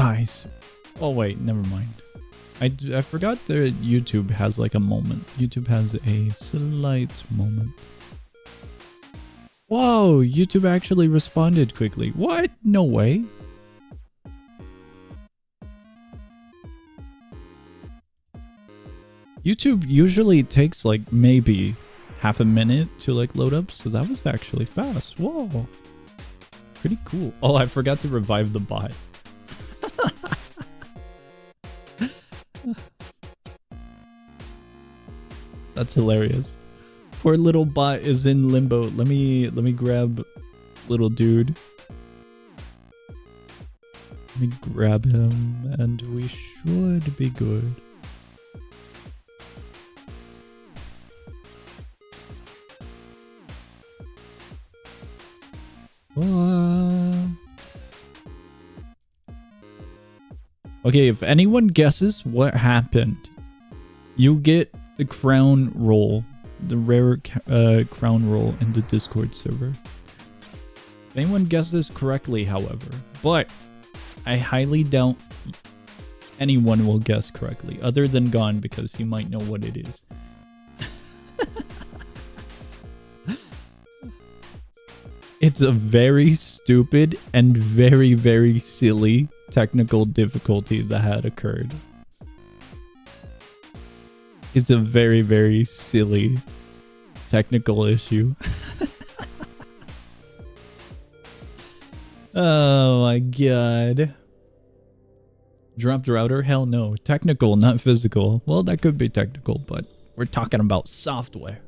Guys. Oh, wait, never mind. I forgot that YouTube has like a moment. YouTube has a slight moment. Whoa, YouTube actually responded quickly. What? No way. YouTube usually takes like maybe half a minute to like load up, so that was actually fast. Whoa. Pretty cool. Oh, I forgot to revive the bot. That's hilarious. Poor little bot is in limbo. Let me grab little dude. Let me grab him and we should be good. Okay, if anyone guesses what happened, you get the crown roll, the rare crown roll in the Discord server. If anyone guesses correctly, however, but I highly doubt anyone will guess correctly, other than Gon, because he might know what it is. It's a very stupid and very, very silly technical difficulty that had occurred. It's a very, very silly technical issue. Oh my god. Dropped router? Hell no. Technical, not physical. Well, that could be technical, but we're talking about software.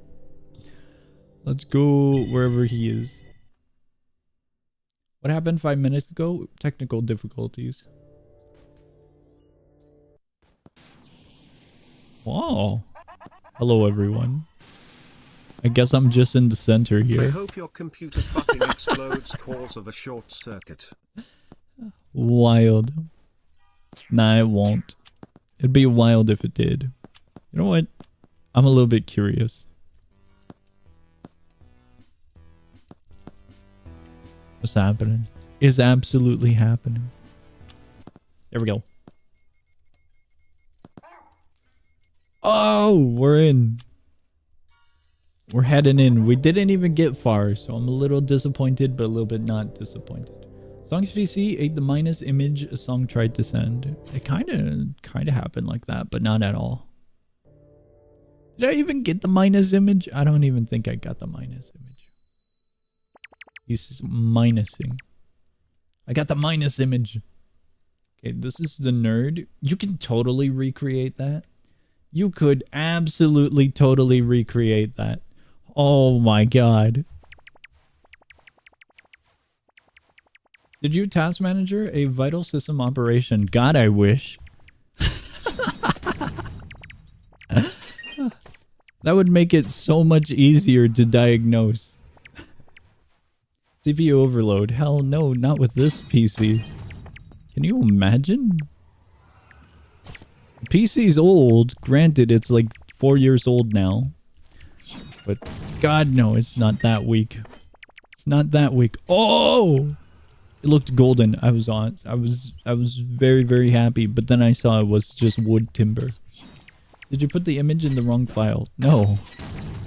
Let's go wherever he is. What happened 5 minutes ago? Technical difficulties. Wow. Hello, everyone. I guess I'm just in the center here. I hope your computer fucking explodes cause of a short circuit. Wild. Nah, it won't. It'd be wild if it did. You know what? I'm a little bit curious. What's happening? Is absolutely happening. There we go. Oh, we're in. We're heading in. We didn't even get far, so I'm a little disappointed, but a little bit not disappointed. Songs VC ate the minus image a song tried to send. It kind of happened like that, but not at all. Did I even get the minus image? I don't even think I got the minus image. He's minusing. I got the minus image. Okay, this is the nerd. You can totally recreate that. You could absolutely totally recreate that. Oh my god. Did you task manager a vital system operation? God, I wish. That would make it so much easier to diagnose. CPU overload. Hell no, not with this PC. Can you imagine? The PC's old. Granted, it's like 4 years old now. But god no, it's not that weak. It's not that weak. Oh! It looked golden. I was very, very happy, but then I saw it was just wood timber. Did you put the image in the wrong file? No.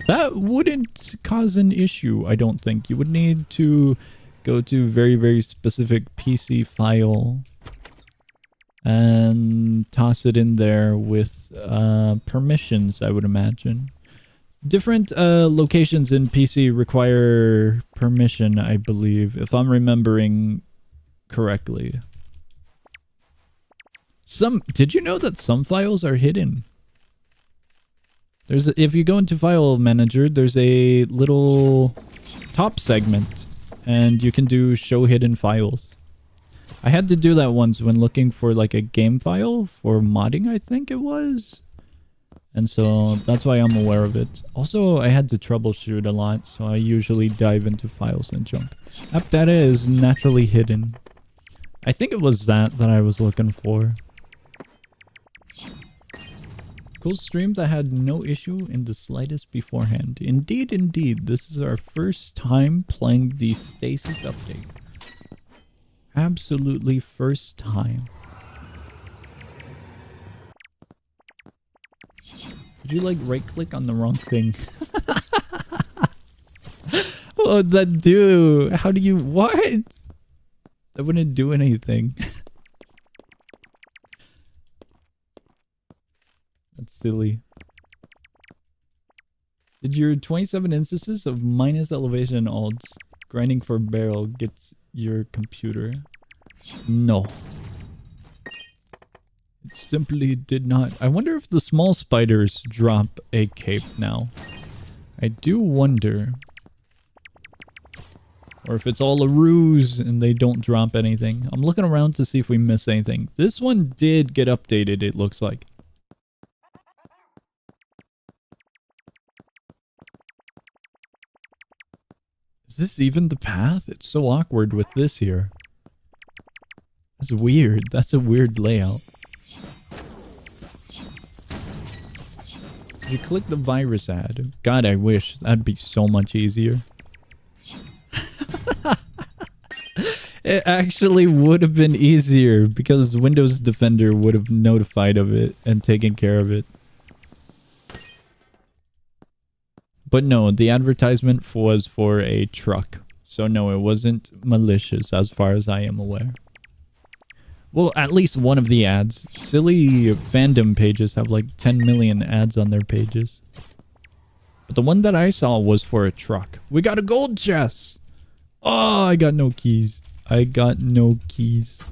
That wouldn't cause an issue, I don't think. You would need to go to very, very specific PC file and toss it in there with permissions, I would imagine. Different locations in PC require permission, I believe, if I'm remembering correctly. Did you know that some files are hidden? If you go into File Manager, there's a little top segment, and you can do Show Hidden Files. I had to do that once when looking for like a game file for modding, I think it was. And so that's why I'm aware of it. Also, I had to troubleshoot a lot, so I usually dive into files and junk. App data is naturally hidden. I think it was that I was looking for. Cool stream that had no issue in the slightest beforehand. Indeed, indeed. This is our first time playing the Stasis update. Absolutely first time. Did you like right click on the wrong thing? What would that do? How do you, what? That wouldn't do anything. That's silly. Did your 27 instances of minus elevation alts grinding for barrel gets your computer? No. It simply did not. I wonder if the small spiders drop a cape now. I do wonder. Or if it's all a ruse and they don't drop anything. I'm looking around to see if we miss anything. This one did get updated, it looks like. Is this even the path? It's so awkward with this here. That's weird. That's a weird layout. You click the virus ad. God, I wish. That'd be so much easier. It actually would have been easier because Windows Defender would have notified of it and taken care of it. But no, the advertisement was for a truck. So no, it wasn't malicious as far as I am aware. Well, at least one of the ads. Silly fandom pages have like 10 million ads on their pages. But the one that I saw was for a truck. We got a gold chest! Oh, I got no keys. I got no keys.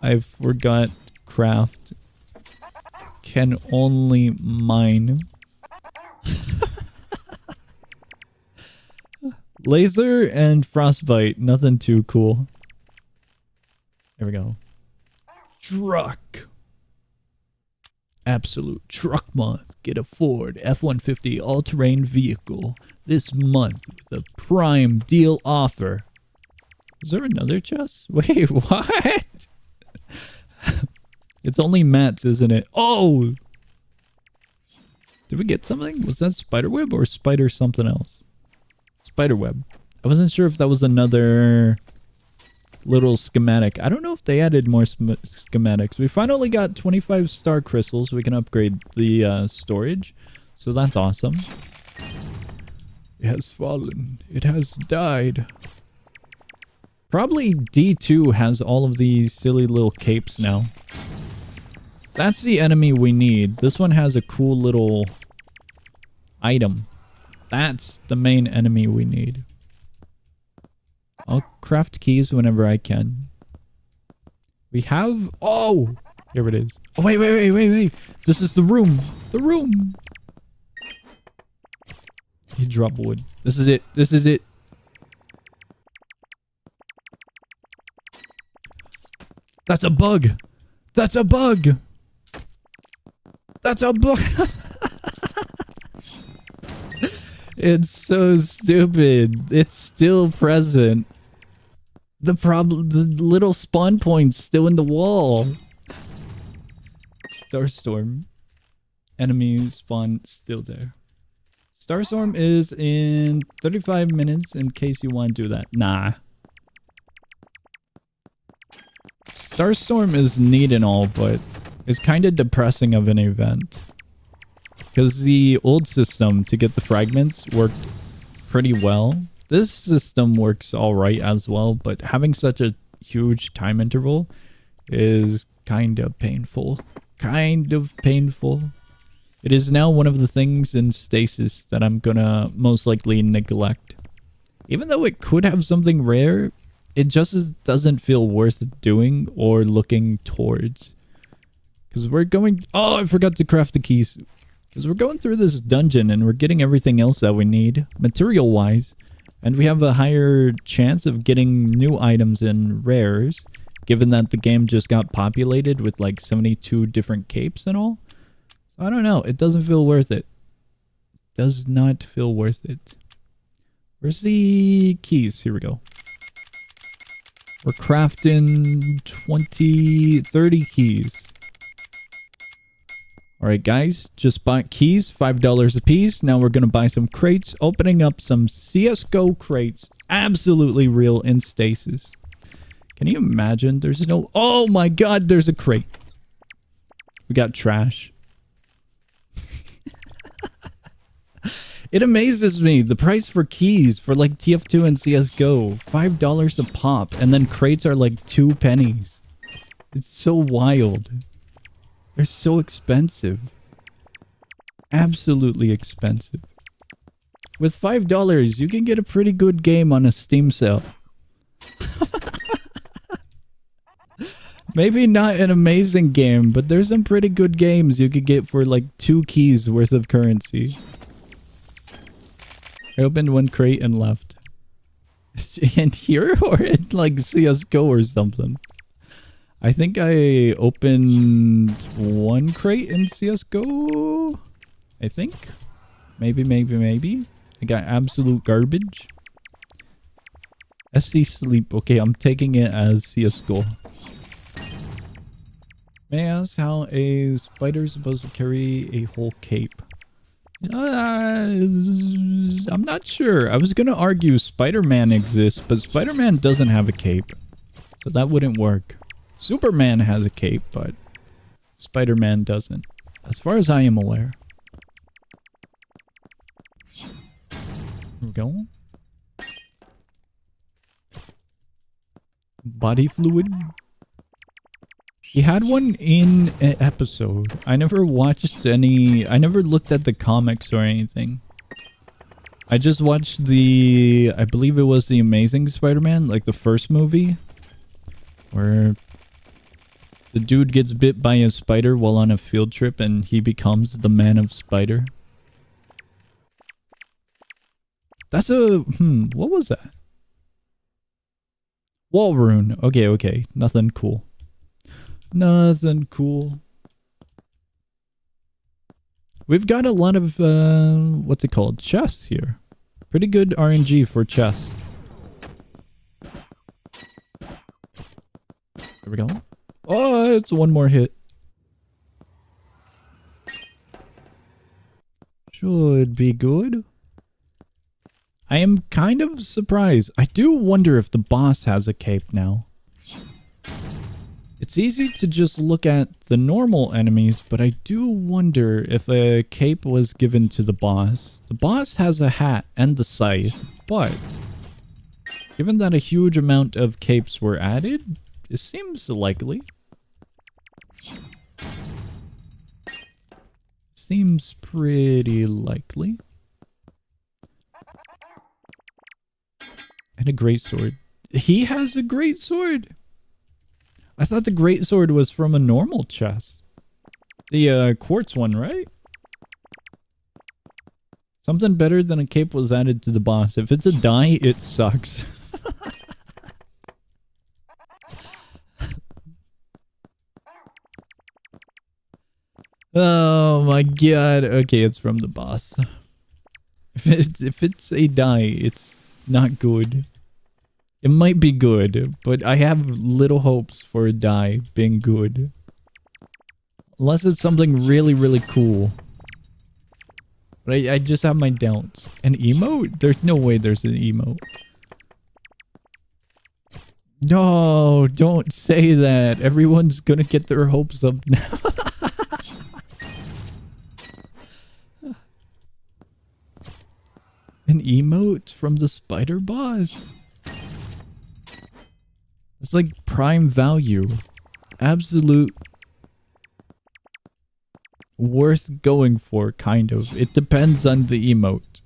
I forgot craft. Can only mine. Laser and frostbite. Nothing too cool. There we go. Truck. Absolute truck month. Get a Ford F-150 all-terrain vehicle this month with a prime deal offer. Is there another chest? Wait, what? It's only Matt's, isn't it? Oh! Did we get something? Was that spiderweb or spider something else? Spiderweb. I wasn't sure if that was another little schematic. I don't know if they added more schematics. We finally got 25 star crystals. We can upgrade the storage. So that's awesome. It has fallen. It has died. Probably D2 has all of these silly little capes now. That's the enemy we need. This one has a cool little item. That's the main enemy we need. I'll craft keys whenever I can. We have... Oh! Here it is. Oh, wait. This is the room. The room. You drop wood. This is it. This is it. That's a bug. That's a bug. That's a bug. It's so stupid. It's still present. The problem, the little spawn point's still in the wall. Starstorm. Enemy spawn still there. Starstorm is in 35 minutes in case you want to do that. Nah. Starstorm is neat and all, but it's kind of depressing of an event. Because the old system to get the fragments worked pretty well. This system works alright as well, but having such a huge time interval is kind of painful. Kind of painful. It is now one of the things in Stasis that I'm gonna most likely neglect. Even though it could have something rare, it just doesn't feel worth doing or looking towards. Because we're going... Oh, I forgot to craft the keys. Because we're going through this dungeon and we're getting everything else that we need, material-wise. And we have a higher chance of getting new items and rares, given that the game just got populated with like 72 different capes and all. So I don't know. It doesn't feel worth it. Does not feel worth it. Where's the keys? Here we go. We're crafting 30 keys. Alright guys, just bought keys, $5 a piece. Now we're going to buy some crates, opening up some CSGO crates. Absolutely real in Stasis. Can you imagine? There's no... Oh my god, there's a crate. We got trash. It amazes me. The price for keys for like TF2 and CSGO, $5 a pop, and then crates are like 2 pennies. It's so wild. They're so expensive. Absolutely expensive. With $5, you can get a pretty good game on a Steam sale. Maybe not an amazing game, but there's some pretty good games you could get for like 2 keys worth of currency. I opened 1 crate and left. In here or in like CSGO or something? I think I opened 1 crate in CSGO. I think. Maybe. I got absolute garbage. SC sleep. Okay, I'm taking it as CSGO. May I ask how a spider is supposed to carry a whole cape? I'm not sure. I was gonna argue Spider-Man exists, but Spider-Man doesn't have a cape. So that wouldn't work. Superman has a cape, but Spider-Man doesn't. As far as I am aware. Here we go. Body fluid. He had one in an episode. I never watched any... I never looked at the comics or anything. I just watched the... I believe it was the Amazing Spider-Man, like the first movie. Where the dude gets bit by a spider while on a field trip and he becomes the Man of Spider. That's a... what was that? Wall rune. Okay. Nothing cool. Nothing cool. We've got a lot of, what's it called? Chests here. Pretty good RNG for chests. There we go. Oh, it's 1 more hit. Should be good. I am kind of surprised. I do wonder if the boss has a cape now. It's easy to just look at the normal enemies, but I do wonder if a cape was given to the boss. The boss has a hat and the scythe, but given that a huge amount of capes were added, it seems likely. Seems pretty likely. And a greatsword. He has a greatsword! I thought the greatsword was from a normal chest. The quartz one, right? Something better than a cape was added to the boss. If it's a die, it sucks. Oh my god. Okay, it's from the boss. If it's a die, it's not good. It might be good, but I have little hopes for a die being good. Unless it's something really, really cool. But I just have my doubts. An emote? There's no way there's an emote. No, don't say that. Everyone's gonna get their hopes up now. An emote from the spider boss? It's like prime value. Absolute worth going for, kind of. It depends on the emote.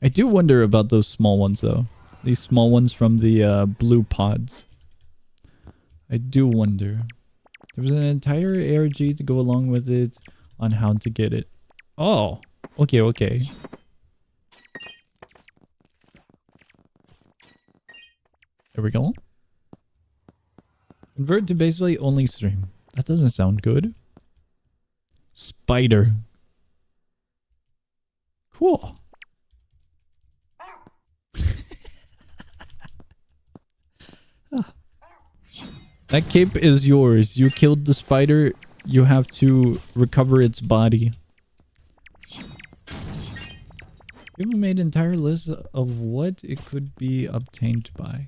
I do wonder about those small ones though. These small ones from the blue pods. I do wonder. There was an entire ARG to go along with it on how to get it. Oh, okay. There we go. Convert to basically only stream. That doesn't sound good. Spider. Cool. That cape is yours. You killed the spider. You have to recover its body. People made an entire list of what it could be obtained by.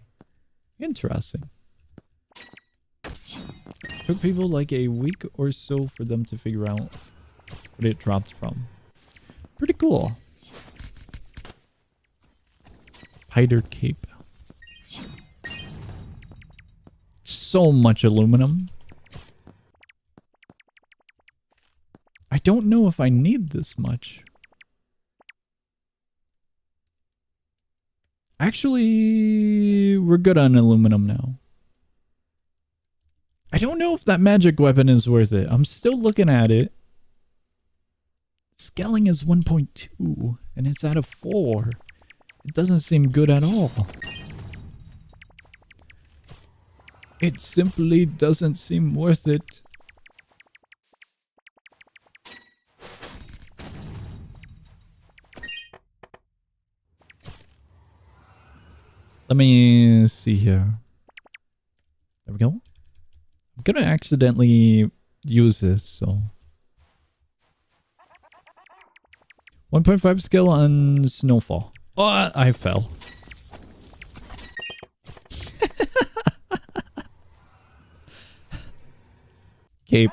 Interesting. Took people like a week or so for them to figure out what it dropped from. Pretty cool. Spider cape. So much aluminum. I don't know if I need this much. Actually, we're good on aluminum now. I don't know if that magic weapon is worth it. I'm still looking at it. Scaling is 1.2 and it's out of 4. It doesn't seem good at all. It simply doesn't seem worth it. Let me see here. There we go. I'm gonna accidentally use this, so. 1.5 skill on snowfall. Oh, I fell. Cape.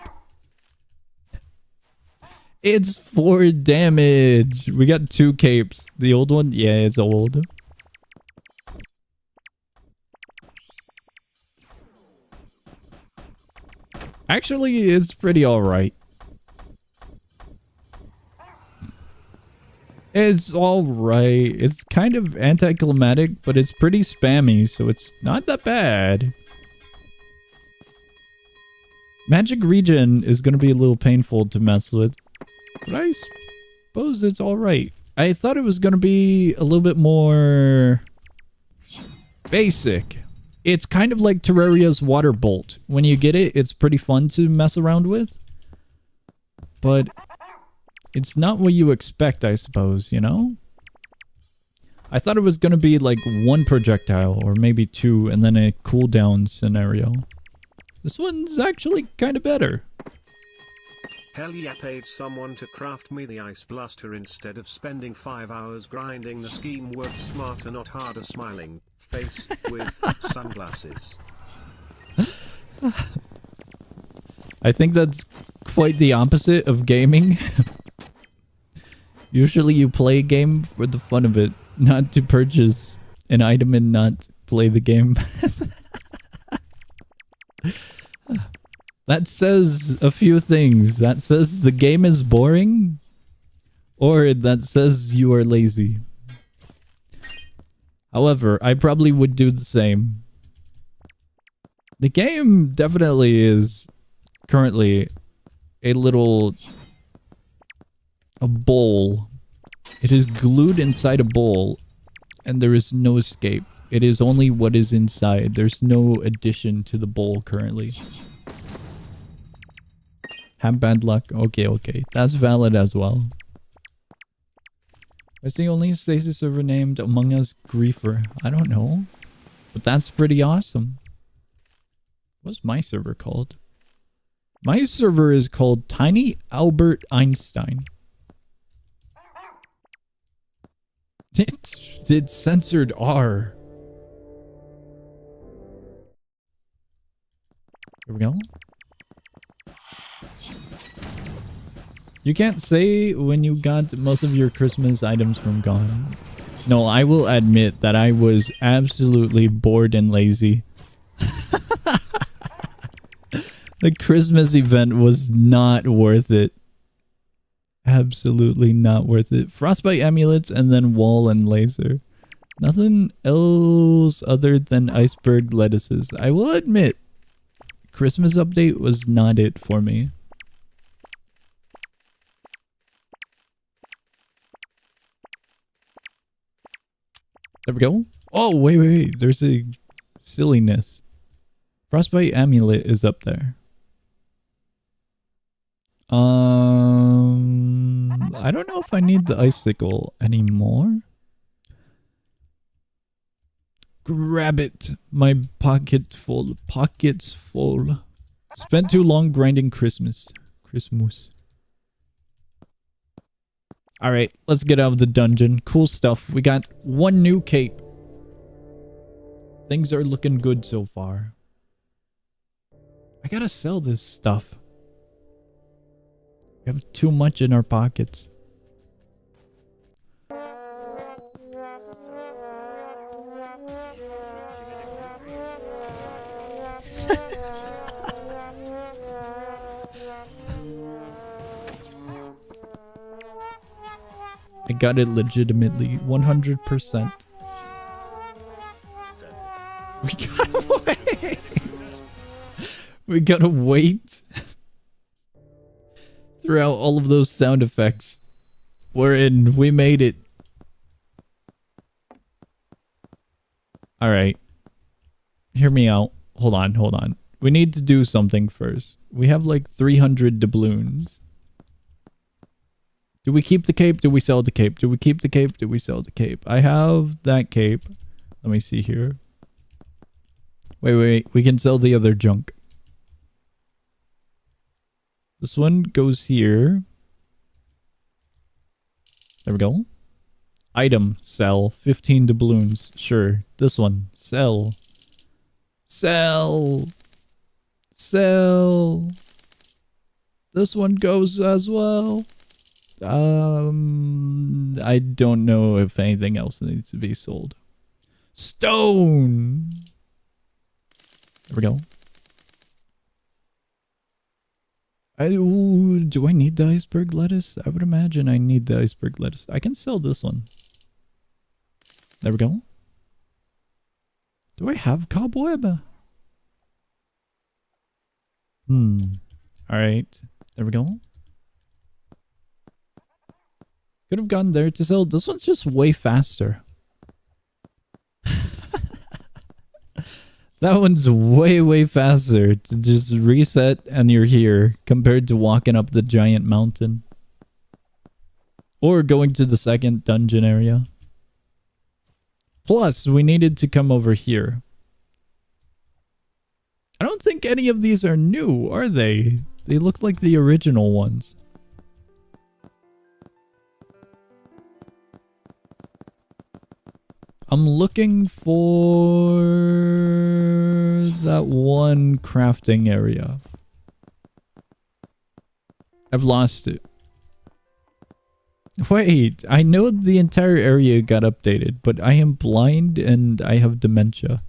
It's 4 damage. We got 2 capes. The old one? Yeah, it's old. Actually, it's pretty alright. It's alright. It's kind of anticlimactic, but it's pretty spammy, so it's not that bad. Magic Regen is going to be a little painful to mess with, but I suppose it's alright. I thought it was going to be a little bit more basic. It's kind of like Terraria's Water Bolt. When you get it, it's pretty fun to mess around with. But it's not what you expect, I suppose, you know? I thought it was going to be like 1 projectile, or maybe 2, and then a cooldown scenario. This one's actually kind of better. Hell yeah, paid someone to craft me the ice blaster instead of spending 5 hours grinding the scheme. Worked smarter, not harder. Smiling face with sunglasses. I think that's quite the opposite of gaming. Usually you play a game for the fun of it, not to purchase an item and not play the game. That says a few things. That says the game is boring, or that says you are lazy. However, I probably would do the same. The game definitely is currently a bowl. It is glued inside a bowl, and there is no escape. It is only what is inside. There's no addition to the bowl currently. Have bad luck. Okay. That's valid as well. Is the only Stasis server named Among Us Griefer? I don't know. But that's pretty awesome. What's my server called? My server is called Tiny Albert Einstein. It's censored R. Here we go. You can't say when you got most of your Christmas items from gone. No, I will admit that I was absolutely bored and lazy. The Christmas event was not worth it. Absolutely not worth it. Frostbite amulets and then wall and laser. Nothing else other than iceberg lettuces. I will admit, Christmas update was not it for me. There we go. Oh, wait. There's a silliness. Frostbite amulet is up there. I don't know if I need the icicle anymore. Grab it. My pockets full. Spent too long grinding Christmas. Alright, let's get out of the dungeon. Cool stuff. We got 1 new cape. Things are looking good so far. I gotta sell this stuff. We have too much in our pockets. got it legitimately. 100%. We gotta wait. We gotta wait. Throughout all of those sound effects. We're in. We made it. Alright. Hear me out. Hold on, hold on. We need to do something first. We have like 300 doubloons. Do we keep the cape? Do we sell the cape? Do we keep the cape? Do we sell the cape? I have that cape. Let me see here. Wait. We can sell the other junk. This one goes here. There we go. Item. Sell. 15 doubloons. Sure. This one. Sell. Sell. Sell. This one goes as well. I don't know if anything else needs to be sold. Stone. There we go. Do I need the iceberg lettuce? I would imagine I need the iceberg lettuce. I can sell this one. There we go. Do I have cobweb? Alright. There we go. Could have gone there to sell. This one's just way faster. That one's way faster to just reset and you're here compared to walking up the giant mountain. Or going to the second dungeon area. Plus, we needed to come over here. I don't think any of these are new, are they? They look like the original ones. I'm looking for that one crafting area. I've lost it. Wait, I know the entire area got updated, but I am blind and I have dementia.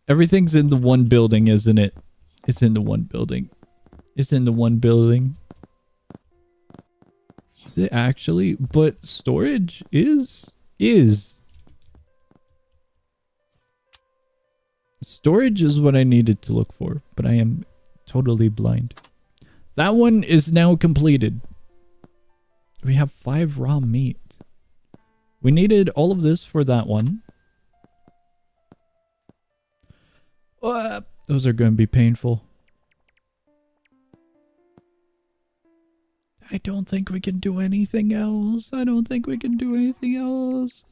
Everything's in the one building, isn't it? It's in the one building. It's in the one building. Is it actually? But storage is. Storage is what I needed to look for, but I am totally blind. That one is now completed. We have 5 raw meat. We needed all of this for that one. Those are going to be painful. I don't think we can do anything else. I don't think we can do anything else.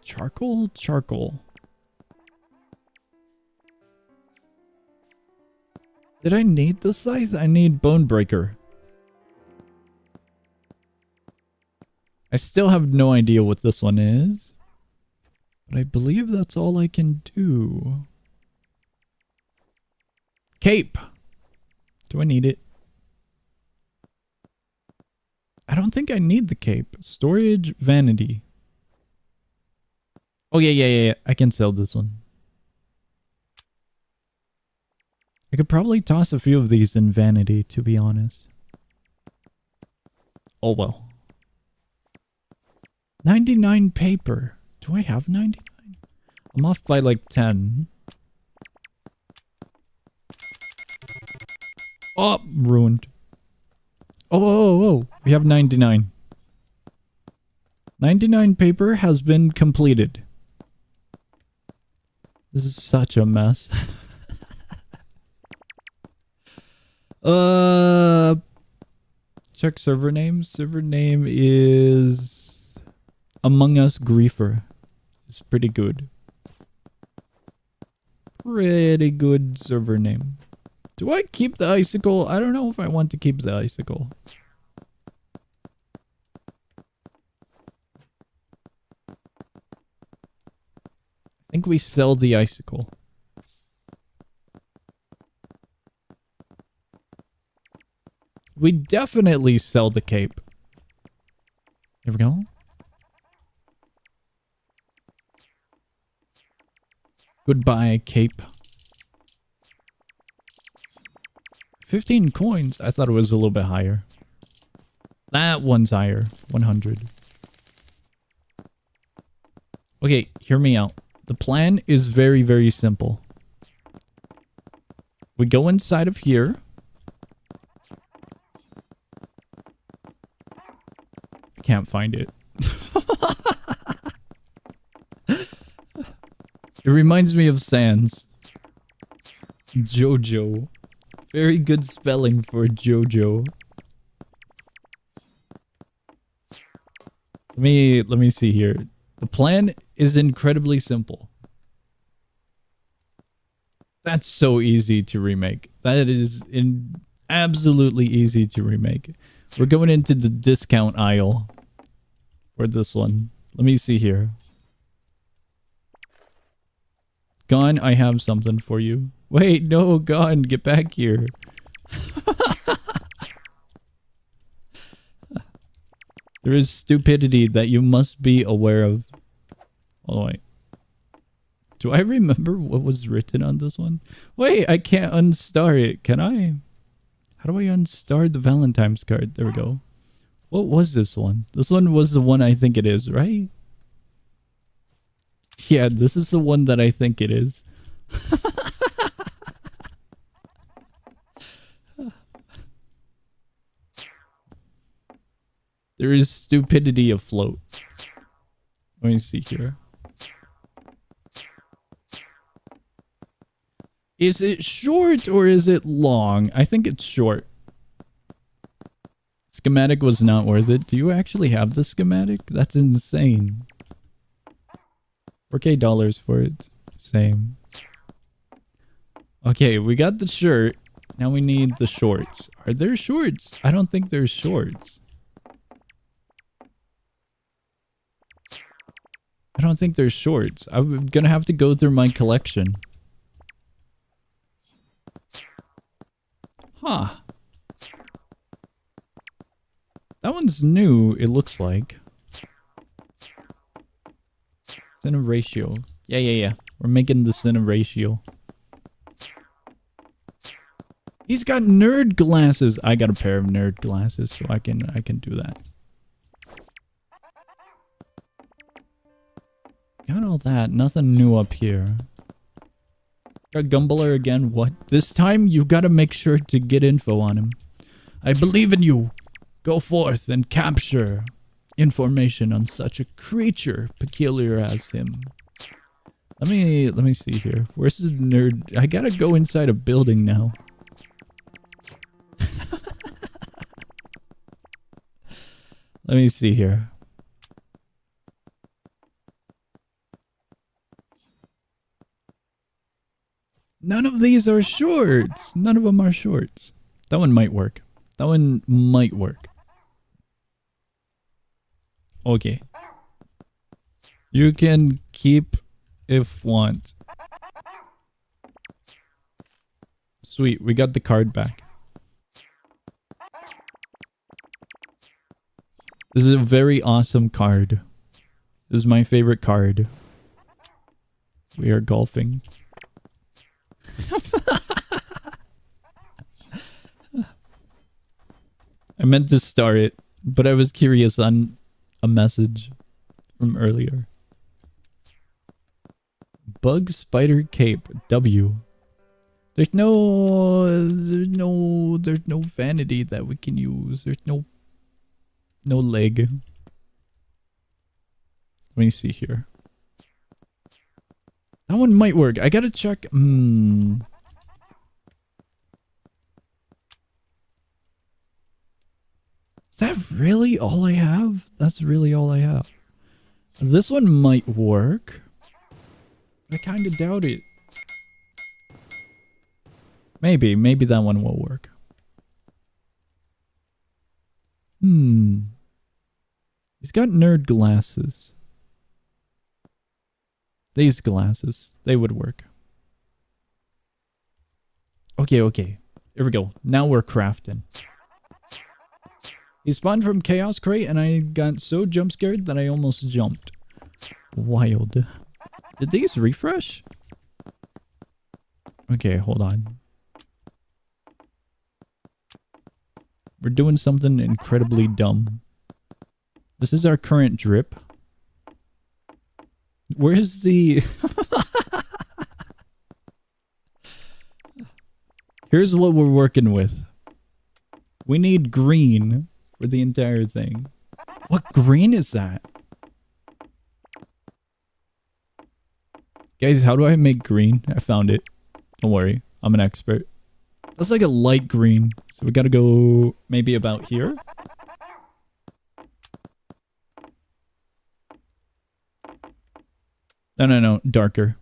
Charcoal? Charcoal. Did I need the scythe? I need bone breaker. I still have no idea what this one is. But I believe that's all I can do. Cape. Do I need it? I don't think I need the cape. Storage, vanity. Oh, yeah. I can sell this one. I could probably toss a few of these in vanity, to be honest. Oh, well. 99 paper. Do I have 99? I'm off by like 10. Oh, ruined. Oh. We have 99. 99 paper has been completed. This is such a mess. Check server name. Server name is Among Us Griefer. It's pretty good. Pretty good server name. Do I keep the icicle? I don't know if I want to keep the icicle. I think we sell the icicle. We definitely sell the cape. Here we go. Goodbye, cape. 15 coins. I thought it was a little bit higher. That one's higher. 100. Okay, hear me out. The plan is very, very simple. We go inside of here. I can't find it. It reminds me of Sans. Jojo. Very good spelling for Jojo. Let me see here. The plan is incredibly simple. That's so easy to remake. That is absolutely easy to remake. We're going into the discount aisle for this one. Let me see here. Gon, I have something for you. Wait, no, Gon, get back here. There is stupidity that you must be aware of. Oh, wait. Do I remember what was written on this one? Wait, I can't unstar it. Can I? How do I unstar the Valentine's card? There we go. What was this one? This one was the one I think it is, right? Yeah, this is the one that I think it is. There is stupidity afloat. Let me see here. Is it short or is it long? I think it's short. Schematic was not worth it. Do you actually have the schematic? That's insane. 4K dollars for it. Same. Okay, we got the shirt. Now we need the shorts. Are there shorts? I don't think there's shorts. I don't think there's shorts. I'm gonna have to go through my collection. Huh. That one's new, it looks like. Cine ratio. Yeah. We're making the cine ratio. He's got nerd glasses. I got a pair of nerd glasses, so I can do that. Got all that. Nothing new up here. Got Gumbler again. What? This time you gotta make sure to get info on him. I believe in you. Go forth and capture information on such a creature peculiar as him. Let me see here. Where's the nerd? I gotta go inside a building now. Let me see here. None of these are shorts. None of them are shorts. That one might work. That one might work. Okay. You can keep if want. Sweet, we got the card back. This is a very awesome card. This is my favorite card. We are golfing. I meant to start it, but I was curious on a message from earlier. Bug Spider Cape W. There's no vanity that we can use. There's no leg. Let me see here. That one might work. I gotta check. Is that really all I have? That's really all I have. This one might work. I kind of doubt it. Maybe that one will work. He's got nerd glasses. These glasses, they would work. Okay. Here we go. Now we're crafting. He spawned from Chaos Crate and I got so jump scared that I almost jumped. Wild. Did these refresh? Okay, hold on. We're doing something incredibly dumb. This is our current drip. Where's the... Here's what we're working with. We need green for the entire thing. What green is that? Guys, how do I make green? I found it. Don't worry. I'm an expert. That's like a light green. So we gotta go maybe about here. No. Darker.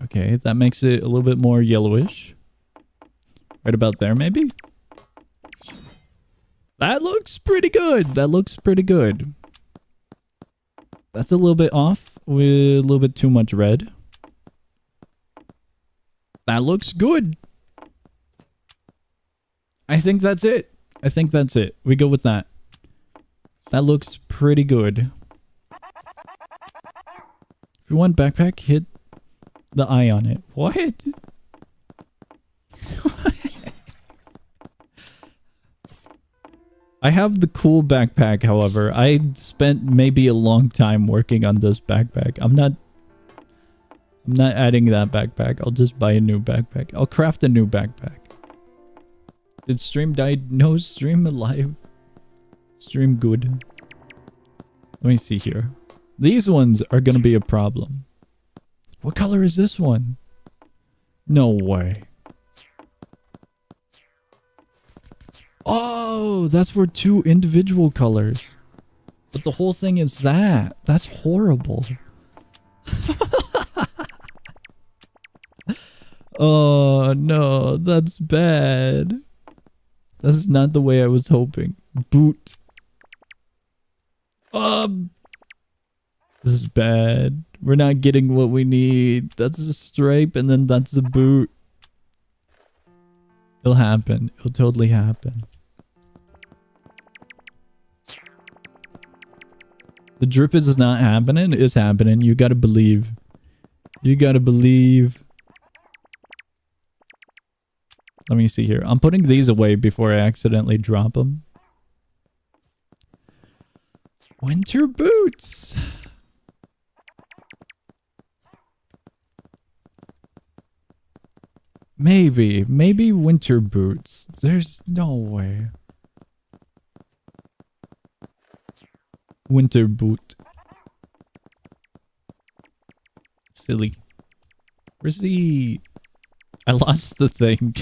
Okay, that makes it a little bit more yellowish. Right about there, maybe? That looks pretty good. That looks pretty good. That's a little bit off with a little bit too much red. That looks good. I think that's it. I think that's it. We go with that. That looks pretty good. If you want backpack, hit the eye on it. What? I have the cool backpack, however. I spent maybe a long time working on this backpack. I'm not adding that backpack. I'll just buy a new backpack. I'll craft a new backpack. Did stream died? No, stream alive. Stream good. Let me see here. These ones are gonna be a problem. What color is this one? No way. Oh, that's for two individual colors. But the whole thing is that. That's horrible. Oh, no. That's bad. That's not the way I was hoping. Boot. This is bad. We're not getting what we need. That's a stripe and then that's a boot. It'll happen. It'll totally happen. The drip is not happening. It's happening. You gotta believe. You gotta believe. Let me see here. I'm putting these away before I accidentally drop them. Winter boots. Maybe winter boots. There's no way. Winter boot. Silly. Where's the... I lost the thing.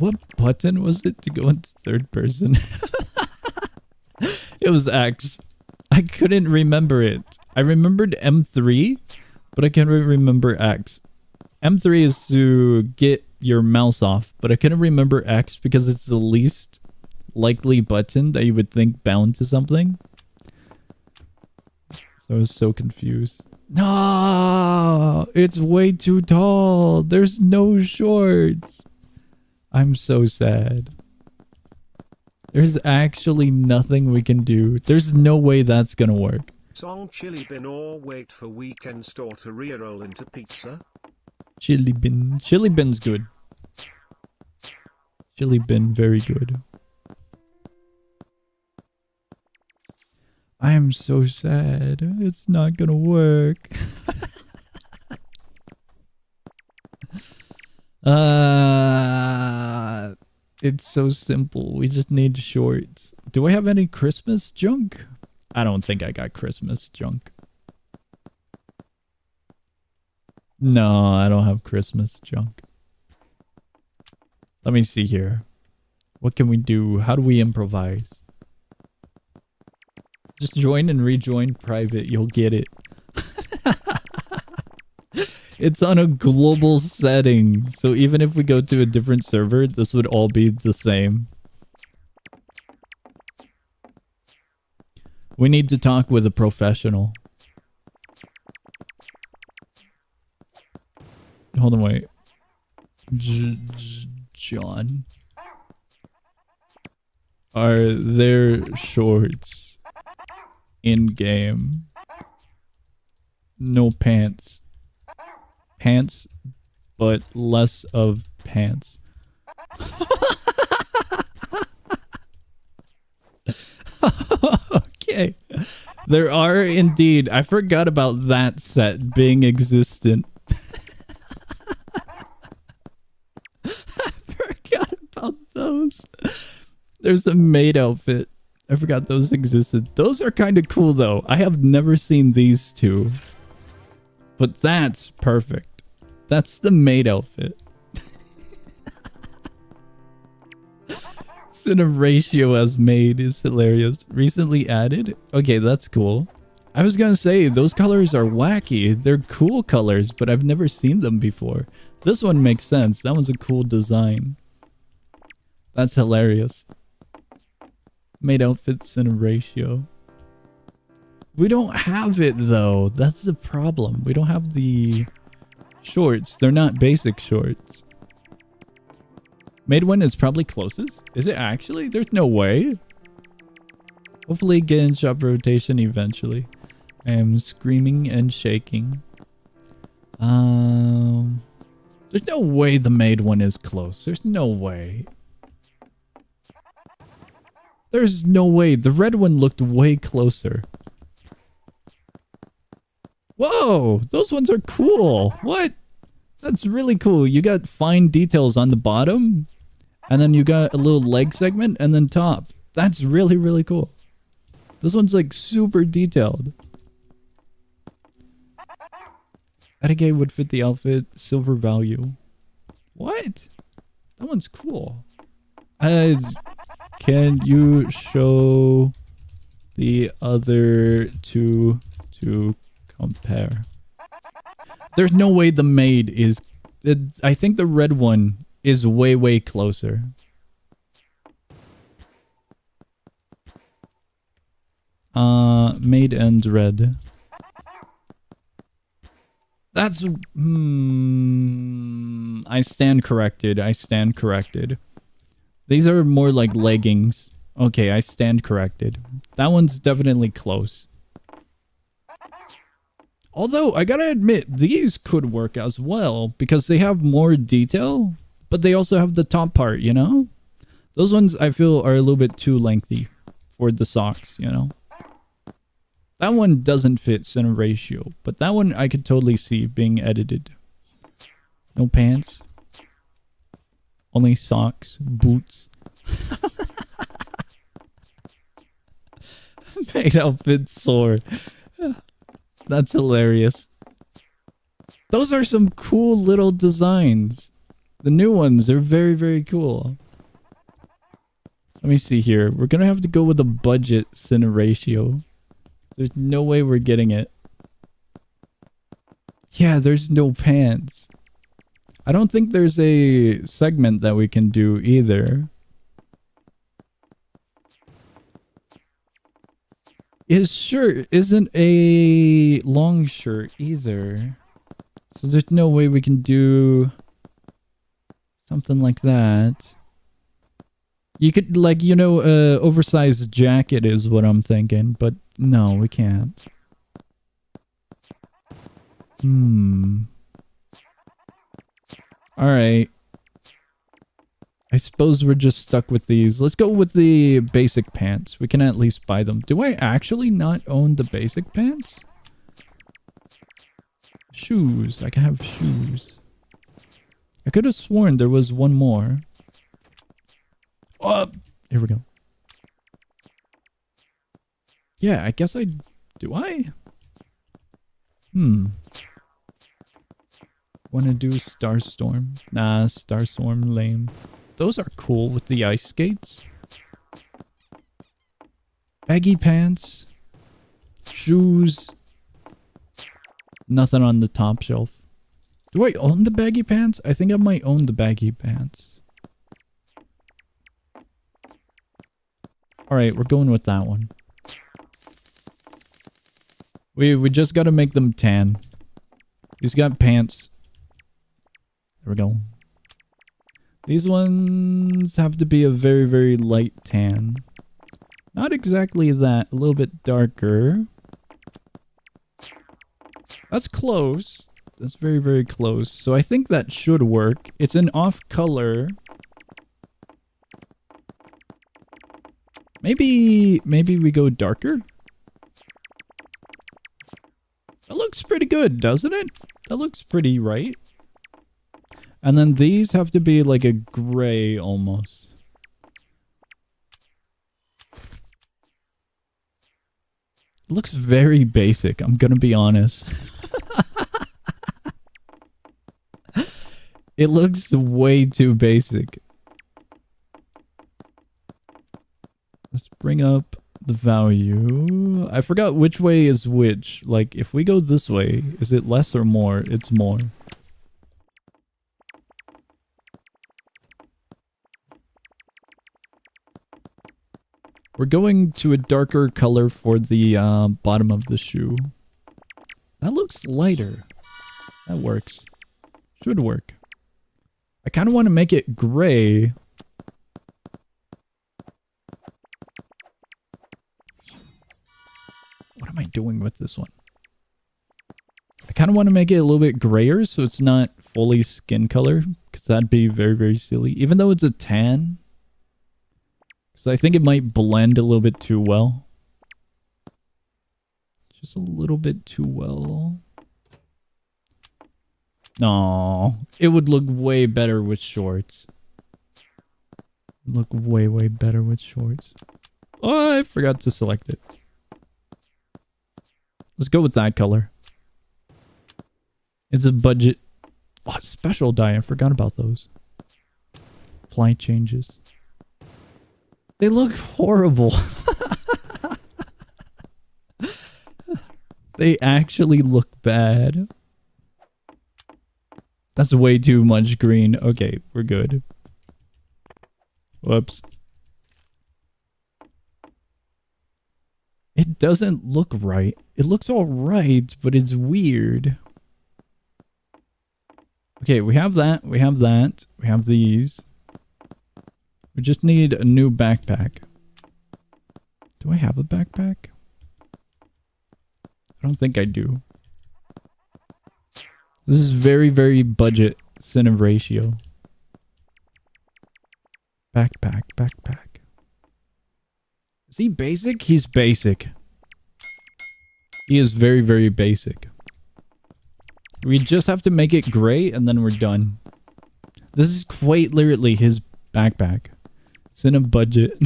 What button was it to go into third person? It was X. I couldn't remember it. I remembered M3, but I can't remember X. M3 is to get your mouse off, but I couldn't remember X because it's the least likely button that you would think bound to something. So I was so confused. No, it's way too tall. There's no shorts. I'm so sad. There's actually nothing we can do. There's no way that's gonna work. Song chili bin or wait for weekend store to re-roll into pizza? Chili bin. Chili bin's good. Chili bin, very good. I am so sad. It's not gonna work. It's so simple. We just need shorts. Do I have any Christmas junk? I don't think I got Christmas junk. No, I don't have Christmas junk. Let me see here. What can we do? How do we improvise? Just join and rejoin private. You'll get it. It's on a global setting. So even if we go to a different server, this would all be the same. We need to talk with a professional. Hold on, wait. John. Are there shorts? In game. No pants. Pants, but less of pants. Okay. There are indeed. I forgot about that set being existent. I forgot about those. There's a maid outfit. I forgot those existed. Those are kind of cool though. I have never seen these two. But that's perfect. That's the maid outfit. Cine ratio as maid is hilarious. Recently added? Okay, that's cool. I was gonna say, those colors are wacky. They're cool colors, but I've never seen them before. This one makes sense. That one's a cool design. That's hilarious. Maid outfit cine ratio. We don't have it though. That's the problem. We don't have the shorts. They're not basic shorts. Maid one is probably closest. Is it actually? There's no way. Hopefully get in shop rotation eventually. I am screaming and shaking. There's no way the maid one is close. There's no way. There's no way. The red one looked way closer. Whoa! Those ones are cool. What? That's really cool. You got fine details on the bottom. And then you got a little leg segment and then top. That's really, really cool. This one's like super detailed. Etikette would fit the outfit. Silver value. What? That one's cool. Can you show the other two to compare? There's no way the maid is... I think the red one is way, way closer. Maid and red. That's... I stand corrected. I stand corrected. These are more like leggings. Okay, I stand corrected. That one's definitely close. Although, I gotta admit, these could work as well because they have more detail, but they also have the top part, you know? Those ones I feel are a little bit too lengthy for the socks, you know? That one doesn't fit cine ratio, but that one I could totally see being edited. No pants. Only socks, boots. Maid outfit sore. That's hilarious. Those are some cool little designs. The new ones are very, very cool. Let me see here. We're gonna have to go with a budget cine ratio. There's no way we're getting it. Yeah, there's no pants. I don't think there's a segment that we can do either. His shirt isn't a long shirt either. So there's no way we can do something like that. You could, like, you know, oversized jacket is what I'm thinking, but no, we can't. Alright. I suppose we're just stuck with these. Let's go with the basic pants. We can at least buy them. Do I actually not own the basic pants? Shoes. I can have shoes. I could have sworn there was one more. Oh, here we go. Yeah, I guess I... Do I? Wanna do Starstorm? Nah, Starstorm lame. Those are cool with the ice skates. Baggy pants. Shoes. Nothing on the top shelf. Do I own the baggy pants? I think I might own the baggy pants. Alright, we're going with that one. We just gotta make them tan. He's got pants. There we go. These ones have to be a very, very light tan. Not exactly that. A little bit darker. That's close. That's very, very close. So I think that should work. It's an off color. Maybe we go darker? That looks pretty good, doesn't it? That looks pretty right. And then these have to be like a gray almost. It looks very basic, I'm gonna be honest. It looks way too basic. Let's bring up the value. I forgot which way is which. Like, if we go this way, is it less or more? It's more. We're going to a darker color for the bottom of the shoe. That looks lighter. That works. Should work. I kind of want to make it gray. What am I doing with this one? I kind of want to make it a little bit grayer so it's not fully skin color, because that'd be very, very silly. Even though it's a tan. Because I think it might blend a little bit too well. Just a little bit too well. No, it would look way better with shorts. Look way, way better with shorts. Oh, I forgot to select it. Let's go with that color. It's a budget. Oh, special dye. I forgot about those. Apply changes. They look horrible. They actually look bad. That's way too much green. Okay, we're good. Whoops. It doesn't look right. It looks all right, but it's weird. Okay, we have that. We have that. We have these. We just need a new backpack. Do I have a backpack? I don't think I do. This is very, very budget sin of ratio. Backpack, backpack. Is he basic? He's basic. He is very, very basic. We just have to make it gray and then we're done. This is quite literally his backpack. It's in a budget.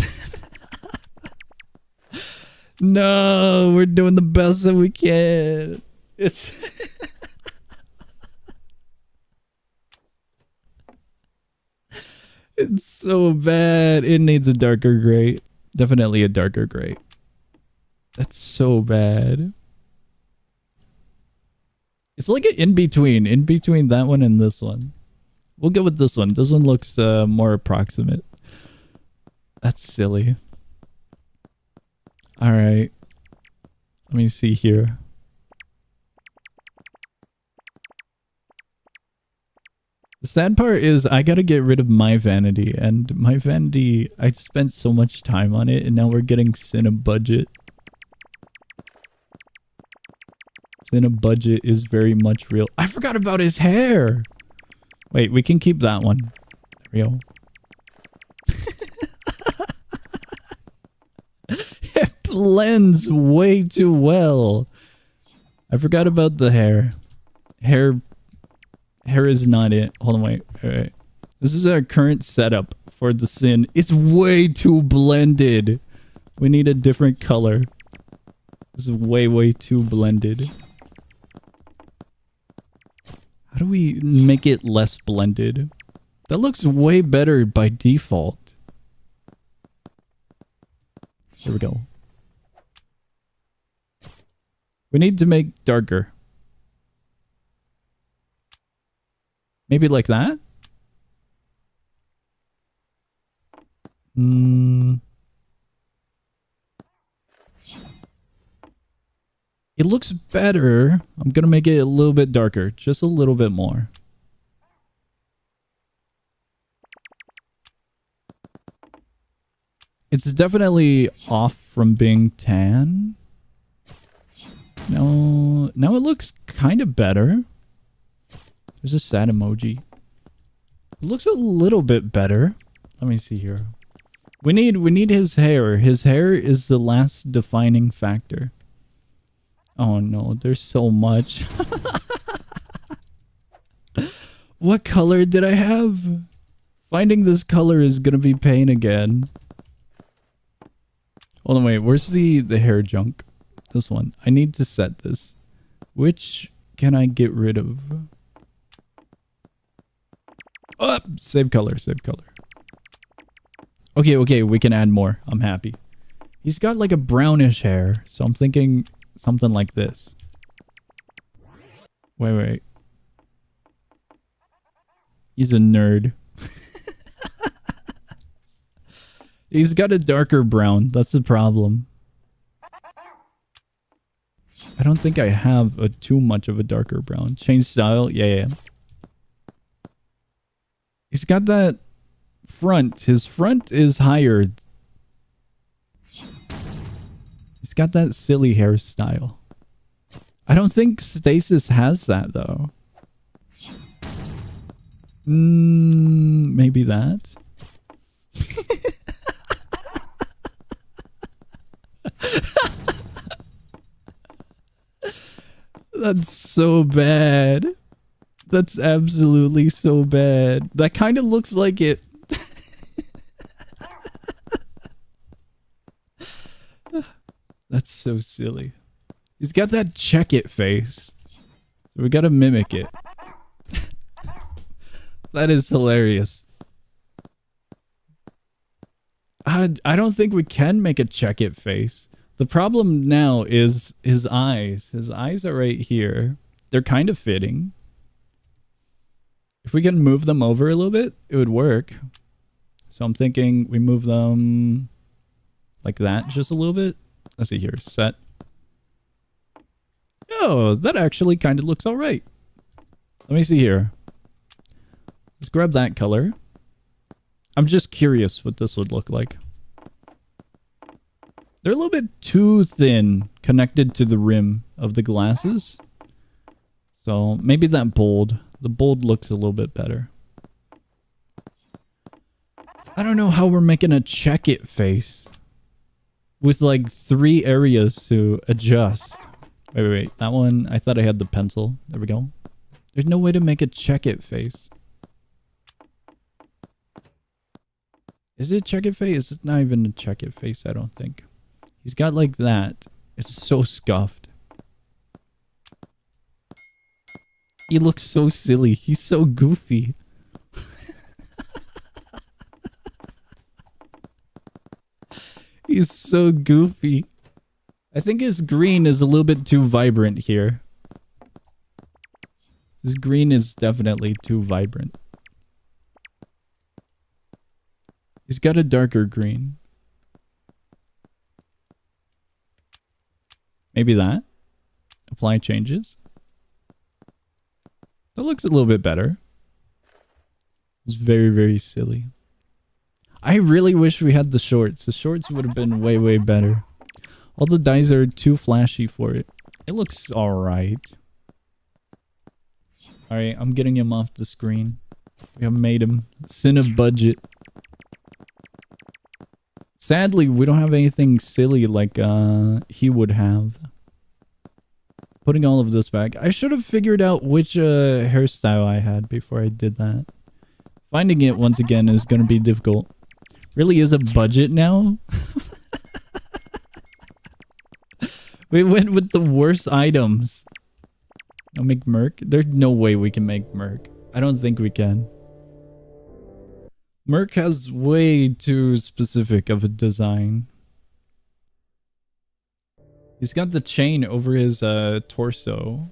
No, we're doing the best that we can. It's... It's so bad. It needs a darker gray. Definitely a darker gray. That's so bad. It's like an in between that one and this one. We'll go with this one. This one looks more approximate. That's silly. All right. Let me see here. The sad part is I gotta get rid of my vanity, and my vanity, I spent so much time on it, and now we're getting Cine budget. Cine budget is very much real. I forgot about his hair! Wait, we can keep that one. There we go. It blends way too well. I forgot about the hair. Hair is not it. Hold on, wait. Alright. This is our current setup for the Cine. It's way too blended. We need a different color. This is way, way too blended. How do we make it less blended? That looks way better by default. Here we go. We need to make darker. Maybe like that? It looks better. I'm gonna make it a little bit darker. Just a little bit more. It's definitely off from being tan. No, now it looks kind of better. There's a sad emoji. It looks a little bit better. Let me see here. We need his hair. His hair is the last defining factor. Oh no, there's so much. What color did I have? Finding this color is gonna be pain again. Hold on, wait, where's the hair junk? This one. I need to set this. Which can I get rid of? Oh, save color, save color. Okay, okay, we can add more. I'm happy. He's got like a brownish hair, so I'm thinking something like this. Wait. He's a nerd. He's got a darker brown. That's the problem. I don't think I have too much of a darker brown. Change style? Yeah. He's got that front. His front is higher. He's got that silly hairstyle. I don't think Stasis has that though. Maybe that. That's so bad. That's absolutely so bad. That kind of looks like it. That's so silly. He's got that check it face. So we gotta mimic it. That is hilarious. I don't think we can make a check it face. The problem now is his eyes. His eyes are right here. They're kind of fitting. If we can move them over a little bit, it would work. So I'm thinking we move them like that just a little bit. Let's see here. Set. Oh, that actually kind of looks all right. Let me see here. Let's grab that color. I'm just curious what this would look like. They're a little bit too thin connected to the rim of the glasses. So maybe that bold. The bold looks a little bit better. I don't know how we're making a check it face with like 3 areas to adjust. Wait. That one, I thought I had the pencil. There we go. There's no way to make a check it face. Is it check it face? It's not even a check it face, I don't think. He's got like that. It's so scuffed. He looks so silly. He's so goofy. He's so goofy. I think his green is a little bit too vibrant here. His green is definitely too vibrant. He's got a darker green. Maybe that. Apply changes. That looks a little bit better. It's very, very silly. I really wish we had the shorts. The shorts would have been way, way better. All the dyes are too flashy for it. It looks alright. Alright, I'm getting him off the screen. We have made him. Sin of budget. Sadly, we don't have anything silly like he would have. Putting all of this back. I should have figured out which hairstyle I had before I did that. Finding it once again is going to be difficult. Really is a budget now? We went with the worst items. I'll make Merc. There's no way we can make Merc. I don't think we can. Merc has way too specific of a design. He's got the chain over his torso.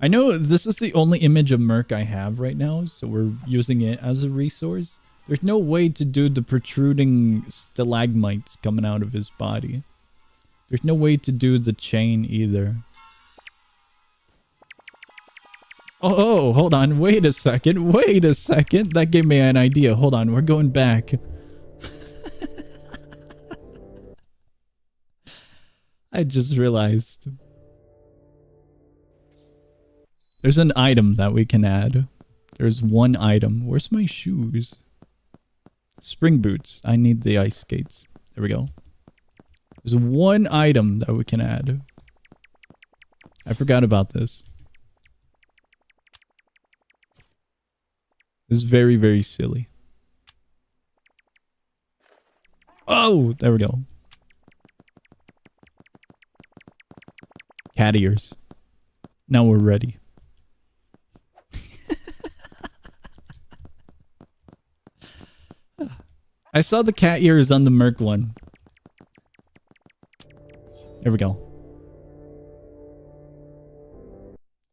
I know this is the only image of Merc I have right now, so we're using it as a resource. There's no way to do the protruding stalagmites coming out of his body. There's no way to do the chain either. Oh, hold on. Wait a second. Wait a second. That gave me an idea. Hold on. We're going back. I just realized. There's an item that we can add. There's one item. Where's my shoes? Spring boots. I need the ice skates. There we go. There's one item that we can add. I forgot about this. It's very, very silly. Oh, there we go. Cat ears. Now we're ready. I saw the cat ears on the Merc one. There we go.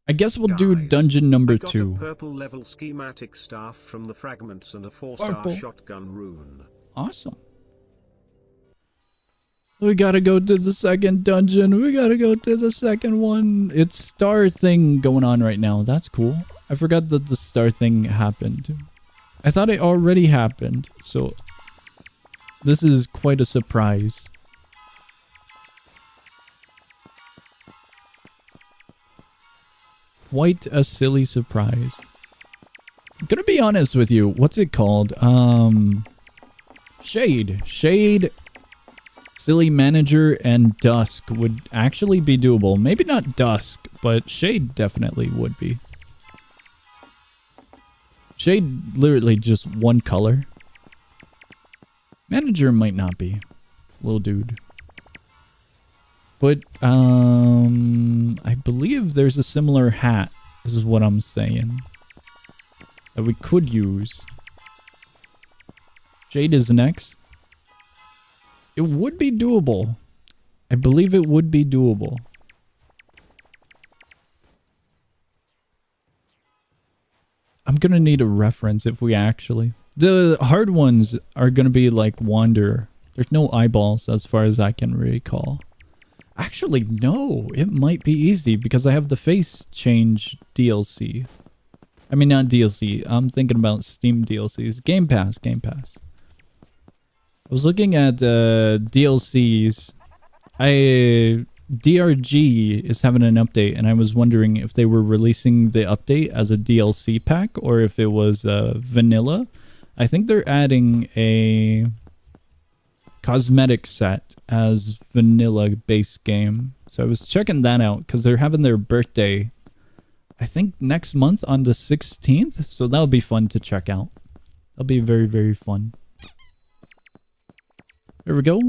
I guess we'll do dungeon number 2. A purple level schematic staff from the fragments and a 4-star shotgun rune. Awesome. We gotta go to the second dungeon. We gotta go to the second one. It's star thing going on right now. That's cool. I forgot that the star thing happened. I thought it already happened. So this is quite a surprise. Quite a silly surprise. I'm gonna be honest with you. What's it called? Shade. Shade, Silly Manager, and Dusk would actually be doable. Maybe not Dusk, but Shade definitely would be. Shade, literally just one color. Manager might not be. Little dude. But, I believe there's a similar hat. This is what I'm saying. That we could use. Jade is next. It would be doable. I believe it would be doable. I'm gonna need a reference if we actually... The hard ones are gonna be like Wanderer. There's no eyeballs as far as I can recall. Actually, no. It might be easy because I have the face change DLC. I mean, not DLC. I'm thinking about Steam DLCs. Game Pass. Game Pass. I was looking at DLCs. DRG is having an update, and I was wondering if they were releasing the update as a DLC pack or if it was vanilla. I think they're adding a cosmetic set as vanilla base game. So I was checking that out because they're having their birthday, I think next month on the 16th. So that'll be fun to check out. That'll be very, very fun. There we go.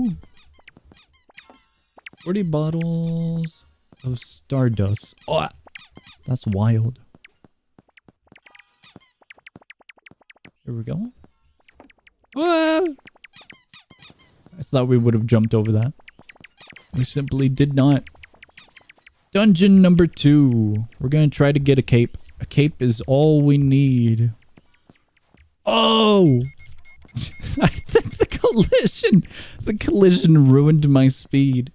40 bottles of Stardust. Oh, that's wild. Here we go. Ah! I thought we would have jumped over that. We simply did not. Dungeon number 2. We're going to try to get a cape. A cape is all we need. Oh! I think the collision ruined my speed.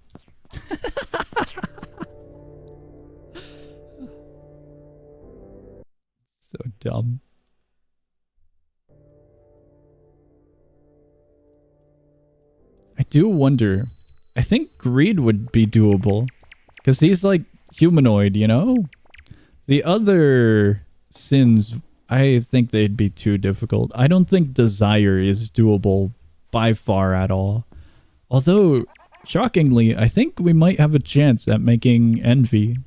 So dumb. I do wonder. I think greed would be doable. Because he's like humanoid, you know? The other sins, I think they'd be too difficult. I don't think desire is doable by far at all. Although, shockingly, I think we might have a chance at making envy.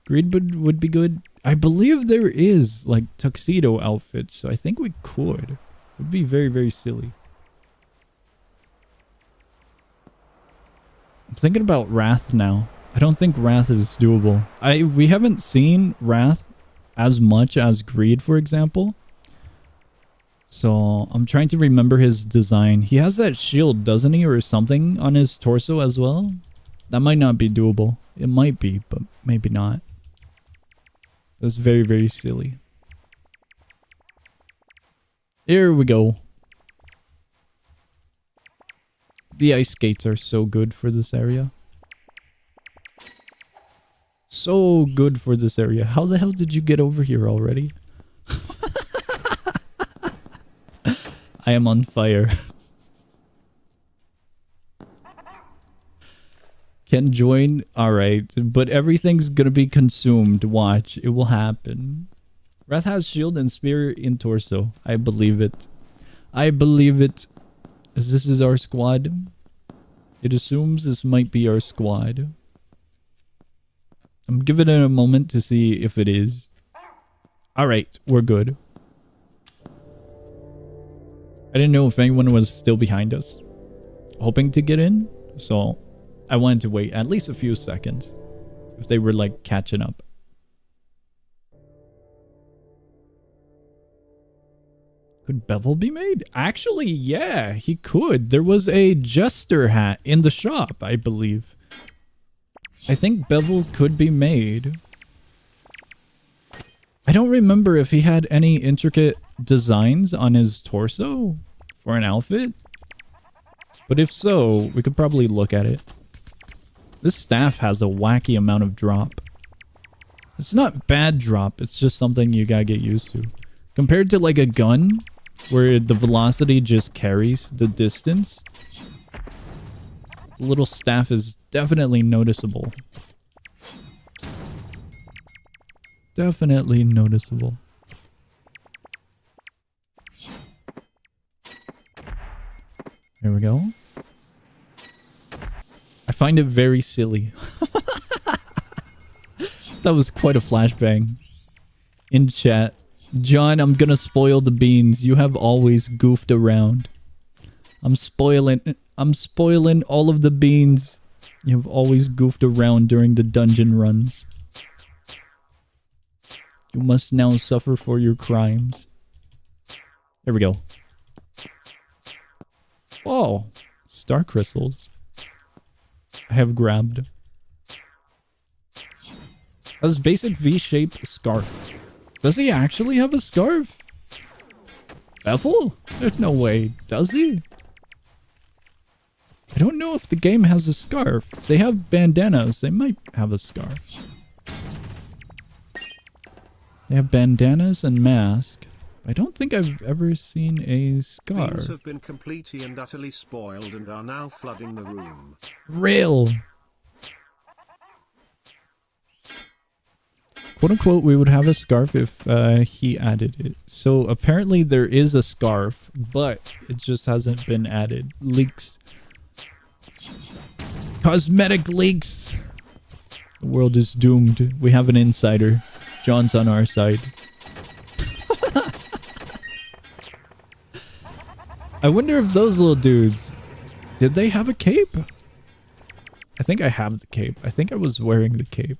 Greed would be good. I believe there is like tuxedo outfits, so I think we could. It would be very, very silly. I'm thinking about Wrath now. I don't think Wrath is doable. We haven't seen Wrath as much as Greed, for example. So I'm trying to remember his design. He has that shield, doesn't he, or something on his torso as well? That might not be doable. It might be, but maybe not. That's very, very silly. Here we go. The ice skates are so good for this area. So good for this area. How the hell did you get over here already? I am on fire. Can join? Alright, but everything's gonna be consumed. Watch, it will happen. Wrath has shield and spear in torso. I believe it. I believe it. As this is our squad. It assumes this might be our squad. I'm giving it a moment to see if it is. Alright, we're good. I didn't know if anyone was still behind us, hoping to get in, so I wanted to wait at least a few seconds if they were like catching up. Could Bevel be made? Actually, yeah, he could. There was a jester hat in the shop, I believe. I think Bevel could be made. I don't remember if he had any intricate designs on his torso for an outfit. But if so, we could probably look at it. This staff has a wacky amount of drop. It's not bad drop, it's just something you gotta get used to. Compared to like a gun, where the velocity just carries the distance, the little staff is definitely noticeable. Definitely noticeable. There we go. I find it very silly. That was quite a flashbang. In chat. John, I'm gonna spoil the beans. You have always goofed around. I'm spoiling all of the beans. You have always goofed around during the dungeon runs. You must now suffer for your crimes. There we go. Oh, star crystals. I have grabbed. That's basic V-shaped scarf. Does he actually have a scarf? Ethel? There's no way. Does he? I don't know if the game has a scarf. They have bandanas. They might have a scarf. They have bandanas and mask. I don't think I've ever seen a scarf. Beans have been completely and utterly spoiled and are now flooding the room. Real. Quote unquote, we would have a scarf if he added it. So apparently there is a scarf, but it just hasn't been added. Leaks. Cosmetic leaks. The world is doomed. We have an insider. John's on our side. I wonder if those little dudes, did they have a cape? I think I have the cape. I think I was wearing the cape.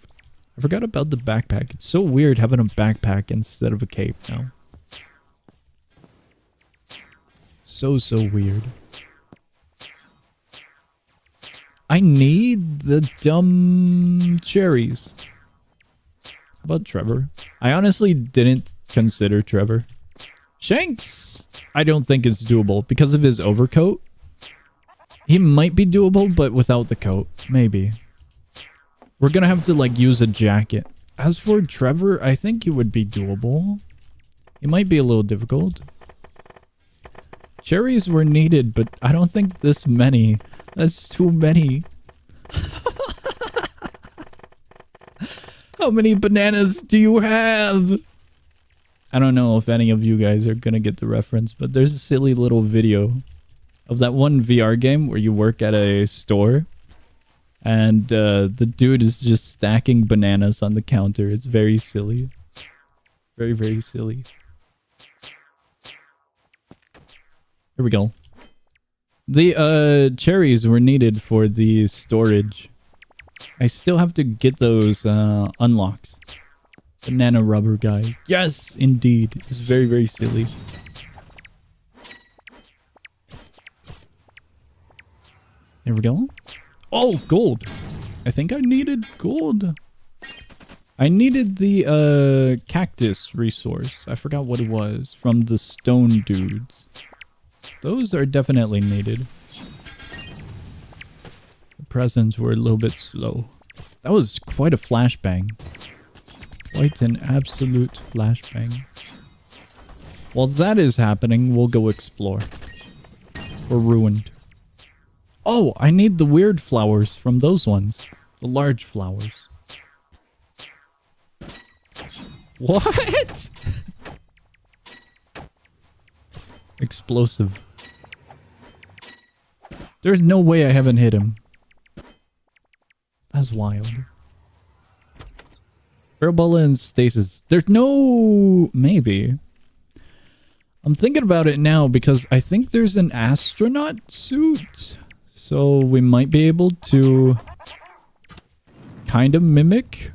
I forgot about the backpack. It's so weird having a backpack instead of a cape now. So weird. I need the dumb cherries. How about Trevor? I honestly didn't consider Trevor. Shanks, I don't think it's doable because of his overcoat. He might be doable, but without the coat, maybe. We're gonna have to like use a jacket. As for Trevor, I think he would be doable. It might be a little difficult. Cherries were needed, but I don't think this many. That's too many. How many bananas do you have? I don't know if any of you guys are gonna get the reference, but there's a silly little video of that one VR game where you work at a store and the dude is just stacking bananas on the counter. It's very silly. Very silly. Here we go. The cherries were needed for the storage. I still have to get those unlocks. Banana rubber guy. Yes, indeed. It's very silly. There we go. Oh, gold. I think I needed gold. I needed the cactus resource. I forgot what it was. From the stone dudes. Those are definitely needed. The presents were a little bit slow. That was quite a flashbang. Quite an absolute flashbang. While that is happening, we'll go explore. We're ruined. Oh, I need the weird flowers from those ones. The large flowers. What? Explosive. There's no way I haven't hit him. That's wild. Parabola and Stasis. There's no... Maybe. I'm thinking about it now because I think there's an astronaut suit. So we might be able to... kind of mimic.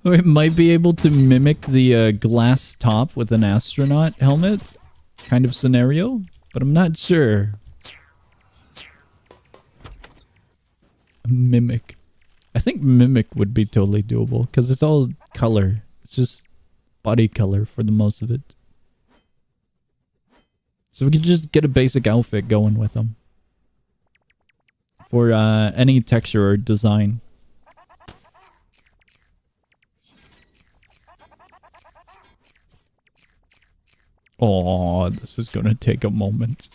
We might be able to mimic the glass top with an astronaut helmet kind of scenario, but I'm not sure. Mimic. I think mimic would be totally doable because it's all color. It's just body color for the most of it. So we could just get a basic outfit going with them for any texture or design. Oh, this is gonna take a moment.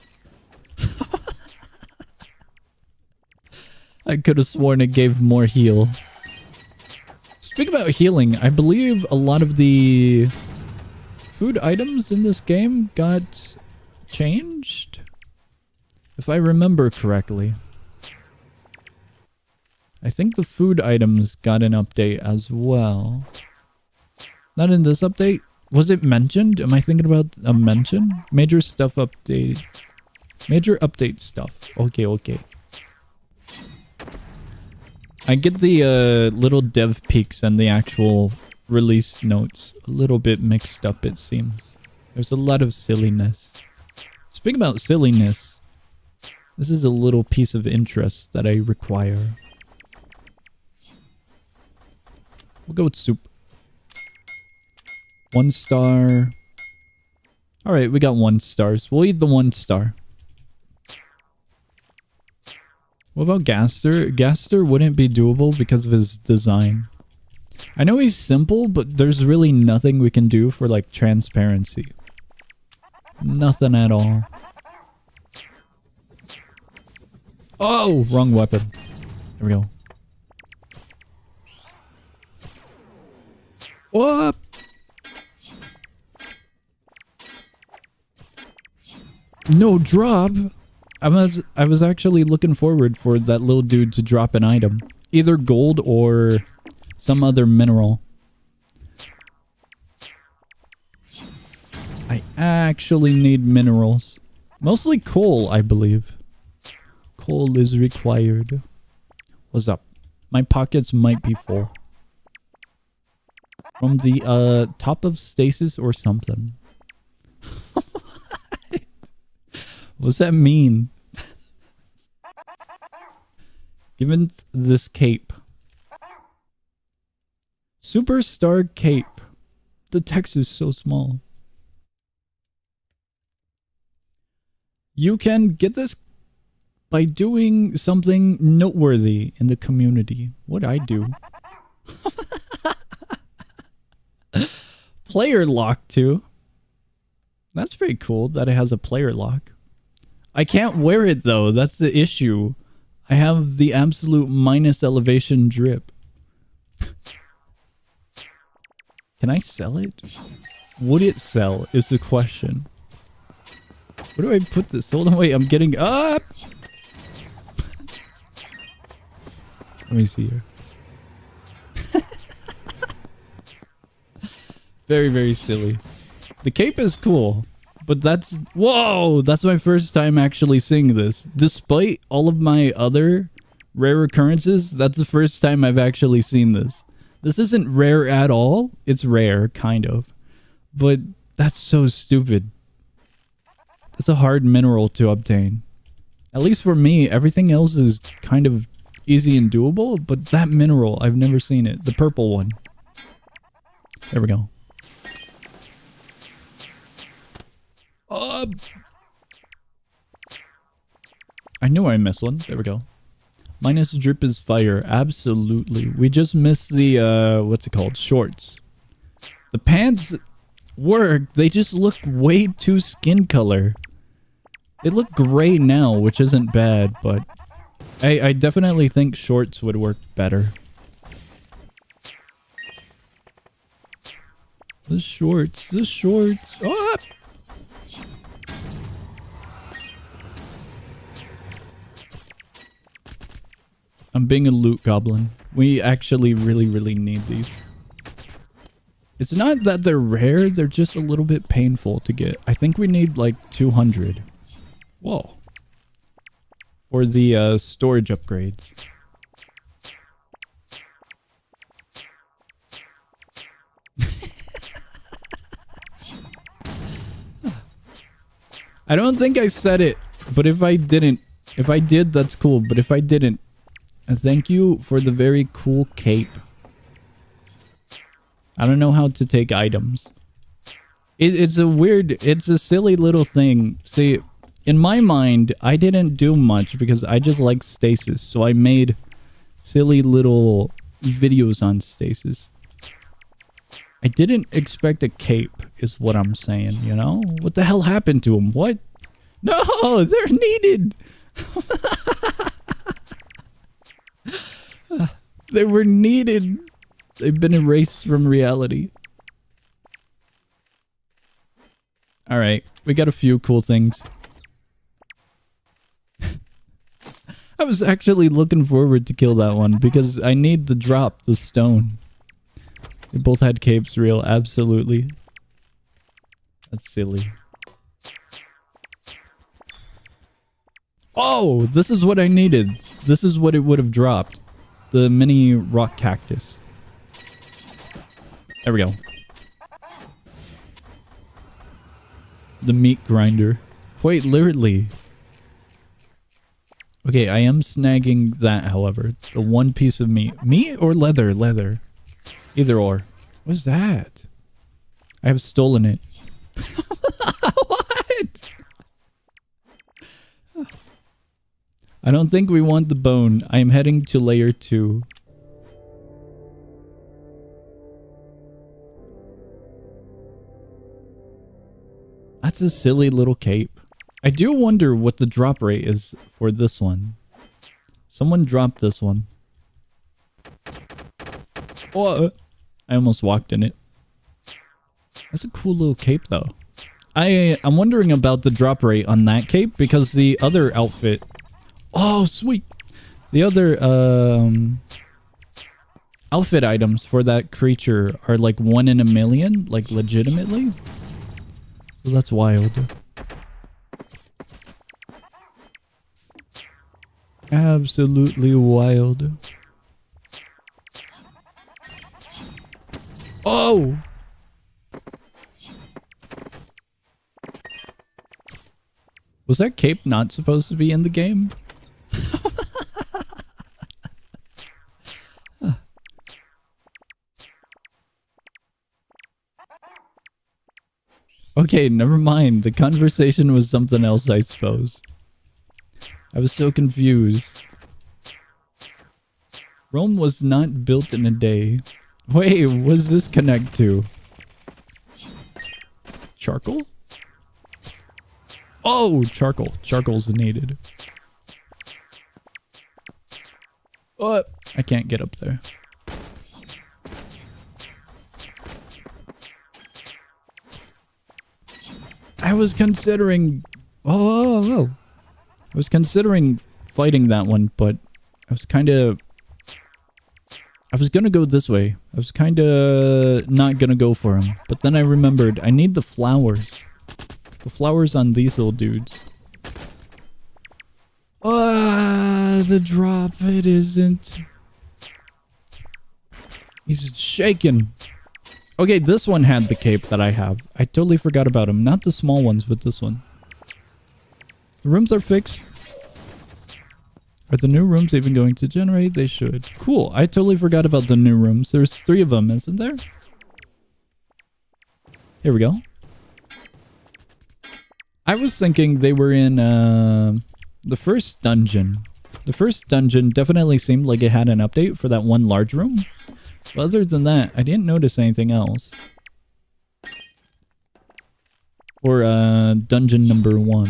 I could have sworn it gave more heal. Speaking about healing, I believe a lot of the food items in this game got changed, if I remember correctly. I think the food items got an update as well. Not in this update. Was it mentioned? Am I thinking about a mention? Major stuff update. Major update stuff. Okay, okay. I get the little dev peaks and the actual release notes a little bit mixed up, it seems. There's a lot of silliness. Speaking about silliness, this is a little piece of interest that I require. We'll go with soup. 1 star. Alright, we got 1 stars. We'll eat the 1 star. What about Gaster? Gaster wouldn't be doable because of his design. I know he's simple, but there's really nothing we can do for like transparency. Nothing at all. Oh, wrong weapon. There we go. What? No drop. I was actually looking forward for that little dude to drop an item, either gold or some other mineral. I actually need minerals, mostly coal, I believe. Coal is required. What's up? My pockets might be full from the top of Stasis or something. What's that mean? Given this cape. Superstar cape. The text is so small. You can get this by doing something noteworthy in the community. What'd I do? Player lock too. That's pretty cool that it has a player lock. I can't wear it though, that's the issue. I have the absolute minus elevation drip. Can I sell it? Would it sell is the question. Where do I put this? Hold on, wait, I'm getting up! Let me see here. Very, very silly. The cape is cool. But that's... Whoa! That's my first time actually seeing this. Despite all of my other rare occurrences, that's the first time I've actually seen this. This isn't rare at all. It's rare, kind of. But that's so stupid. That's a hard mineral to obtain. At least for me, everything else is kind of easy and doable, but that mineral, I've never seen it. The purple one. There we go. I knew I missed one. There we go. Minus drip is fire. Absolutely. We just missed the, what's it called? Shorts. The pants work. They just look way too skin color. They look gray now, which isn't bad, but I definitely think shorts would work better. The shorts, the shorts. Ah! I'm being a loot goblin. We actually really need these. It's not that they're rare, they're just a little bit painful to get. I think we need like 200. Whoa. For the storage upgrades. I don't think I said it, but if I didn't, if I did, that's cool. But if I didn't, thank you for the very cool cape. I don't know how to take items. It's a weird, it's a silly little thing. See, in my mind, I didn't do much because I just like Stasis. So I made silly little videos on Stasis. I didn't expect a cape, is what I'm saying, you know? What the hell happened to him? What? No, they're needed! They were needed. They've been erased from reality. Alright, we got a few cool things. I was actually looking forward to kill that one because I need the drop, the stone. They both had capes, real, absolutely. That's silly. Oh, this is what I needed. This is what it would have dropped. The mini rock cactus. There we go. The meat grinder. Quite literally. Okay, I am snagging that, however. The one piece of meat. Meat or leather? Leather. Either or. What's that? I have stolen it. What? I don't think we want the bone. I am heading to layer 2. That's a silly little cape. I do wonder what the drop rate is for this one. Someone dropped this one. Oh, I almost walked in it. That's a cool little cape though. I'm wondering about the drop rate on that cape because the other outfit... Oh, sweet! The other outfit items for that creature are like 1 in a million, like legitimately. So that's wild. Absolutely wild. Oh! Was that cape not supposed to be in the game? Okay, never mind. The conversation was something else, I suppose. I was so confused. Rome was not built in a day. Wait, what does this connect to? Charcoal? Oh, charcoal. Charcoal's needed. What? I can't get up there. I was considering... Oh. I was considering fighting that one, but I was kind of... I was gonna go this way. I was kind of not gonna go for him. But then I remembered, I need the flowers. The flowers on these little dudes. The drop, it isn't. He's shaking. Okay, this one had the cape that I have. I totally forgot about him. Not the small ones, but this one. The rooms are fixed. Are the new rooms even going to generate? They should. Cool. I totally forgot about the new rooms. There's 3 of them, isn't there? Here we go. I was thinking they were in the first dungeon. The first dungeon definitely seemed like it had an update for that one large room. But other than that, I didn't notice anything else. For dungeon number 1.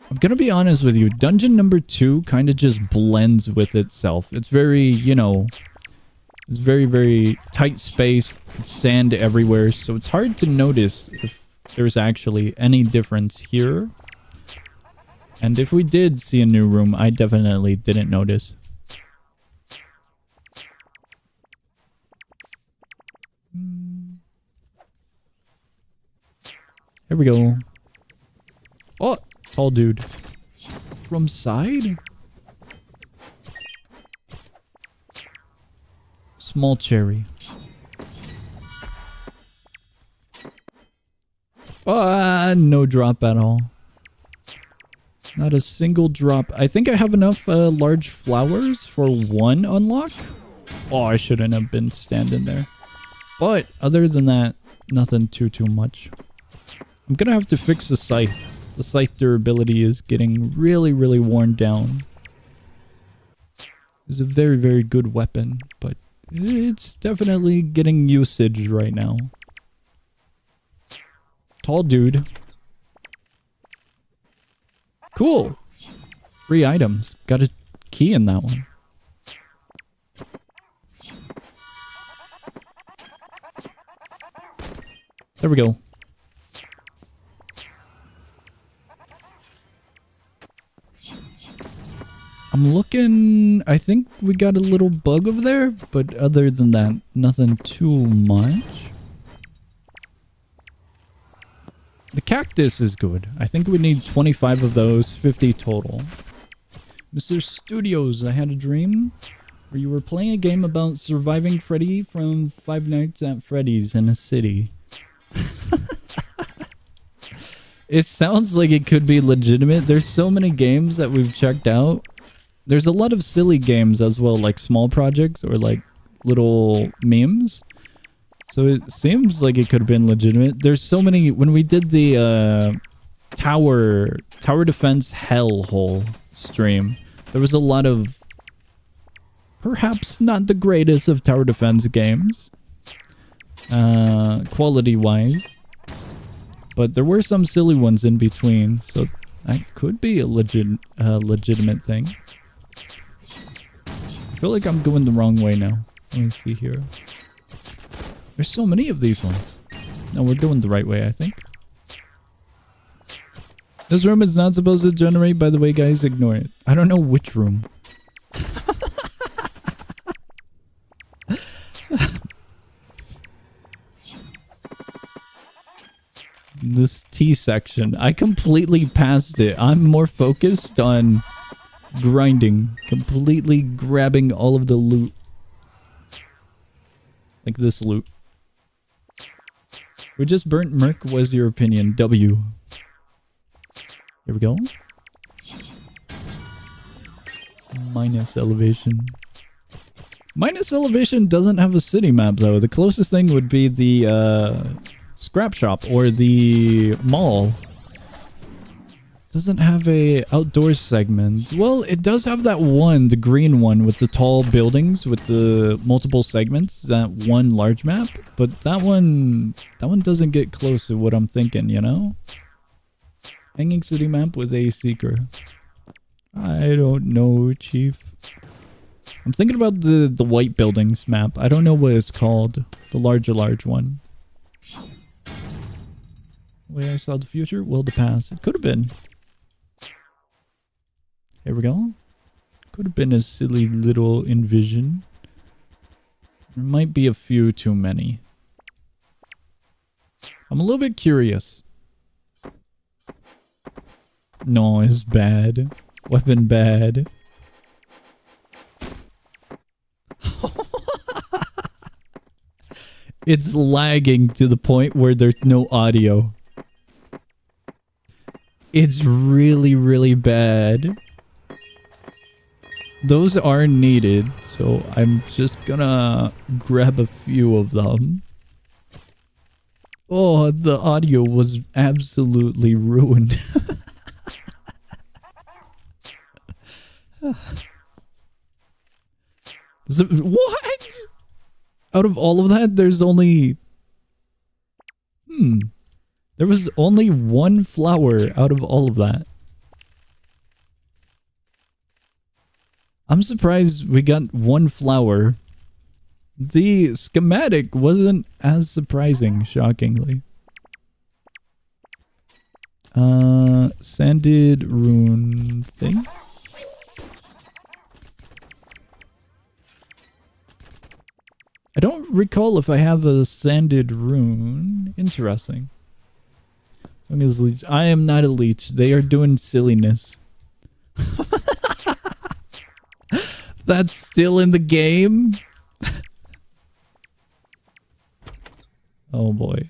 I'm gonna be honest with you. Dungeon number 2 kind of just blends with itself. It's very, you know, it's very, very tight space. It's sand everywhere, so it's hard to notice if there's actually any difference here. And if we did see a new room, I definitely didn't notice. Here we go. Oh, tall dude. From side? Small cherry. No drop at all. Not a single drop. I think I have enough large flowers for 1 unlock. Oh, I shouldn't have been standing there. But other than that, nothing too much. I'm gonna have to fix the scythe. The scythe durability is getting really, really worn down. It's a very, very good weapon, but it's definitely getting usage right now. Tall dude. Cool. 3 items. Got a key in that one. There we go. I'm looking... I think we got a little bug over there, but other than that, nothing too much. The cactus is good. I think we need 25 of those, 50 total. Mr. Studios, I had a dream where you were playing a game about surviving Freddy from Five Nights at Freddy's in a city. It sounds like it could be legitimate. There's so many games that we've checked out. There's a lot of silly games as well, like small projects or like little memes. So it seems like it could have been legitimate. There's so many... When we did the tower defense hellhole stream, there was a lot of perhaps not the greatest of tower defense games, quality-wise. But there were some silly ones in between, so that could be a legitimate thing. I feel like I'm going the wrong way now. Let me see here. There's so many of these ones. No, we're doing the right way, I think. This room is not supposed to generate, by the way, guys. Ignore it. I don't know which room. This T section. I completely passed it. I'm more focused on grinding. Completely grabbing all of the loot. Like this loot. We just burnt Merc. Was your opinion? W. Here we go. Minus elevation. Minus elevation doesn't have a city map though. The closest thing would be the scrap shop or the mall. Doesn't have a outdoors segment. Well, it does have that one, the green one with the tall buildings with the multiple segments, that one large map, but that one doesn't get close to what I'm thinking, you know? Hanging city map with a seeker. I don't know, Chief. I'm thinking about the white buildings map. I don't know what it's called. The large one. The way I saw the future, will the past. It could have been. Here we go. Could have been a silly little envision. There might be a few too many. I'm a little bit curious. No, it's bad. Weapon bad. It's lagging to the point where there's no audio. It's really, really bad. Those are needed, so I'm just gonna grab a few of them. Oh, the audio was absolutely ruined. What? Out of all of that, there's only... There was only one flower out of all of that. I'm surprised we got one flower. The schematic wasn't as surprising, shockingly. Sanded rune thing? I don't recall if I have a sanded rune. Interesting. As long as leech. I am not a leech. They are doing silliness. That's still in the game? Oh boy.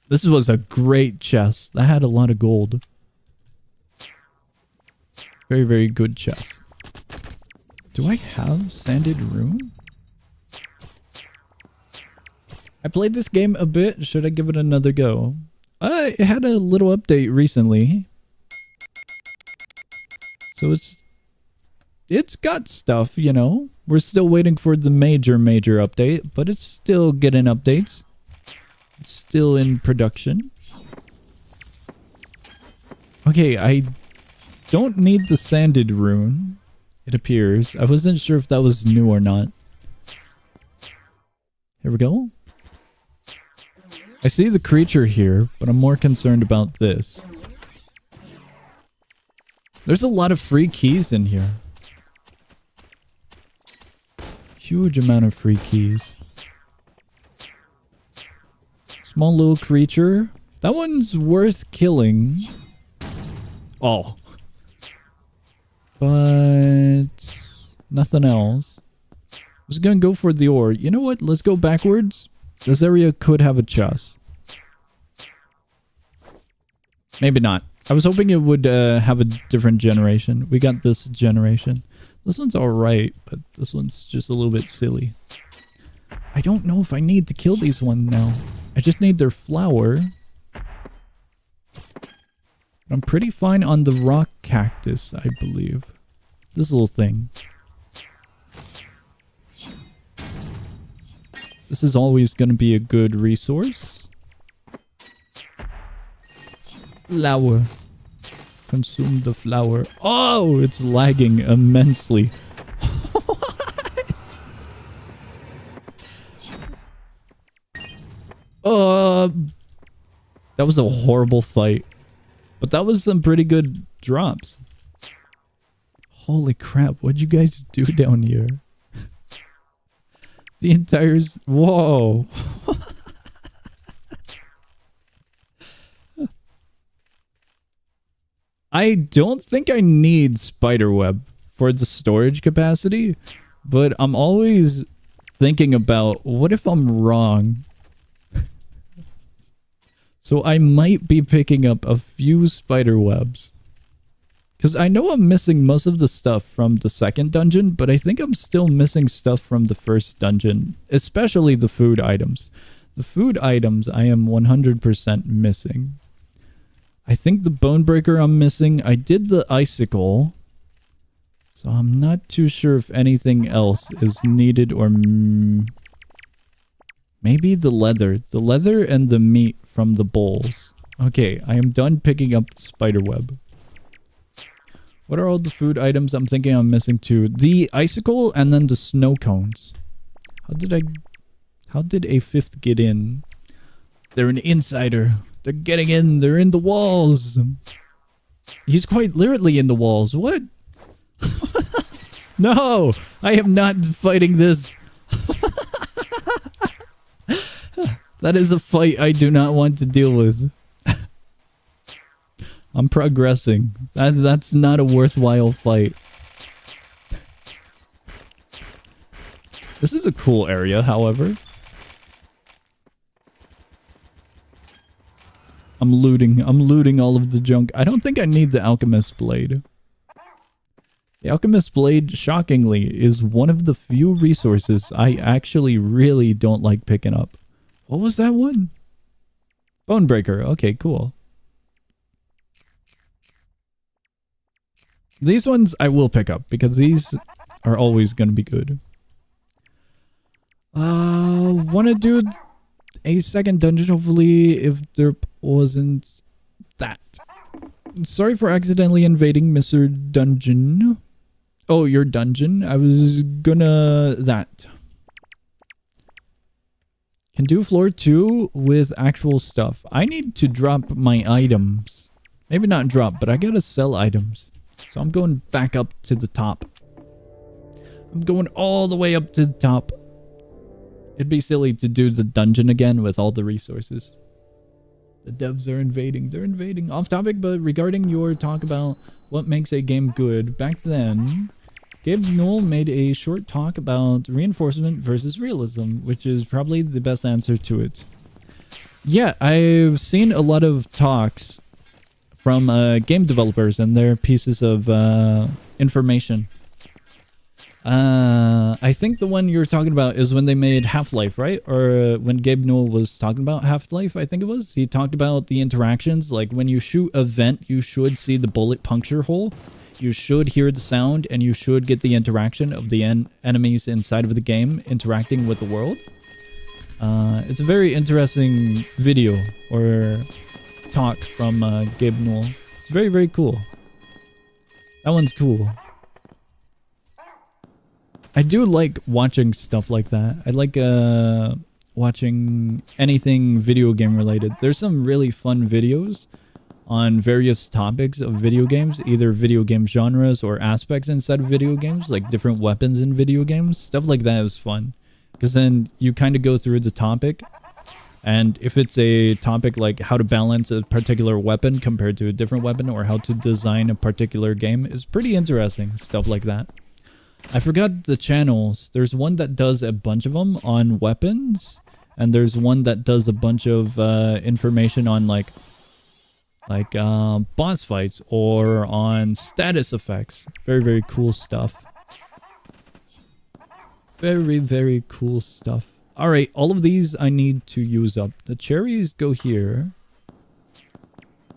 This was a great chest. That had a lot of gold. Very, very good chest. Do I have sanded rune? I played this game a bit. Should I give it another go? It had a little update recently. So it's got stuff, you know. We're still waiting for the major update, but it's still getting updates. It's still in production. Okay, I don't need the sanded rune, it appears. I wasn't sure if that was new or not. Here we go. I see the creature here, but I'm more concerned about this. There's a lot of free keys in here. Huge amount of free keys. Small little creature. That one's worth killing. Oh. But nothing else. I was gonna go for the ore. You know what? Let's go backwards. This area could have a chest. Maybe not. I was hoping it would have a different generation. We got this generation. This one's alright, but this one's just a little bit silly. I don't know if I need to kill these ones now. I just need their flower. I'm pretty fine on the rock cactus, I believe. This little thing. This is always going to be a good resource. Flower. Consume the flower. Oh, it's lagging immensely. What? That was a horrible fight. But that was some pretty good drops. Holy crap, what'd you guys do down here? The entire... Whoa. I don't think I need spiderweb for the storage capacity, but I'm always thinking about what if I'm wrong? So I might be picking up a few spiderwebs. Because I know I'm missing most of the stuff from the second dungeon, but I think I'm still missing stuff from the first dungeon, especially the food items. The food items I am 100% missing. I think the bone breaker I'm missing. I did the icicle. So I'm not too sure if anything else is needed or... Maybe the leather. The leather and the meat from the bowls. Okay, I am done picking up the spiderweb. What are all the food items I'm thinking I'm missing too? The icicle and then the snow cones. How did a fifth get in? They're an insider. They're getting in. They're in the walls. He's quite literally in the walls. What? No, I am not fighting this. That is a fight I do not want to deal with. I'm progressing. That's not a worthwhile fight. This is a cool area, however. I'm looting all of the junk. I don't think I need the alchemist blade. The alchemist blade, shockingly, is one of the few resources I actually really don't like picking up. What was that one? Bone breaker. Okay, cool. These ones I will pick up because these are always going to be good. Want to do a second dungeon, hopefully, if there wasn't that. Sorry for accidentally invading Mr. Dungeon. Oh, your dungeon? I was gonna... That. Can do floor 2 with actual stuff. I need to drop my items. Maybe not drop, but I gotta sell items. So I'm going back up to the top. I'm going all the way up to the top. It'd be silly to do the dungeon again with all the resources. The devs are invading. They're invading. Off topic, but regarding your talk about what makes a game good, back then, Gabe Newell made a short talk about reinforcement versus realism, which is probably the best answer to it. Yeah, I've seen a lot of talks from game developers and their pieces of information. I think the one you're talking about is when they made Half-Life, right? Or when Gabe Newell was talking about Half-Life, I think it was. He talked about the interactions, like when you shoot a vent, you should see the bullet puncture hole. You should hear the sound, and you should get the interaction of the enemies inside of the game interacting with the world. It's a very interesting video or talk from Gabe Newell. It's very, very cool. That one's cool. I do like watching stuff like that. I like watching anything video game related. There's some really fun videos on various topics of video games, either video game genres or aspects inside of video games, like different weapons in video games. Stuff like that is fun, because then you kind of go through the topic, and if it's a topic like how to balance a particular weapon compared to a different weapon, or how to design a particular game, is pretty interesting, stuff like that. I forgot the channels. There's one that does a bunch of them on weapons, and there's one that does a bunch of information on like boss fights or on status effects. Very, very cool stuff. Very, very cool stuff. Alright, all of these I need to use up. The cherries go here.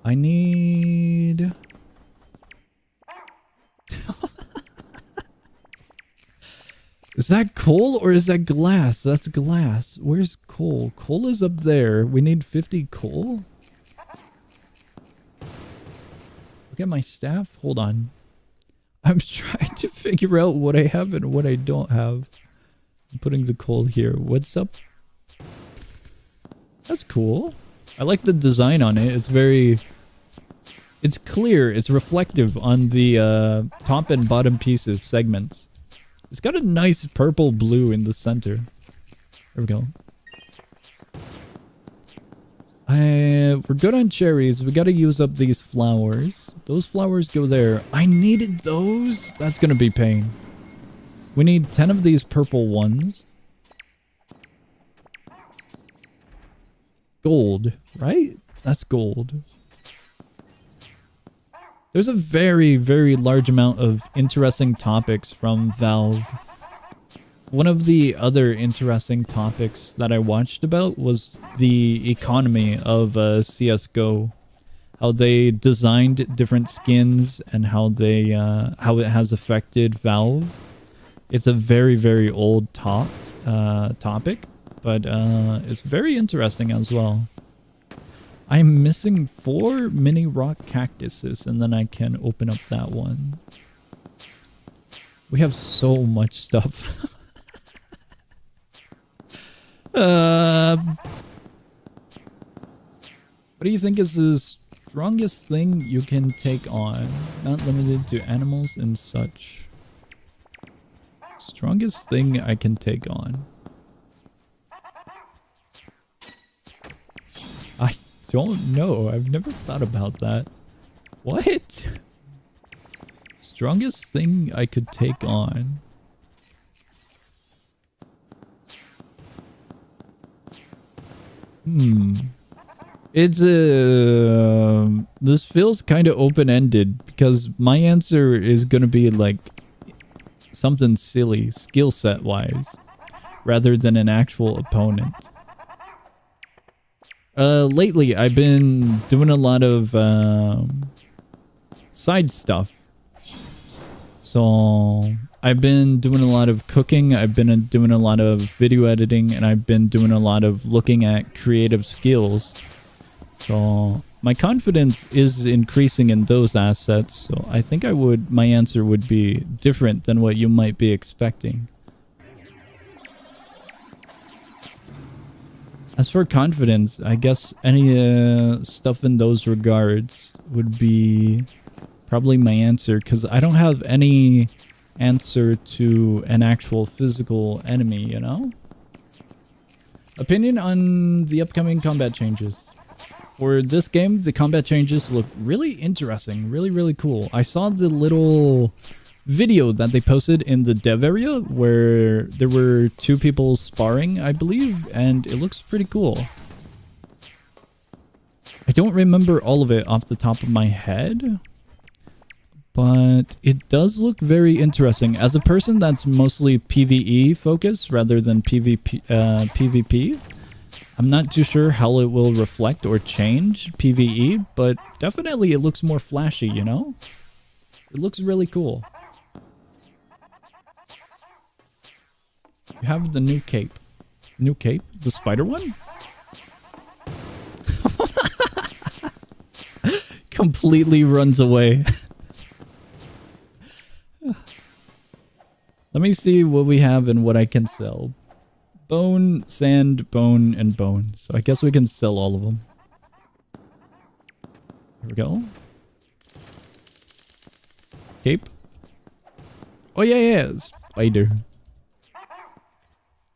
I need... Is that coal or is that glass? That's glass. Where's coal? Coal is up there. We need 50 coal? Look at my staff. Hold on. I'm trying to figure out what I have and what I don't have. I'm putting the coal here. What's up? That's cool. I like the design on it. It's very... It's clear. It's reflective on the top and bottom pieces, segments. It's got a nice purple blue in the center. There we go. We're good on cherries. We gotta use up these flowers. Those flowers go there. I needed those? That's gonna be pain. We need 10 of these purple ones. Gold, right? That's gold. There's a very, very large amount of interesting topics from Valve. One of the other interesting topics that I watched about was the economy of CSGO. How they designed different skins and how they how it has affected Valve. It's a very, very old topic, but it's very interesting as well. I'm missing 4 mini rock cactuses, and then I can open up that one. We have so much stuff. What do you think is the strongest thing you can take on? Not limited to animals and such. Strongest thing I can take on. I don't know. I've never thought about that. What? Strongest thing I could take on. It's this feels kind of open-ended because my answer is gonna be like something silly, skill set wise, rather than an actual opponent. Lately I've been doing a lot of side stuff. So I've been doing a lot of cooking, I've been doing a lot of video editing, and I've been doing a lot of looking at creative skills. So my confidence is increasing in those assets, so I think my answer would be different than what you might be expecting. As for confidence, I guess any stuff in those regards would be probably my answer, because I don't have any answer to an actual physical enemy, you know? Opinion on the upcoming combat changes. For this game, the combat changes look really interesting, really cool. I saw the little video that they posted in the dev area where there were 2 people sparring, I believe, and it looks pretty cool. I don't remember all of it off the top of my head, but it does look very interesting. As a person that's mostly PvE focused rather than PvP, I'm not too sure how it will reflect or change PvE, but definitely it looks more flashy, you know? It looks really cool. You have the new cape. New cape? The spider one? Completely runs away. Let me see what we have and what I can sell. Bone, sand, bone, and bone. So I guess we can sell all of them. Here we go. Cape. Oh yeah, spider.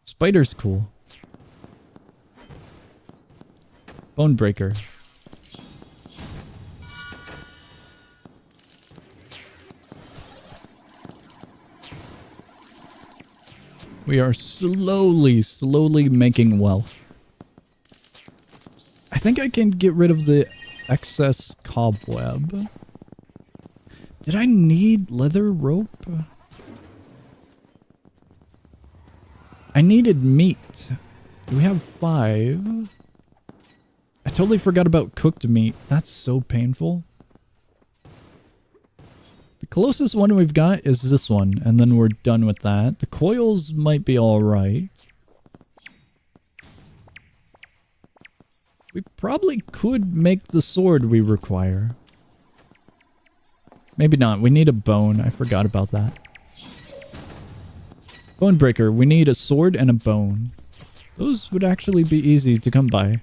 Spider's cool. Bone breaker. We are slowly making wealth. I think I can get rid of the excess cobweb. Did I need leather rope? I needed meat. We have 5. I totally forgot about cooked meat. That's so painful. The closest one we've got is this one, and then we're done with that. The coils might be alright. We probably could make the sword we require. Maybe not. We need a bone. I forgot about that. Bone breaker. We need a sword and a bone. Those would actually be easy to come by.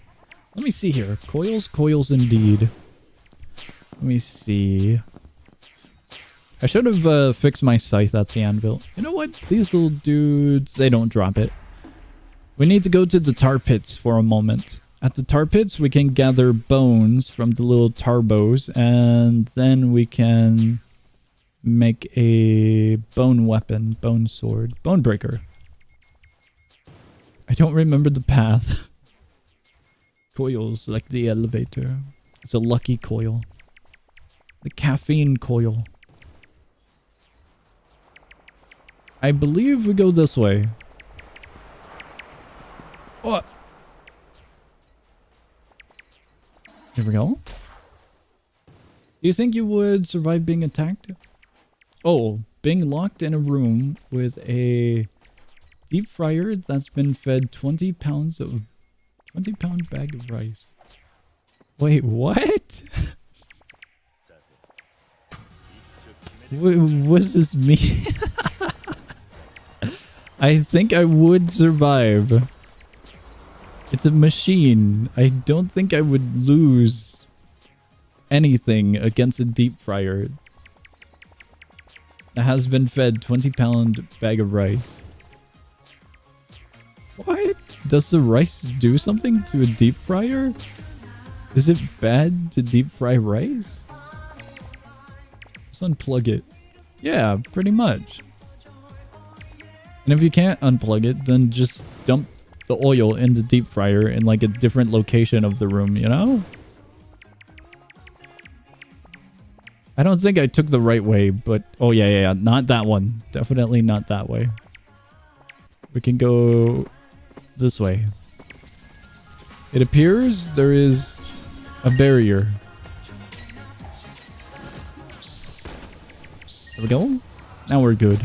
Let me see here. Coils indeed. Let me see. I should have fixed my scythe at the anvil. You know what? These little dudes, they don't drop it. We need to go to the tar pits for a moment. At the tar pits, we can gather bones from the little tar bows, and then we can make a bone weapon, bone sword, bone breaker. I don't remember the path. Coils, like the elevator. It's a lucky coil. The caffeine coil. I believe we go this way. Oh. Here we go. Do you think you would survive being attacked? Oh, being locked in a room with a deep fryer that's been fed 20 pound bag of rice. Wait, what? What does this mean? I think I would survive. It's a machine. I don't think I would lose anything against a deep fryer that has been fed 20-pound bag of rice. What? Does the rice do something to a deep fryer? Is it bad to deep fry rice? Let's unplug it. Yeah, pretty much. And if you can't unplug it, then just dump the oil in the deep fryer in like a different location of the room, you know? I don't think I took the right way, but... Oh, yeah. Not that one. Definitely not that way. We can go this way. It appears there is a barrier. There we go. Now we're good.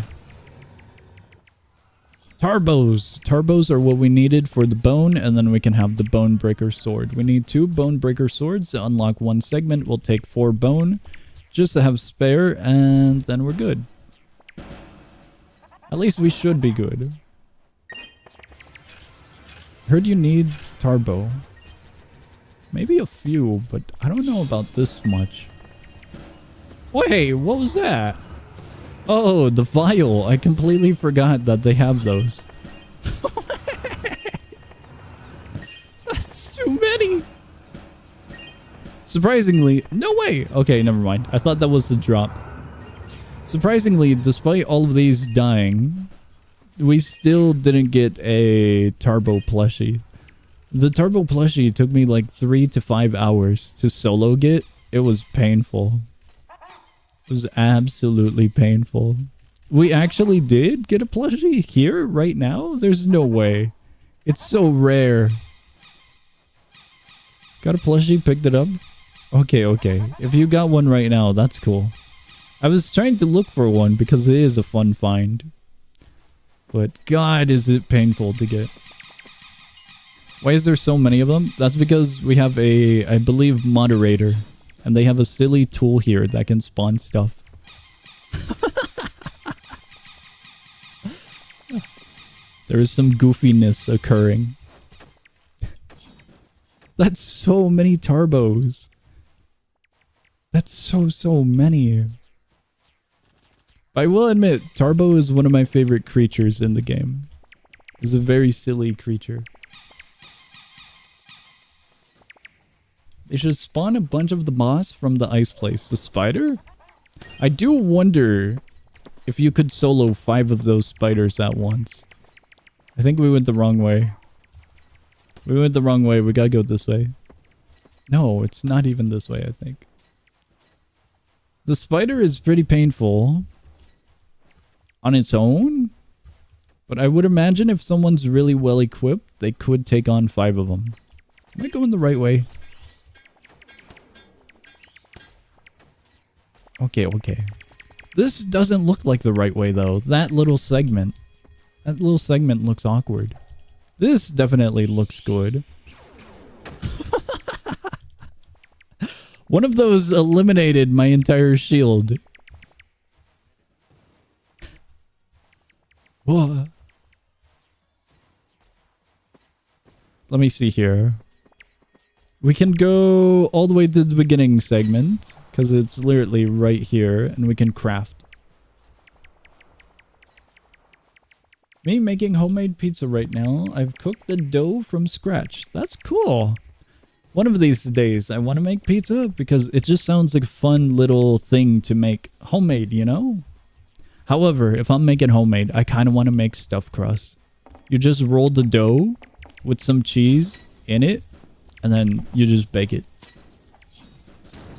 Tarbos. Tarbos are what we needed for the bone, and then we can have the bone breaker sword. We need 2 bone breaker swords to unlock 1 segment. We'll take 4 bone just to have spare, and then we're good. At least we should be good. Heard you need Tarbo. Maybe a few, but I don't know about this much. Wait, what was that? Oh, the vial. I completely forgot that they have those. That's too many. Surprisingly, no way. Okay, never mind. I thought that was the drop. Surprisingly, despite all of these dying, we still didn't get a Tarbo plushie. The Tarbo plushie took me like 3 to 5 hours to solo get. It was painful. It was absolutely painful. We actually did get a plushie here right now? There's no way. It's so rare. Got a plushie, picked it up. Okay, okay. If you got one right now, that's cool. I was trying to look for one because it is a fun find. But God, is it painful to get. Why is there so many of them? That's because we have a, I believe, moderator. And they have a silly tool here that can spawn stuff. There is some goofiness occurring. That's so many Tarbos. That's so many. I will admit, Tarbo is one of my favorite creatures in the game. He's a very silly creature. They should spawn a bunch of the moss from the ice place. The spider? I do wonder if you could solo 5 of those spiders at once. I think we went the wrong way. We went the wrong way. We gotta go this way. No, it's not even this way, I think. The spider is pretty painful on its own. But I would imagine if someone's really well equipped, they could take on 5 of them. Am I going the right way? Okay, okay. This doesn't look like the right way though. That little segment. That little segment looks awkward. This definitely looks good. One of those eliminated my entire shield. Whoa. Let me see here. We can go all the way to the beginning segment. Because it's literally right here. And we can craft. Me making homemade pizza right now. I've cooked the dough from scratch. That's cool. One of these days I want to make pizza. Because it just sounds like a fun little thing to make homemade, you know? However, if I'm making homemade, I kind of want to make stuffed crust. You just roll the dough with some cheese in it. And then you just bake it.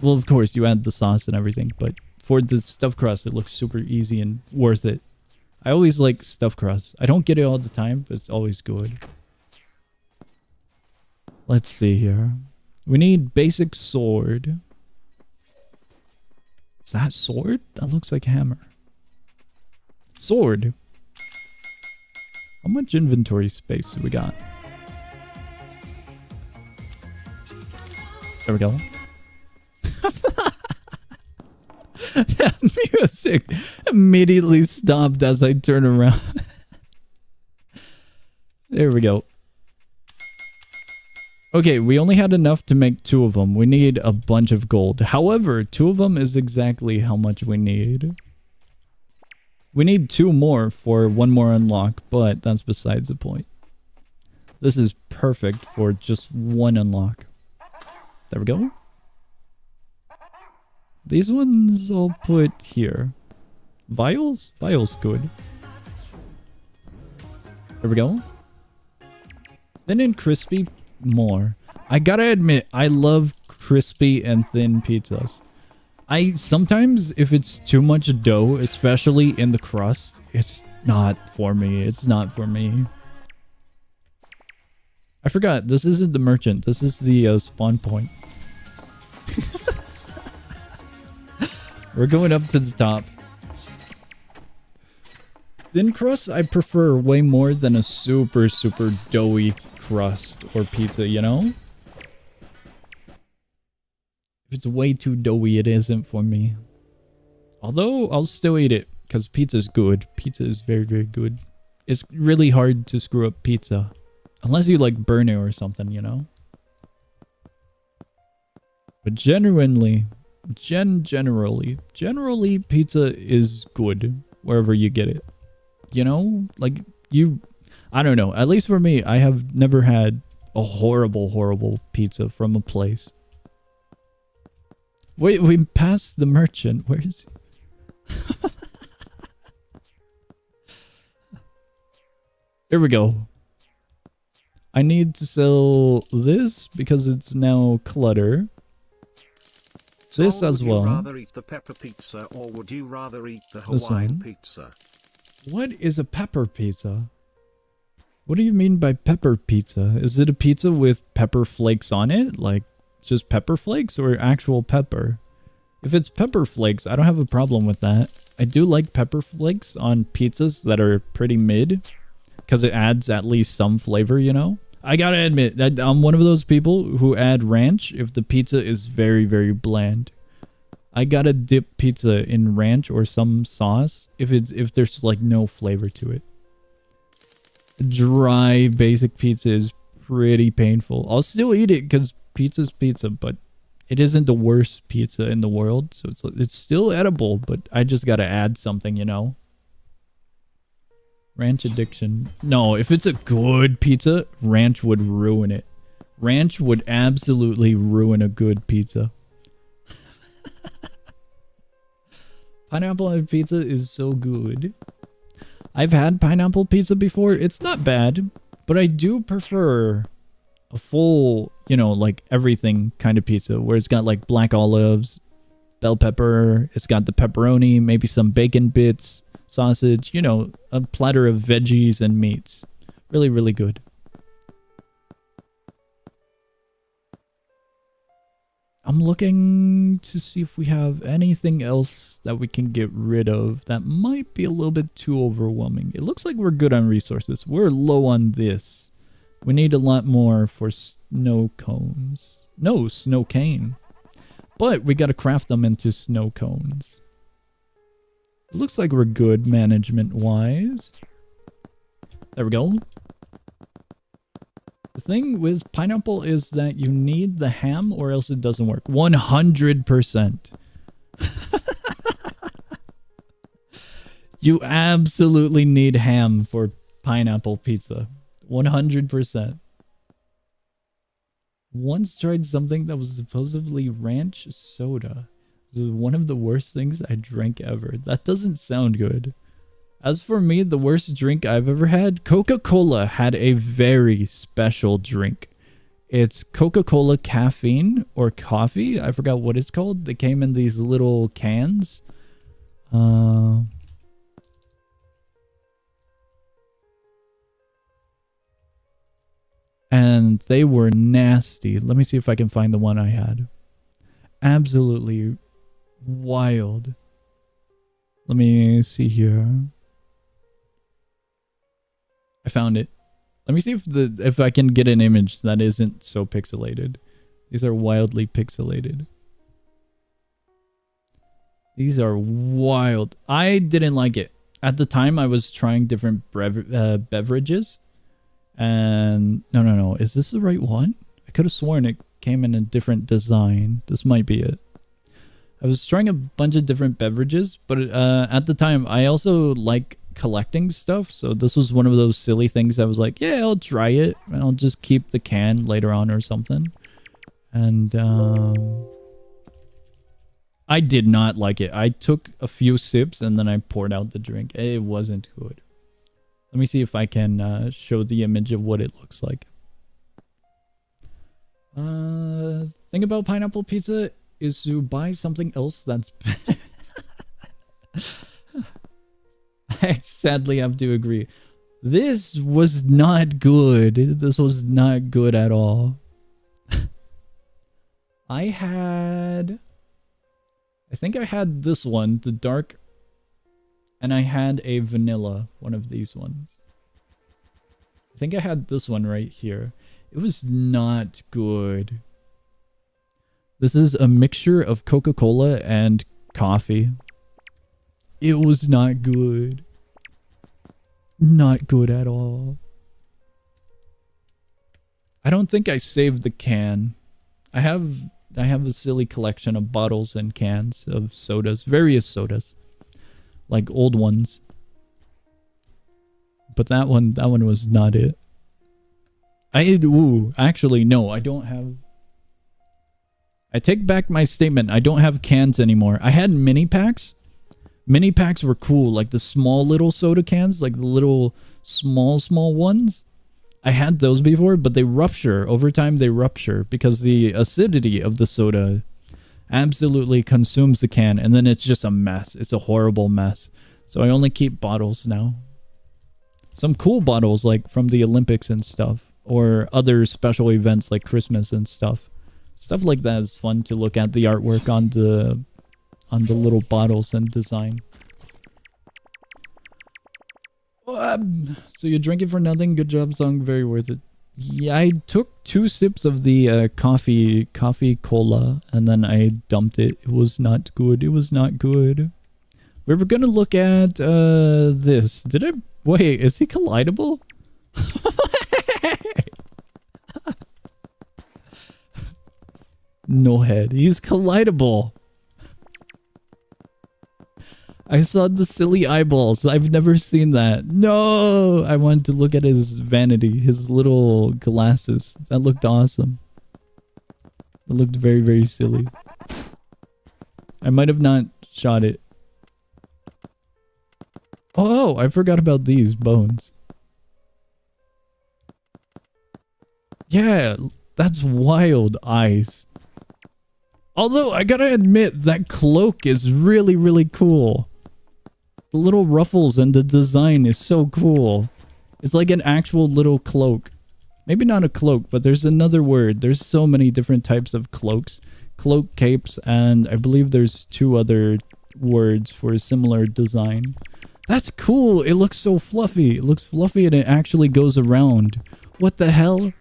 Well, of course, you add the sauce and everything, but for the stuffed crust, it looks super easy and worth it. I always like stuffed crust. I don't get it all the time, but it's always good. Let's see here. We need basic sword. Is that sword? That looks like hammer. Sword. How much inventory space do we got? There we go. That music immediately stopped as I turn around. There we go. Okay, we only had enough to make 2 of them. We need a bunch of gold. However, 2 of them is exactly how much we need. We need 2 more for 1 more unlock, but that's besides the point. This is perfect for just 1 unlock. There we go. These ones I'll put here. Vials? Vials good. There we go. Thin and crispy more. I gotta admit, I love crispy and thin pizzas. Sometimes if it's too much dough, especially in the crust, it's not for me. It's not for me. I forgot, this isn't the merchant. This is the spawn point. We're going up to the top. Thin crust I prefer way more than a super doughy crust or pizza, you know? If it's way too doughy, it isn't for me. Although, I'll still eat it, because pizza's good. Pizza is very good. It's really hard to screw up pizza. Unless you like burn it or something, you know? But generally, pizza is good wherever you get it. You know? Like, I don't know. At least for me, I have never had a horrible pizza from a place. Wait, we passed the merchant. Where is he? Here we go. I need to sell this because it's now clutter. This as well. Would you rather eat the pepper pizza or would you rather eat the Hawaiian pizza? What is a pepper pizza? What do you mean by pepper pizza? Is it a pizza with pepper flakes on it? Like just pepper flakes or actual pepper? If it's pepper flakes, I don't have a problem with that. I do like pepper flakes on pizzas that are pretty mid because it adds at least some flavor, you know? I gotta admit that I'm one of those people who add ranch if the pizza is very bland. I gotta dip pizza in ranch or some sauce if there's like no flavor to it. Dry basic pizza is pretty painful. I'll still eat it because pizza's pizza, but it isn't the worst pizza in the world, so it's still edible, but I just gotta add something, you know? Ranch addiction. No, if it's a good pizza, ranch would ruin it. Ranch would absolutely ruin a good pizza. Pineapple on pizza is so good. I've had pineapple pizza before. It's not bad, but I do prefer a full, you know, like everything kind of pizza where it's got like black olives, bell pepper, it's got the pepperoni, maybe some bacon bits, sausage, you know, a platter of veggies and meats. Really good. I'm looking to see if we have anything else that we can get rid of that might be a little bit too overwhelming. It looks like we're good on resources. We're low on this. We need a lot more for snow cones. No, snow cane. But we gotta craft them into snow cones. It looks like we're good management-wise. There we go. The thing with pineapple is that you need the ham or else it doesn't work. 100%. You absolutely need ham for pineapple pizza. 100%. Once tried something that was supposedly ranch soda. It was one of the worst things I drank ever. That doesn't sound good. As for me, the worst drink I've ever had, Coca-Cola had a very special drink. It's Coca-Cola caffeine or coffee. I forgot what it's called. They came in these little cans. And they were nasty. Let me see if I can find the one I had. Absolutely wild. Let me see here. I found it. Let me see if I can get an image that isn't so pixelated. These are wildly pixelated. These are wild. I didn't like it. At the time, I was trying different beverages. And no. Is this the right one? I could have sworn it came in a different design. This might be it. I was trying a bunch of different beverages, but at the time, I also like collecting stuff, so this was one of those silly things I was like, yeah, I'll try it, and I'll just keep the can later on or something. And I did not like it. I took a few sips and then I poured out the drink. It wasn't good. Let me see if I can show the image of what it looks like. Thing about pineapple pizza is to buy something else that's better. I sadly have to agree. This was not good. This was not good at all. I think I had this one, the dark And I had a vanilla, one of these ones. I think I had this one right here. It was not good. This is a mixture of Coca-Cola and coffee. It was not good. Not good at all. I don't think I saved the can. I have a silly collection of bottles and cans of sodas, various sodas, like old ones. But that one was not it. Actually no, I don't have. I take back my statement. I don't have cans anymore. I had mini packs. Mini packs were cool, like the small little soda cans, like the little small ones. I had those before, but they rupture. Over time, they rupture because the acidity of the soda absolutely consumes the can, and then it's just a mess. It's a horrible mess. So I only keep bottles now. Some cool bottles, like from the Olympics and stuff, or other special events like Christmas and stuff. Stuff like that is fun to look at the artwork on the little bottles and design. So you're drinking for nothing. Good job, song. Very worth it. Yeah, I took 2 sips of the coffee cola, and then I dumped it. It was not good. It was not good. We were gonna look at this. Did I wait? Is he collidable? No head. He's collidable. I saw the silly eyeballs. I've never seen that. No! I wanted to look at his vanity, his little glasses. That looked awesome. It looked very, very silly. I might have not shot it. Oh, I forgot about these bones. Yeah, that's wild eyes. Although, I gotta admit, that cloak is really, really cool. The little ruffles and the design is so cool. It's like an actual little cloak. Maybe not a cloak, but there's another word. There's so many different types of cloaks. Cloak, capes, and I believe there's 2 other words for a similar design. That's cool. It looks so fluffy. It looks fluffy and it actually goes around. What the hell?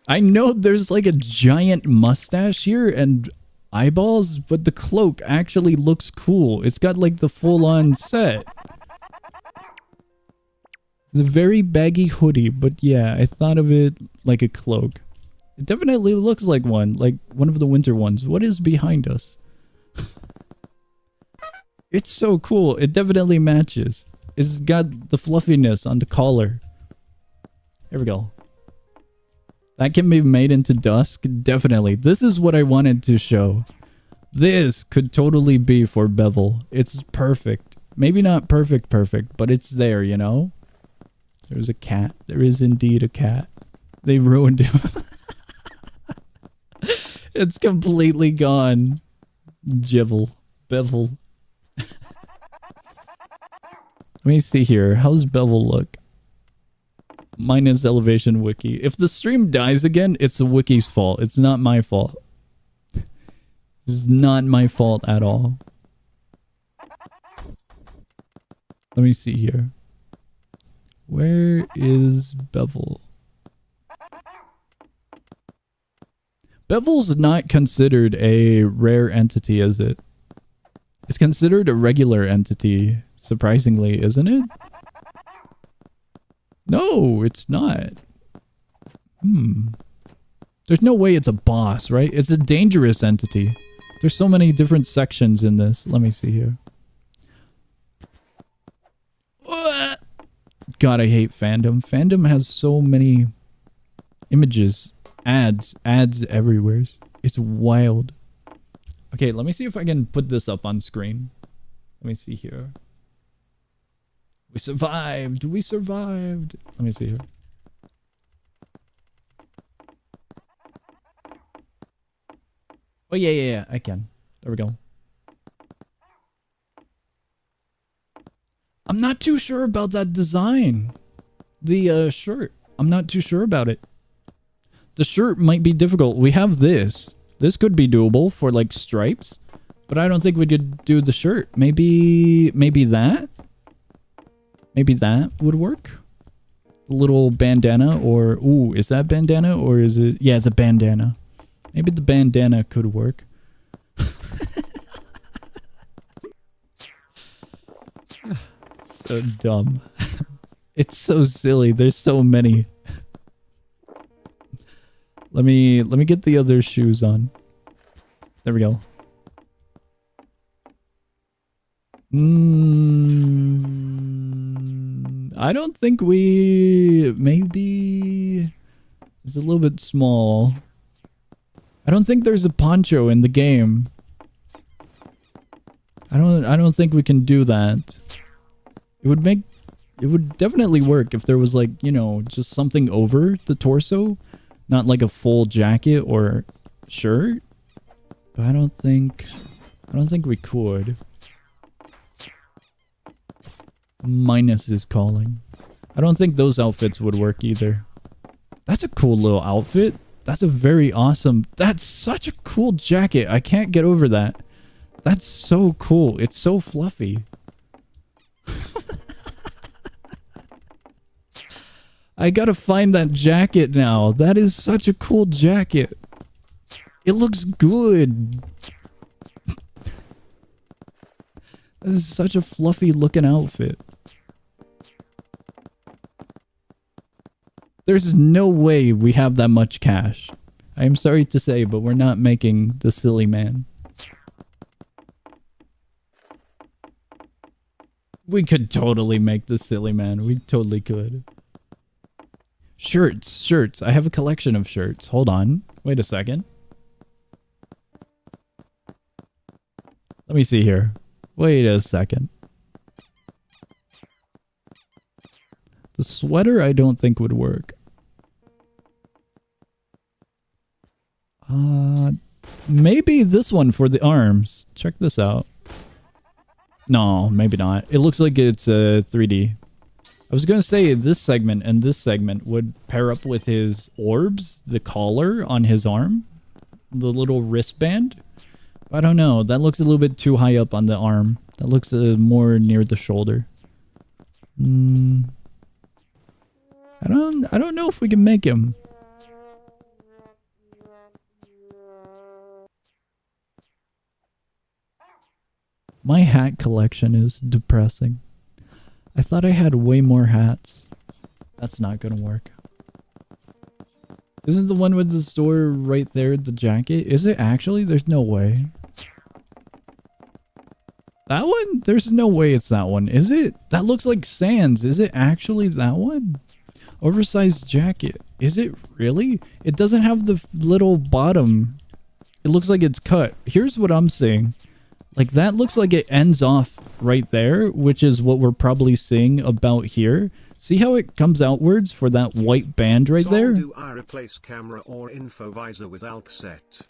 I know there's like a giant mustache here and eyeballs, but the cloak actually looks cool. It's got like the full-on set. It's a very baggy hoodie, but yeah, I thought of it like a cloak. It definitely looks like one of the winter ones. What is behind us? It's so cool. It definitely matches. It's got the fluffiness on the collar. Here we go. That can be made into dusk? Definitely. This is what I wanted to show. This could totally be for bevel. It's perfect. Maybe not perfect, but it's there, you know? There's a cat. There is indeed a cat. They ruined it. It's completely gone. Bevel. Let me see here. How's bevel look? Minus elevation wiki. If the stream dies again, it's the wiki's fault. It's not my fault. This is not my fault at all. Let me see here. Where is bevel? Bevel's not considered a rare entity, is it? It's considered a regular entity, surprisingly, isn't it? No, it's not. There's no way it's a boss, right? It's a dangerous entity. There's so many different sections in this. Let me see here. God, I hate fandom. Fandom has so many images. Ads everywhere. It's wild. Okay, let me see if I can put this up on screen. Let me see here. We survived. We survived. Let me see here. Oh, yeah. I can. There we go. I'm not too sure about that design. The shirt. I'm not too sure about it. The shirt might be difficult. We have this. This could be doable for like stripes, but I don't think we could do the shirt. Maybe that? Maybe that would work? A little bandana or... Ooh, is that bandana or is it... Yeah, it's a bandana. Maybe the bandana could work. So dumb. It's so silly. There's so many. Let me get the other shoes on. There we go. I don't think we... Maybe... It's a little bit small. I don't think there's a poncho in the game. I don't think we can do that. It would definitely work if there was like, you know, just something over the torso, not like a full jacket or shirt. But I don't think we could. Minus is calling. I don't think those outfits would work either. That's a cool little outfit. That's a very awesome... That's such a cool jacket. I can't get over that. That's so cool. It's so fluffy. I gotta find that jacket now. That is such a cool jacket. It looks good. That is such a fluffy looking outfit. There's no way we have that much cash. I am sorry to say, but we're not making the silly man. We could totally make the silly man. We totally could. Shirts. I have a collection of shirts. Hold on. Wait a second. Let me see here. Wait a second. The sweater I don't think would work. Maybe this one for the arms. Check this out. No, maybe not. It looks like it's 3D. I was gonna say this segment and this segment would pair up with his orbs, the collar on his arm, the little wristband. I don't know. That looks a little bit too high up on the arm. That looks more near the shoulder. I don't know if we can make him. My hat collection is depressing. I thought I had way more hats. That's not gonna work. Isn't the one with the store right there the jacket? Is it actually? There's no way. That one? There's no way it's that one. Is it? That looks like Sans. Is it actually that one? Oversized jacket. Is it really? It doesn't have the little bottom. It looks like it's cut. Here's what I'm saying. Like that looks like it ends off right there, which is what we're probably seeing about here. See how it comes outwards for that white band right there? Do I replace camera or info visor with Alcset?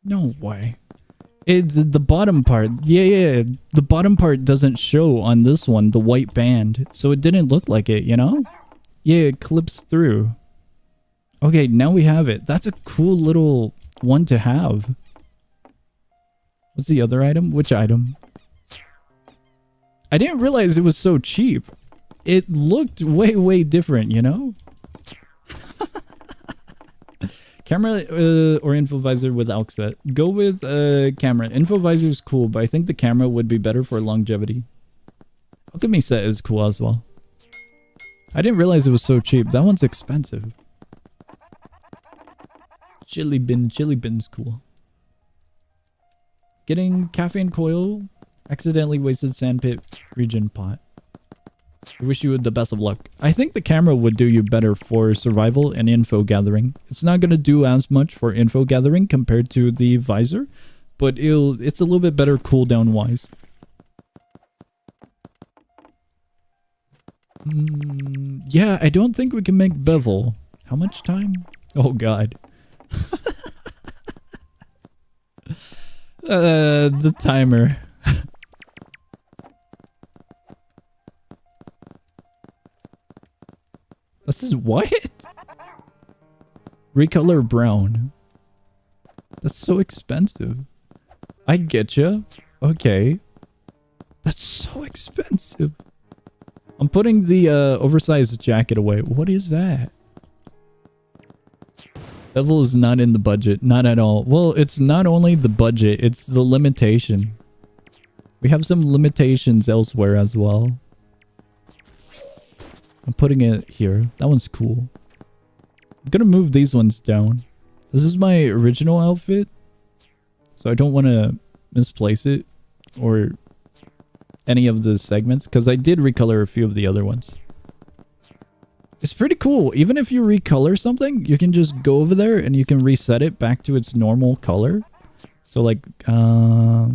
No way. It's the bottom part. Yeah. The bottom part doesn't show on this one, the white band. So it didn't look like it, you know? Yeah, it clips through. Okay, now we have it. That's a cool little one to have. What's the other item? Which item? I didn't realize it was so cheap. It looked way different, you know? Camera or info visor with Alcset. Go with camera. Info visor is cool, but I think the camera would be better for longevity. Alchemy set is cool as well. I didn't realize it was so cheap. That one's expensive. Chili bin's cool. Getting caffeine coil. Accidentally wasted sandpit regen pot. I wish you the best of luck. I think the camera would do you better for survival and info gathering. It's not going to do as much for info gathering compared to the visor, but it's a little bit better cooldown wise. Yeah, I don't think we can make bevel. How much time? Oh god. The timer. This is what? Recolor brown. That's so expensive. I get you. Okay. That's so expensive. I'm putting the oversized jacket away. What is that? Bevel is not in the budget. Not at all. Well, it's not only the budget. It's the limitation. We have some limitations elsewhere as well. I'm putting it here. That one's cool. I'm gonna move these ones down. This is my original outfit. So I don't want to misplace it. Or any of the segments. Because I did recolor a few of the other ones. It's pretty cool. Even if you recolor something, you can just go over there and you can reset it back to its normal color. So like, I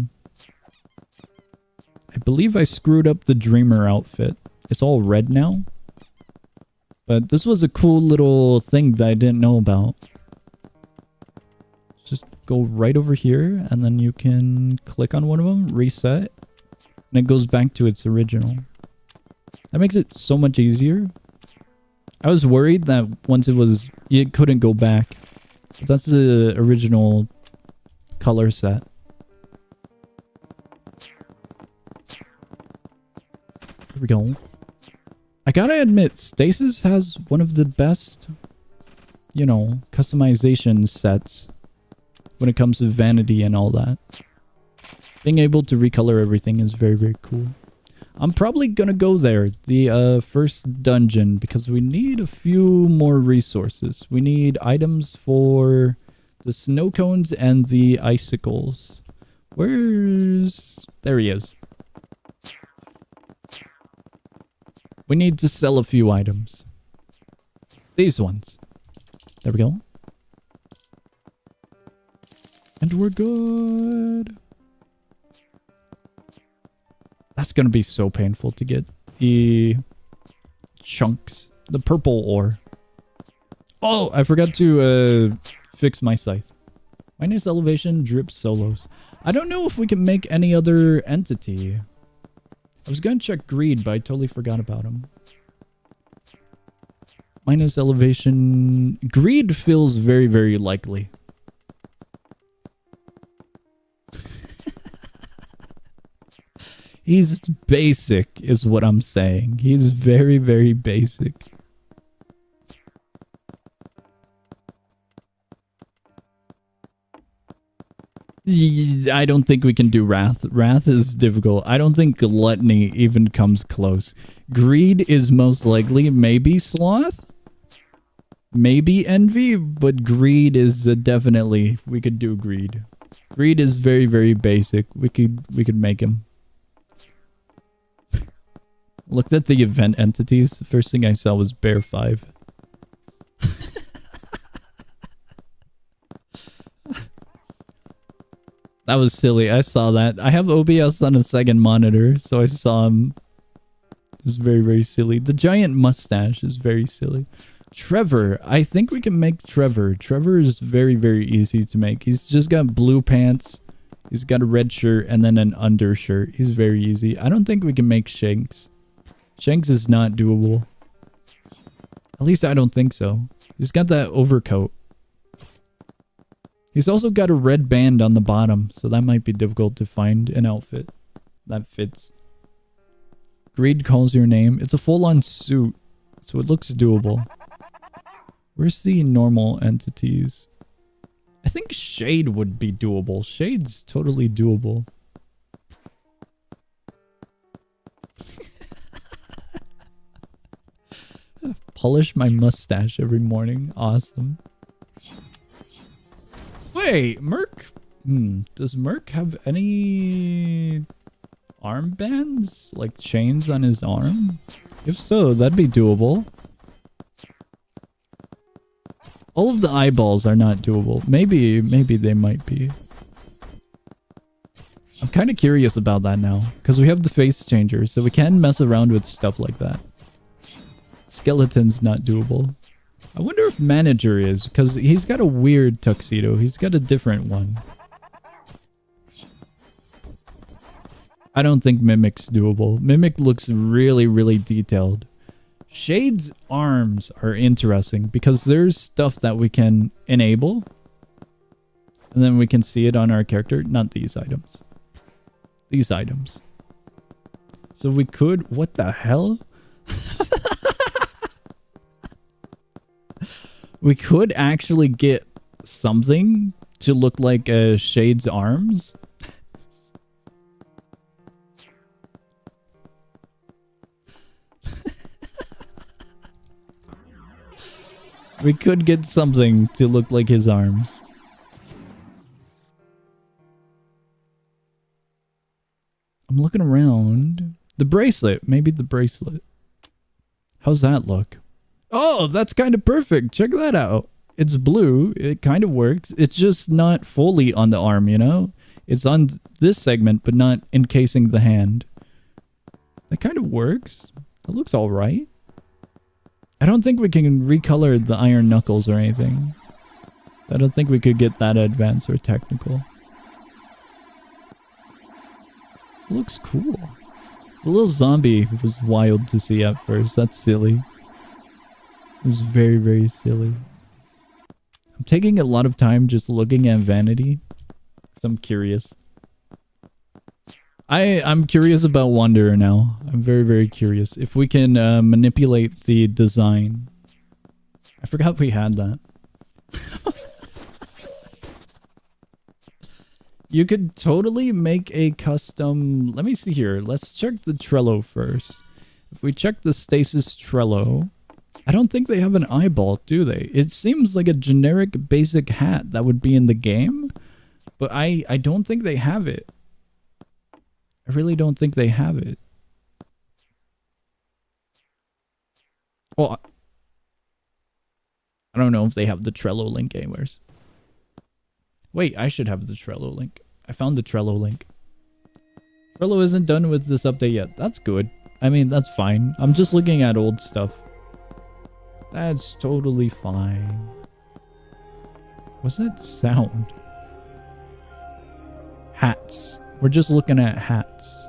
believe I screwed up the Dreamer outfit. It's all red now. But this was a cool little thing that I didn't know about. Just go right over here and then you can click on one of them, reset, and it goes back to its original. That makes it so much easier. I was worried that once it couldn't go back. But that's the original color set. Here we go. I gotta admit, Stasis has one of the best, you know, customization sets when it comes to Vanity and all that. Being able to recolor everything is very, very cool. I'm probably gonna go there, the first dungeon, because we need a few more resources. We need items for the snow cones and the icicles. There he is. We need to sell a few items. These ones. There we go. And we're good. That's gonna be so painful to get the chunks. The purple ore. Oh, I forgot to fix my scythe. Minus elevation, drip solos. I don't know if we can make any other entity. I was gonna check greed, but I totally forgot about him. Minus elevation. Greed feels very, very likely. He's basic, is what I'm saying. He's very, very basic. I don't think we can do Wrath. Wrath is difficult. I don't think Gluttony even comes close. Greed is most likely. Maybe Sloth? Maybe Envy? But Greed is definitely... We could do Greed. Greed is very, very basic. We could make him. Looked at the event entities. The first thing I saw was Bear 5. That was silly. I saw that. I have OBS on a second monitor, so I saw him. It was very, very silly. The giant mustache is very silly. Trevor. I think we can make Trevor. Trevor is very, very easy to make. He's just got blue pants. He's got a red shirt and then an undershirt. He's very easy. I don't think we can make Shanks. Shanks is not doable. At least I don't think so. He's got that overcoat. He's also got a red band on the bottom, so that might be difficult to find an outfit that fits. Greed calls your name. It's a full-on suit, so it looks doable. Where's the normal entities? I think Shade would be doable. Shade's totally doable. Polish my mustache every morning. Awesome. Wait, Merc? Does Merc have any armbands? Like chains on his arm? If so, that'd be doable. All of the eyeballs are not doable. Maybe they might be. I'm kind of curious about that now. Because we have the face changer, so we can mess around with stuff like that. Skeleton's not doable. I wonder if Manager is, because he's got a weird tuxedo. He's got a different one. I don't think Mimic's doable. Mimic looks really, really detailed. Shade's arms are interesting because there's stuff that we can enable. And then we can see it on our character. Not these items. These items. So we could... What the hell? We could actually get something to look like Shade's arms. We could get something to look like his arms. I'm looking around. The bracelet. Maybe the bracelet. How's that look? Oh, that's kind of perfect. Check that out. It's blue. It kind of works. It's just not fully on the arm, you know? It's on this segment, but not encasing the hand. That kind of works. That looks all right. I don't think we can recolor the iron knuckles or anything. I don't think we could get that advanced or technical. It looks cool. The little zombie was wild to see at first. That's silly. It was very, very silly. I'm taking a lot of time just looking at Vanity. I'm curious. I'm curious about Wanderer now. I'm very, very curious. If we can manipulate the design. I forgot we had that. You could totally make a custom... Let me see here. Let's check the Trello first. If we check the Stasis Trello... I don't think they have an eyeball, do they? It seems like a generic basic hat that would be in the game. But I don't think they have it. I really don't think they have it. Oh, I don't know if they have the Trello link anywhere. Wait, I should have the Trello link. I found the Trello link. Trello isn't done with this update yet. That's good. I mean, that's fine. I'm just looking at old stuff. That's totally fine. What's that sound? Hats. We're just looking at hats.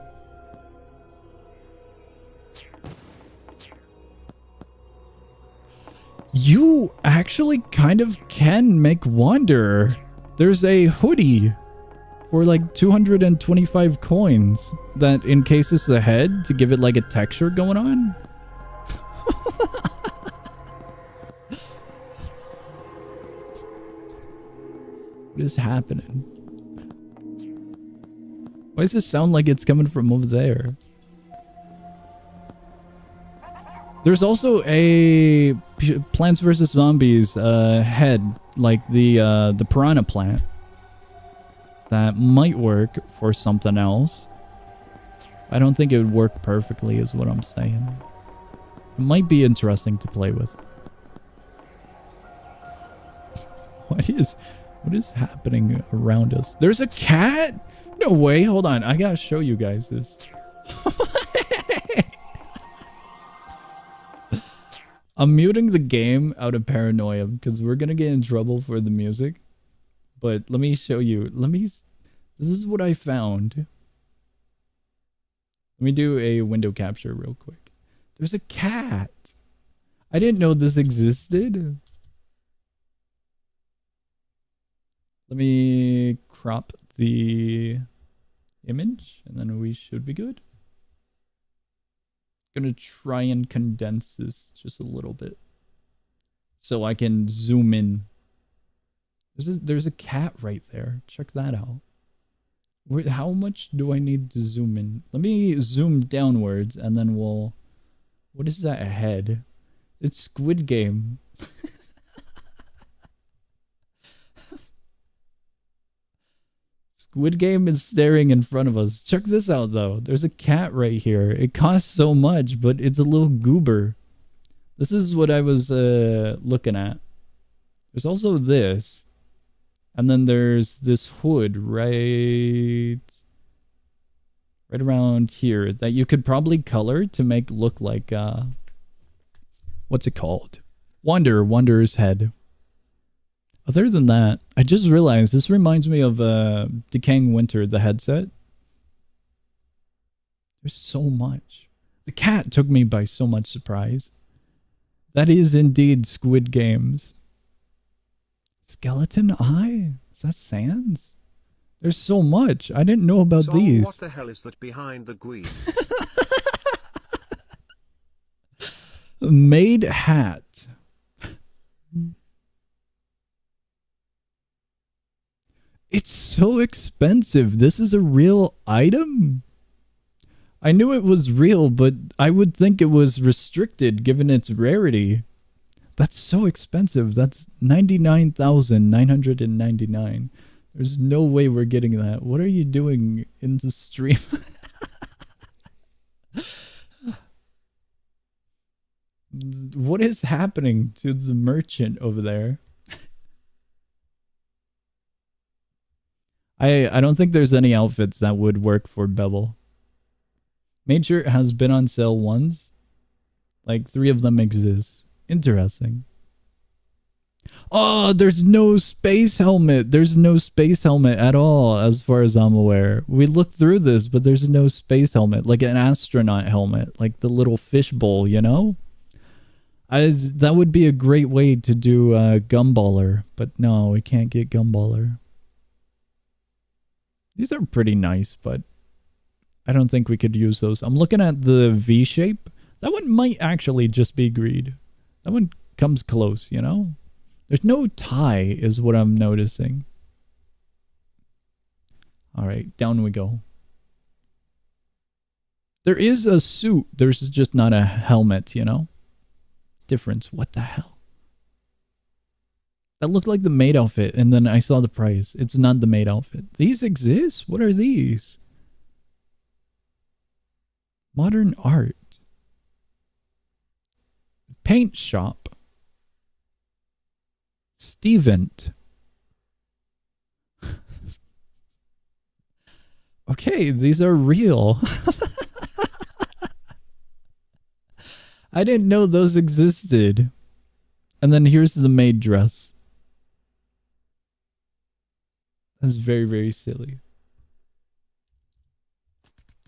You actually kind of can make Wanderer. There's a hoodie for like 225 coins that encases the head to give it like a texture going on. What is happening? Why does this sound like it's coming from over there? There's also a Plants vs. Zombies head, like the piranha plant, that might work for something else. I don't think it would work perfectly is what I'm saying. It might be interesting to play with. What is happening around us? There's a cat? No way. Hold on. I gotta show you guys this. I'm muting the game out of paranoia because we're gonna get in trouble for the music. But let me show you. This is what I found. Let me do a window capture real quick. There's a cat. I didn't know this existed. Let me crop the image and then we should be good. Gonna try and condense this just a little bit so I can zoom in. There's a cat right there. Check that out. How much do I need to zoom in? Let me zoom downwards and then we'll... What is that ahead? It's Squid Game. Squid Game is staring in front of us. Check this out though. There's a cat right here. It costs so much, but it's a little goober. This is what I was looking at. There's also this. And then there's this hood right around here that you could probably color to make look like what's it called? Wanderer's head. Other than that, I just realized this reminds me of Decaying Winter, the headset. There's so much. The cat took me by so much surprise. That is indeed Squid Games. Skeleton eye? Is that Sans? There's so much. I didn't know about So these. what the hell is that behind the green? Made hat. It's so expensive. This is a real item? I knew it was real, but I would think it was restricted given its rarity. That's so expensive. That's 99,999. There's no way we're getting that. What are you doing in the stream? What is happening to the merchant over there? I don't think there's any outfits that would work for Bevel. Made Shirt has been on sale once. Like 3 of them exist. Interesting. Oh, there's no space helmet. There's no space helmet at all, as far as I'm aware. We looked through this, but there's no space helmet. Like an astronaut helmet. Like the little fishbowl, you know? That would be a great way to do Gumballer. But no, we can't get Gumballer. These are pretty nice, but I don't think we could use those. I'm looking at the V shape. That one might actually just be greed. That one comes close, you know? There's no tie is what I'm noticing. Alright, down we go. There is a suit. There's just not a helmet, you know? Difference. What the hell? That looked like the maid outfit, and then I saw the price. It's not the maid outfit. These exist? What are these? Modern art. Paint shop. Stevent. Okay, these are real. I didn't know those existed. And then here's the maid dress. That's very, very silly.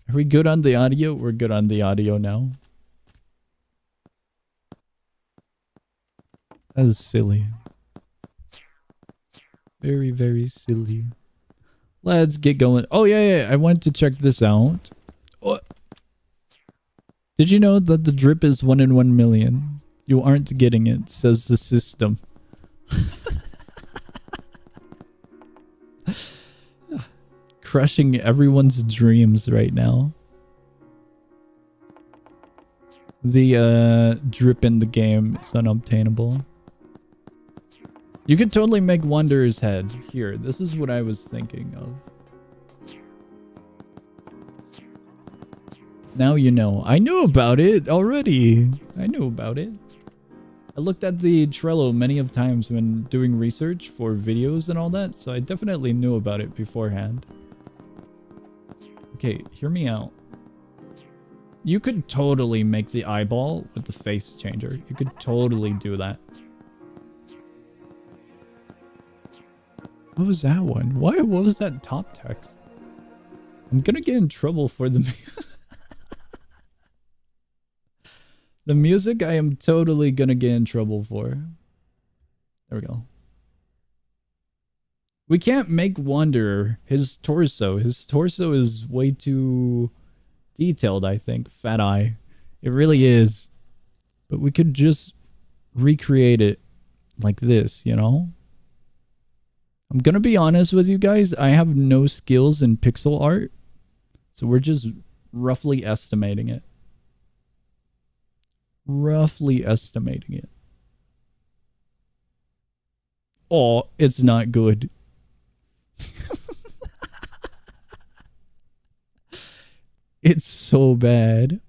Are we good on the audio? We're good on the audio now. That is silly. Very, very silly. Let's get going. Oh, yeah. I went to check this out. Oh. Did you know that the drip is 1 in 1 million? You aren't getting it, says the system. Crushing everyone's dreams right now. The drip in the game is unobtainable. You could totally make Wanderer's head. Here, this is what I was thinking of. Now you know. I knew about it already. I knew about it. I looked at the Trello many of times when doing research for videos and all that, so I definitely knew about it beforehand. Okay, hear me out. You could totally make the eyeball with the face changer. You could totally do that. What was that one? What was that top text? I'm gonna get in trouble for the... The music I am totally gonna get in trouble for. There we go. We can't make Wanderer. His torso is way too detailed, I think. Fat eye. It really is. But we could just recreate it like this, you know? I'm gonna be honest with you guys. I have no skills in pixel art. So we're just roughly estimating it. Roughly estimating it. Oh, it's not good. It's so bad.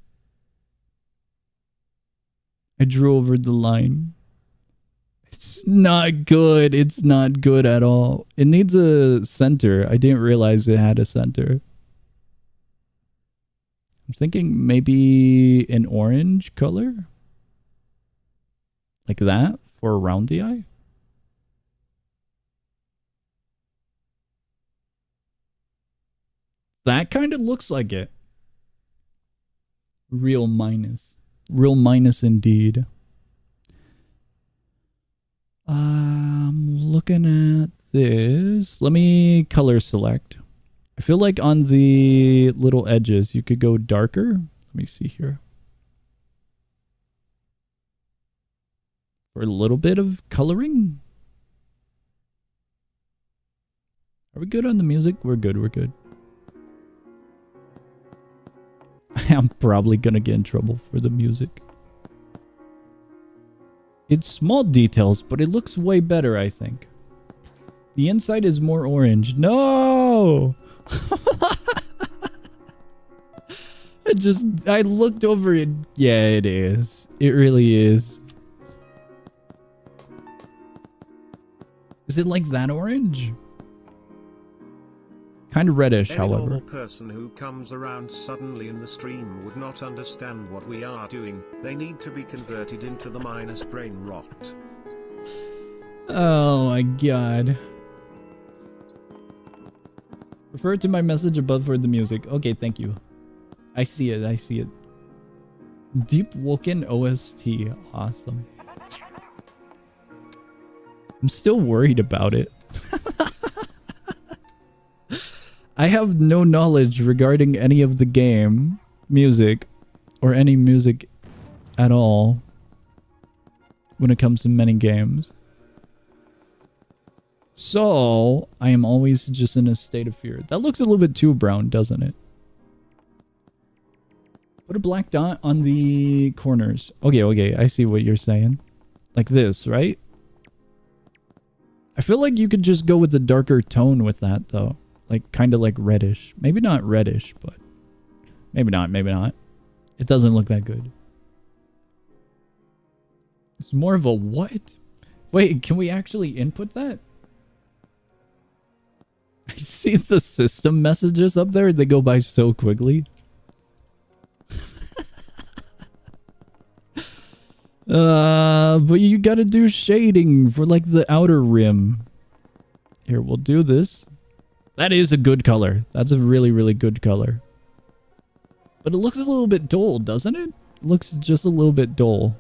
I drew over the line. It's not good. It's not good at all. It needs a center. I didn't realize it had a center. I'm thinking maybe an orange color. Like that for around the eye. That kind of looks like it. Real minus. Real minus indeed. Looking at this. Let me color select. I feel like on the little edges, you could go darker. Let me see here. For a little bit of coloring. Are we good on the music? We're good, we're good. I'm probably gonna get in trouble for the music. It's small details, but it looks way better, I think. The inside is more orange. No! I looked over it. Yeah, it is. It really is. Is it like that orange? Kind of reddish, Any however. normal person who comes around suddenly in the stream would not understand what we are doing. They need to be converted into the minus brain rot. Oh my god. Refer to my message above for the music. Okay, thank you. I see it, I see it. Deep Woken OST. Awesome. I'm still worried about it. I have no knowledge regarding any of the game music or any music at all when it comes to many games. So, I am always just in a state of fear. That looks a little bit too brown, doesn't it? Put a black dot on the corners. Okay, okay, I see what you're saying. Like this, right? I feel like you could just go with a darker tone with that, though. Like, kind of like reddish. Maybe not reddish, but... Maybe not, maybe not. It doesn't look that good. It's more of a what? Wait, can we actually input that? I see the system messages up there. They go by so quickly. But you gotta do shading for like the outer rim. Here, we'll do this. That is a good color. That's a really, really good color. But it looks a little bit dull, doesn't it? It looks just a little bit dull.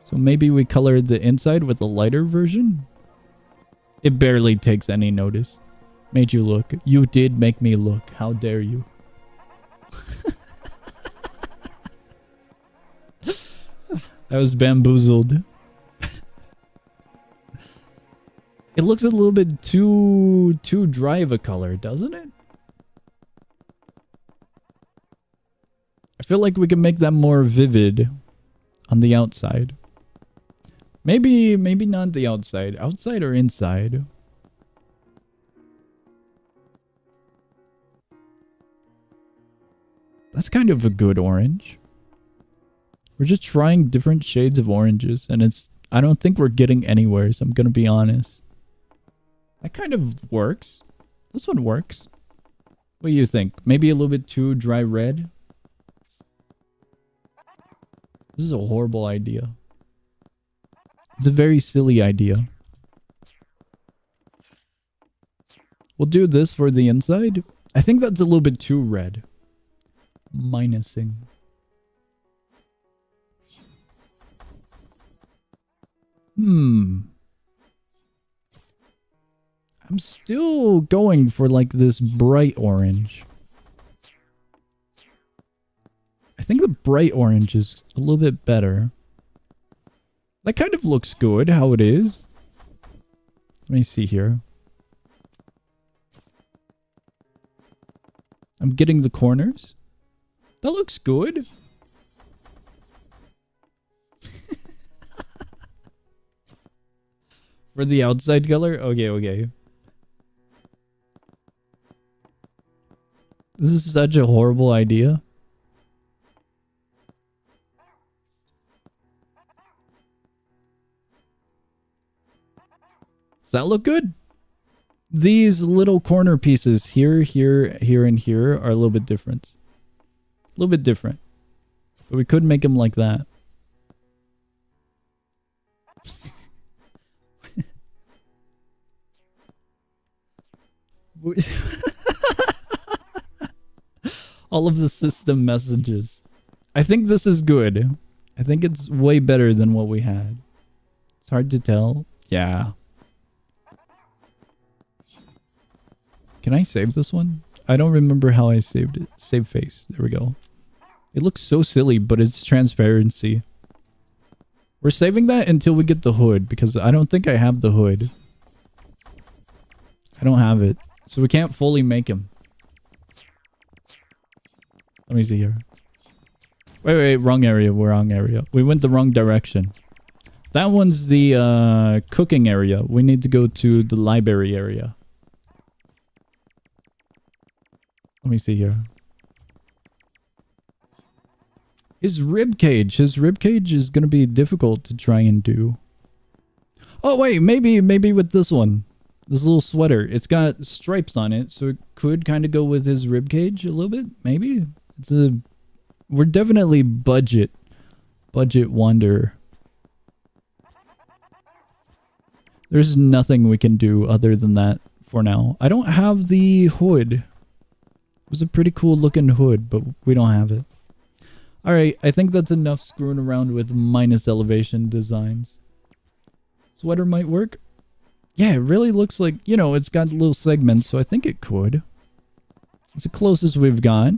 So maybe we colored the inside with a lighter version? It barely takes any notice. Made you look. You did make me look. How dare you? I was bamboozled. It looks a little bit too dry of a color, doesn't it? I feel like we can make that more vivid on the outside. Maybe not the outside. Outside or inside? That's kind of a good orange. We're just trying different shades of oranges, and I don't think we're getting anywhere, so I'm gonna be honest. That kind of works. This one works. What do you think? Maybe a little bit too dry red? This is a horrible idea. It's a very silly idea. We'll do this for the inside. I think that's a little bit too red. Minusing. I'm still going for like this bright orange. I think the bright orange is a little bit better. That kind of looks good how it is. Let me see here. I'm getting the corners. That looks good. For the outside color? Okay, okay. This is such a horrible idea. Does that look good? These little corner pieces here, here, here, and here are a little bit different. A little bit different. But we could make them like that. All of the system messages. I think this is good. I think it's way better than what we had. It's hard to tell. Yeah. Can I save this one? I don't remember how I saved it. Save face. There we go. It looks so silly, but it's transparency. We're saving that until we get the hood, because I don't think I have the hood. I don't have it. So we can't fully make him. Let me see here. Wait, wrong area, wrong area. We went the wrong direction. That one's the cooking area. We need to go to the library area. Let me see here. His rib cage is gonna be difficult to try and do. Oh wait, maybe with this one. This little sweater. It's got stripes on it, so it could kind of go with his rib cage a little bit. Maybe. We're definitely budget wanderer. There's nothing we can do other than that for now. I don't have the hood. It was a pretty cool looking hood, but we don't have it. Alright, I think that's enough screwing around with minus elevation designs. Sweater might work. Yeah, it really looks like, you know, it's got little segments, so I think it could. It's the closest we've got.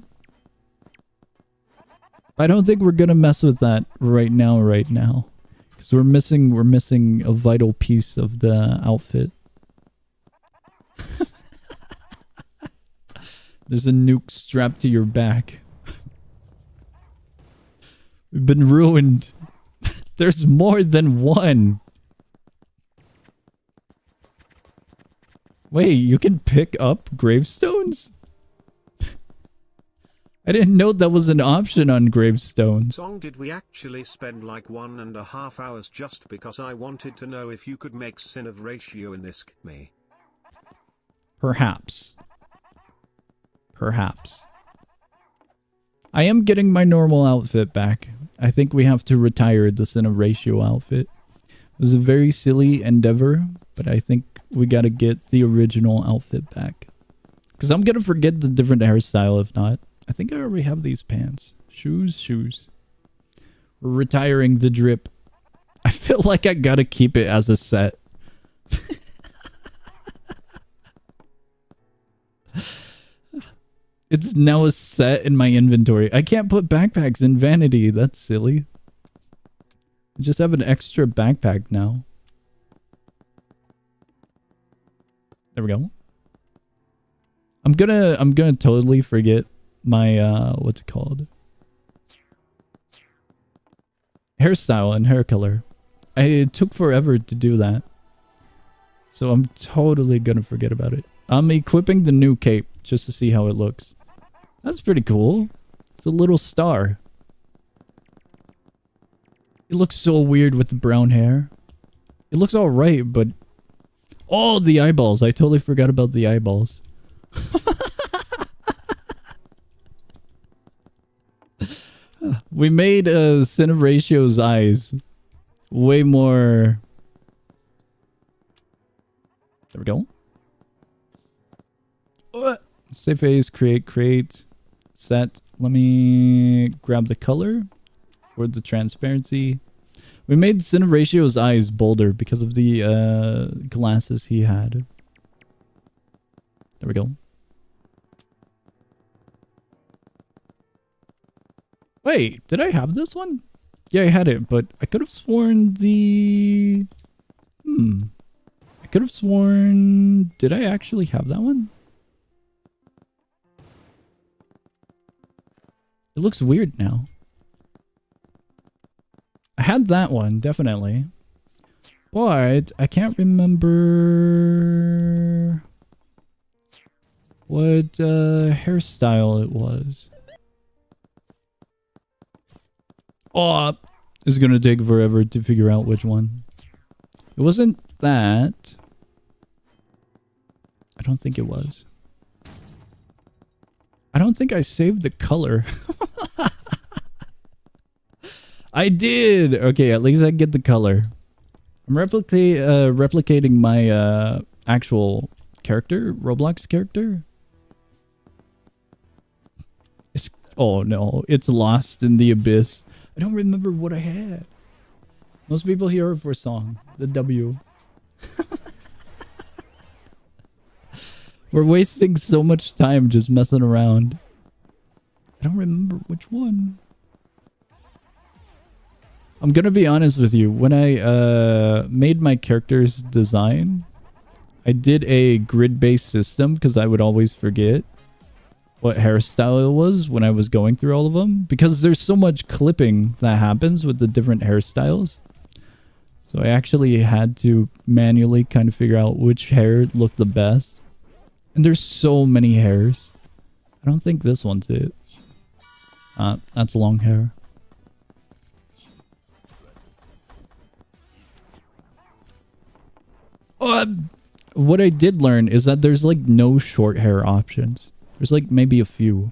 I don't think we're gonna mess with that right now. Because we're missing a vital piece of the outfit. There's a nuke strapped to your back. We've been ruined. There's more than one. Wait, you can pick up gravestones? I didn't know that was an option on gravestones. Song, did we actually spend like 1.5 hours just because I wanted to know if you could make sin of ratio in this me? Perhaps. Perhaps. I am getting my normal outfit back. I think we have to retire the sin of ratio outfit. It was a very silly endeavor, but I think we gotta get the original outfit back. Because I'm gonna forget the different hairstyle if not. I think I already have these pants. Shoes. We're retiring the drip. I feel like I gotta keep it as a set. It's now a set in my inventory. I can't put backpacks in Vanity. That's silly. I just have an extra backpack now. There we go. I'm gonna totally forget my what's it called? Hairstyle and hair color. It took forever to do that. So I'm totally gonna forget about it. I'm equipping the new cape just to see how it looks. That's pretty cool. It's a little star. It looks so weird with the brown hair. It looks alright, but... Oh, the eyeballs. I totally forgot about the eyeballs. We made Sin of Ratio's eyes way more... There we go. Save face, create, set. Let me grab the color for the transparency. We made Sin of Ratio's eyes bolder because of the glasses he had. There we go. Wait, did I have this one? Yeah, I had it, but I could have sworn the... I could have sworn... Did I actually have that one? It looks weird now. I had that one, definitely. But I can't remember what hairstyle it was. Oh, it's gonna take forever to figure out which one. It wasn't that. I don't think it was. I don't think I saved the color. I did! Okay, at least I get the color. I'm replicating my actual character, Roblox character. Oh no, it's lost in the abyss. I don't remember what I had. Most people hear it for song. The W. We're wasting so much time just messing around. I don't remember which one. I'm gonna be honest with you. When I made my character's design, I did a grid-based system because I would always forget what hairstyle it was when I was going through all of them. Because there's so much clipping that happens with the different hairstyles. So I actually had to manually kind of figure out which hair looked the best. And there's so many hairs. I don't think this one's it. That's long hair. What I did learn is that there's like no short hair options. There's like maybe a few.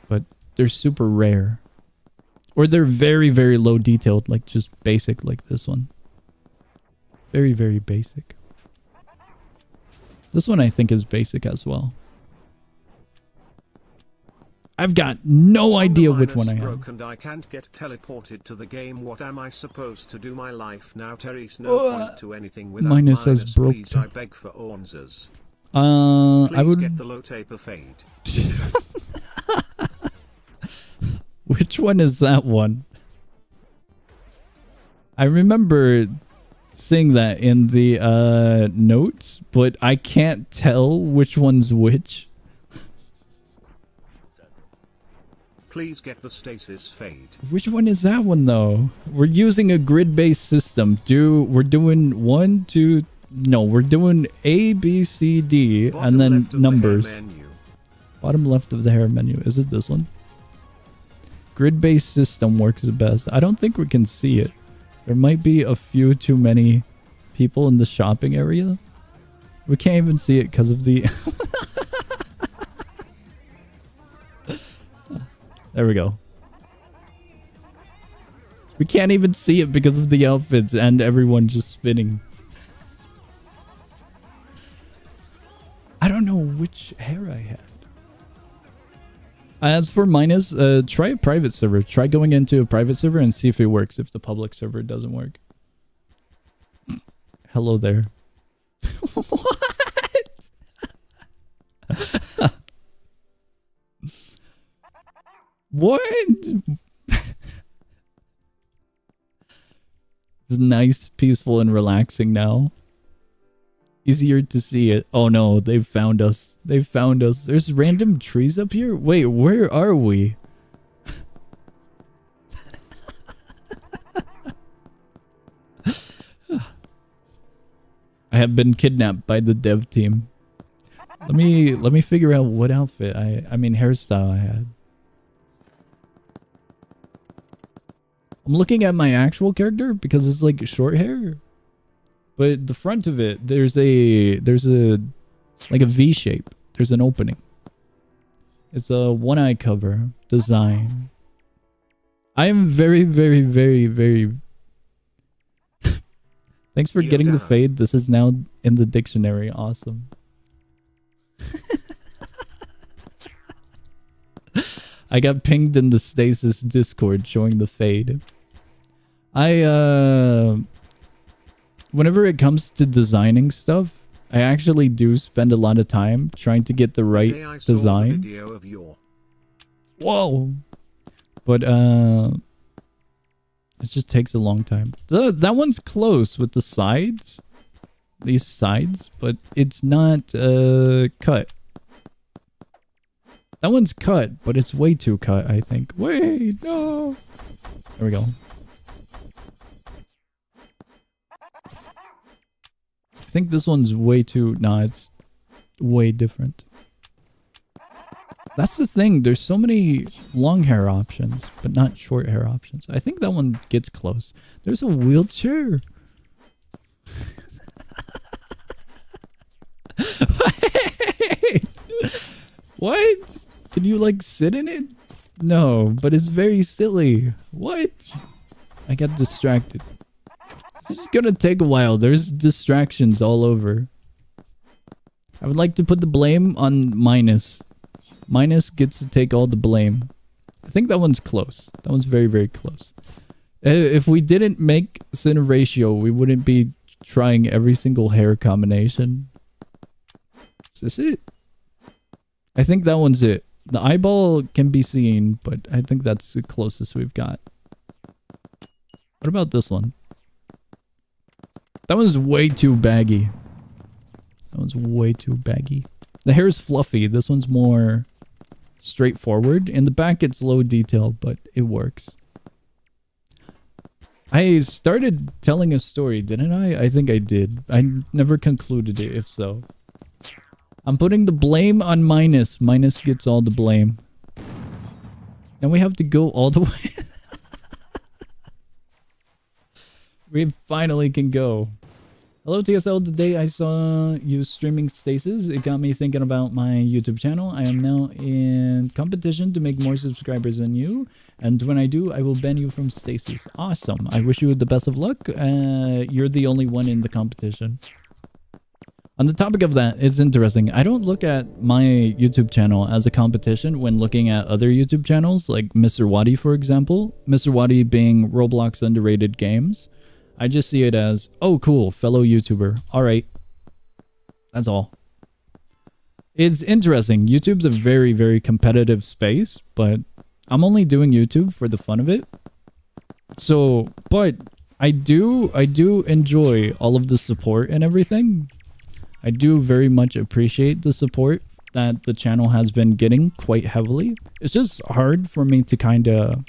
But they're super rare. Or they're very, very low detailed, like just basic like this one. Very, very basic. This one I think is basic as well. I've got no idea which one I have. And I can't get teleported to the game. What am I supposed to do? My life now. Terry's no point to anything without Minus has broke. Please, I beg for answers. I Please would get the low taper fade. Which one is that one? I remember seeing that in the notes, but I can't tell which one's which. Please get the stasis fade. Which one is that one though? We're using a grid-based system. We're doing we're doing A, B, C, D, and then numbers. Bottom left of the hair menu. Is it this one? Grid-based system works the best. I don't think we can see it. There might be a few too many people in the shopping area. We can't even see it because of the... There we go. We can't even see it because of the outfits and everyone just spinning. I don't know which hair I had. As for minus, try a private server. Try going into a private server and see if it works, if the public server doesn't work. Hello there. What? What? It's nice, peaceful, and relaxing now. Easier to see it. Oh no, they've found us. They've found us. There's random trees up here? Wait, where are we? I have been kidnapped by the dev team. Let me figure out what outfit I mean hairstyle I had. I'm looking at my actual character because it's like short hair. But the front of it, there's a like a V shape. There's an opening. It's a one eye cover design. I am very, very, very, very... Thanks for getting the fade. This is now in the dictionary. Awesome. I got pinged in the Stasis Discord showing the fade. Whenever it comes to designing stuff, I actually do spend a lot of time trying to get the right design. Whoa! But it just takes a long time. That one's close with the sides. These sides, but it's not cut. That one's cut, but it's way too cut, I think. Wait, no! There we go. I think this one's way too... Nah, it's way different. That's the thing. There's so many long hair options, but not short hair options. I think that one gets close. There's a wheelchair. What? Can you like sit in it? No, but it's very silly. What? I got distracted. This is gonna take a while. There's distractions all over. I would like to put the blame on Minus. Minus gets to take all the blame. I think that one's close. That one's very, very close. If we didn't make center ratio, we wouldn't be trying every single hair combination. Is this it? I think that one's it. The eyeball can be seen, but I think that's the closest we've got. What about this one? That one's way too baggy. That one's way too baggy. The hair is fluffy. This one's more straightforward. In the back, it's low detail, but it works. I started telling a story, didn't I? I think I did. I never concluded it, if so. I'm putting the blame on Minus. Minus gets all the blame. And we have to go all the way. We finally can go. Hello TSL, today I saw you streaming Stasis. It got me thinking about my YouTube channel. I am now in competition to make more subscribers than you. And when I do, I will ban you from Stasis. Awesome. I wish you the best of luck. You're the only one in the competition. On the topic of that, it's interesting. I don't look at my YouTube channel as a competition when looking at other YouTube channels, like Mr. Wadi, for example. Mr. Wadi being Roblox underrated games. I just see it as, oh cool, fellow YouTuber. Alright. That's all. It's interesting. YouTube's a very, very competitive space, but I'm only doing YouTube for the fun of it. So, but I do enjoy all of the support and everything. I do very much appreciate the support that the channel has been getting quite heavily. It's just hard for me to kind of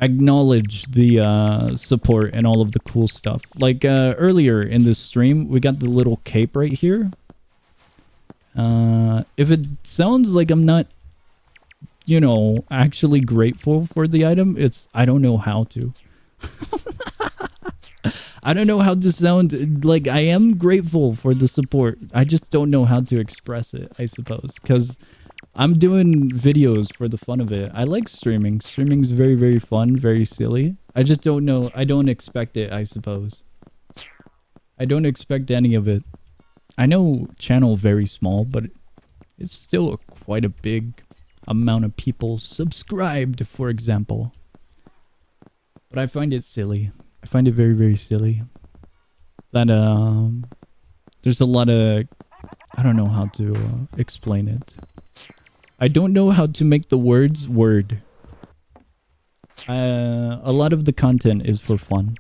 acknowledge the support and all of the cool stuff. Like earlier in this stream, we got the little cape right here. If it sounds like I'm not, you know, actually grateful for the item, it's I don't know how to. I don't know how to sound like I am grateful for the support. I just don't know how to express it, I suppose, because I'm doing videos for the fun of it. I like streaming. Streaming's very, very fun, very silly. I just don't know. I don't expect it, I suppose. I don't expect any of it. I know channel very small, but it's still quite a big amount of people subscribed, for example. But I find it silly. I find it very, very silly that there's a lot of, I don't know how to explain it. I don't know how to make the words word. A lot of the content is for fun.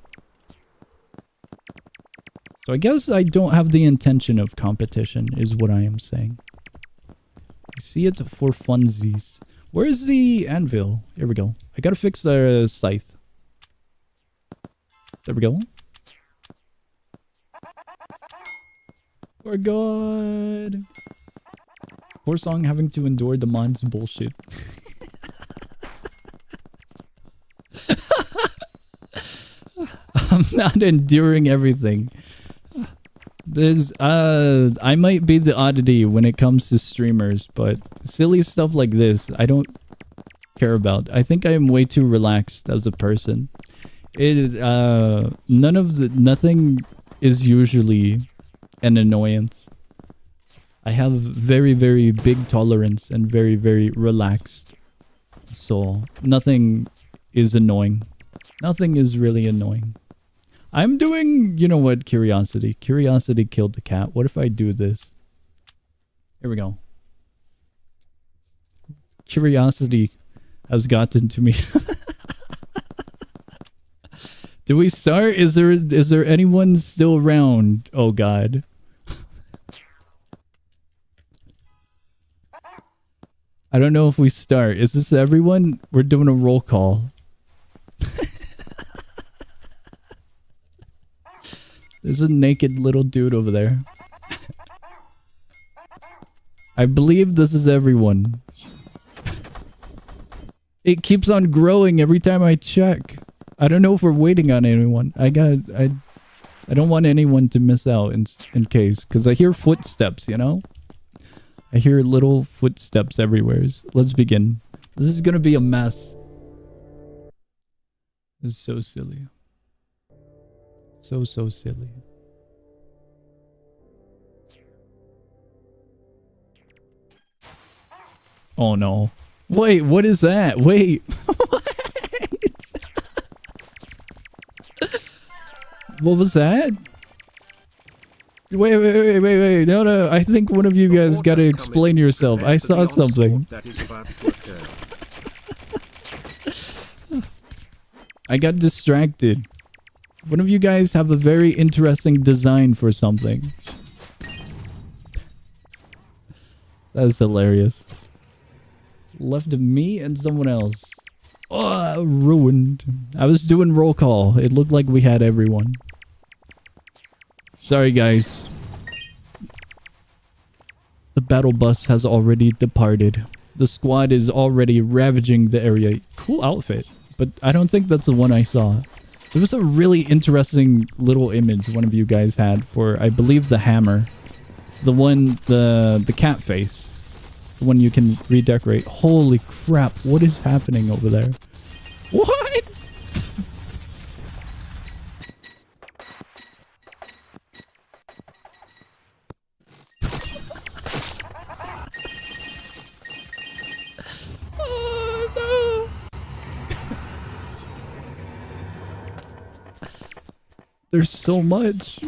So I guess I don't have the intention of competition is what I am saying. I see it for funsies. Where's the anvil? Here we go. I gotta fix the scythe. There we go. Oh god. Poor song having to endure the mod's bullshit. I'm not enduring everything. There's I might be the oddity when it comes to streamers, but silly stuff like this I don't care about. I think I am way too relaxed as a person. It is nothing is usually an annoyance. I have very, very big tolerance and very, very relaxed. So nothing is annoying. Nothing is really annoying. I'm doing, you know what, curiosity. Curiosity killed the cat. What if I do this? Here we go. Curiosity has gotten to me. Do we start? Is there anyone still around? Oh god. I don't know if we start. Is this everyone? We're doing a roll call. There's a naked little dude over there. I believe this is everyone. It keeps on growing every time I check. I don't know if we're waiting on anyone. I don't want anyone to miss out in case, because I hear footsteps, you know? I hear little footsteps everywhere. Let's begin. This is gonna be a mess. This is so silly. So silly. Oh no. Wait, what is that? Wait. What was that? Wait. No. I think one of you guys gotta explain yourself. I saw something. I got distracted. One of you guys have a very interesting design for something. That's hilarious. Left of me and someone else. Oh, ruined. I was doing roll call. It looked like we had everyone. Sorry, guys. The battle bus has already departed. The squad is already ravaging the area. Cool outfit, but I don't think that's the one I saw. There was a really interesting little image one of you guys had for, I believe, the hammer. The one, the cat face. The one you can redecorate. Holy crap, what is happening over there? What? Oh, no. There's so much.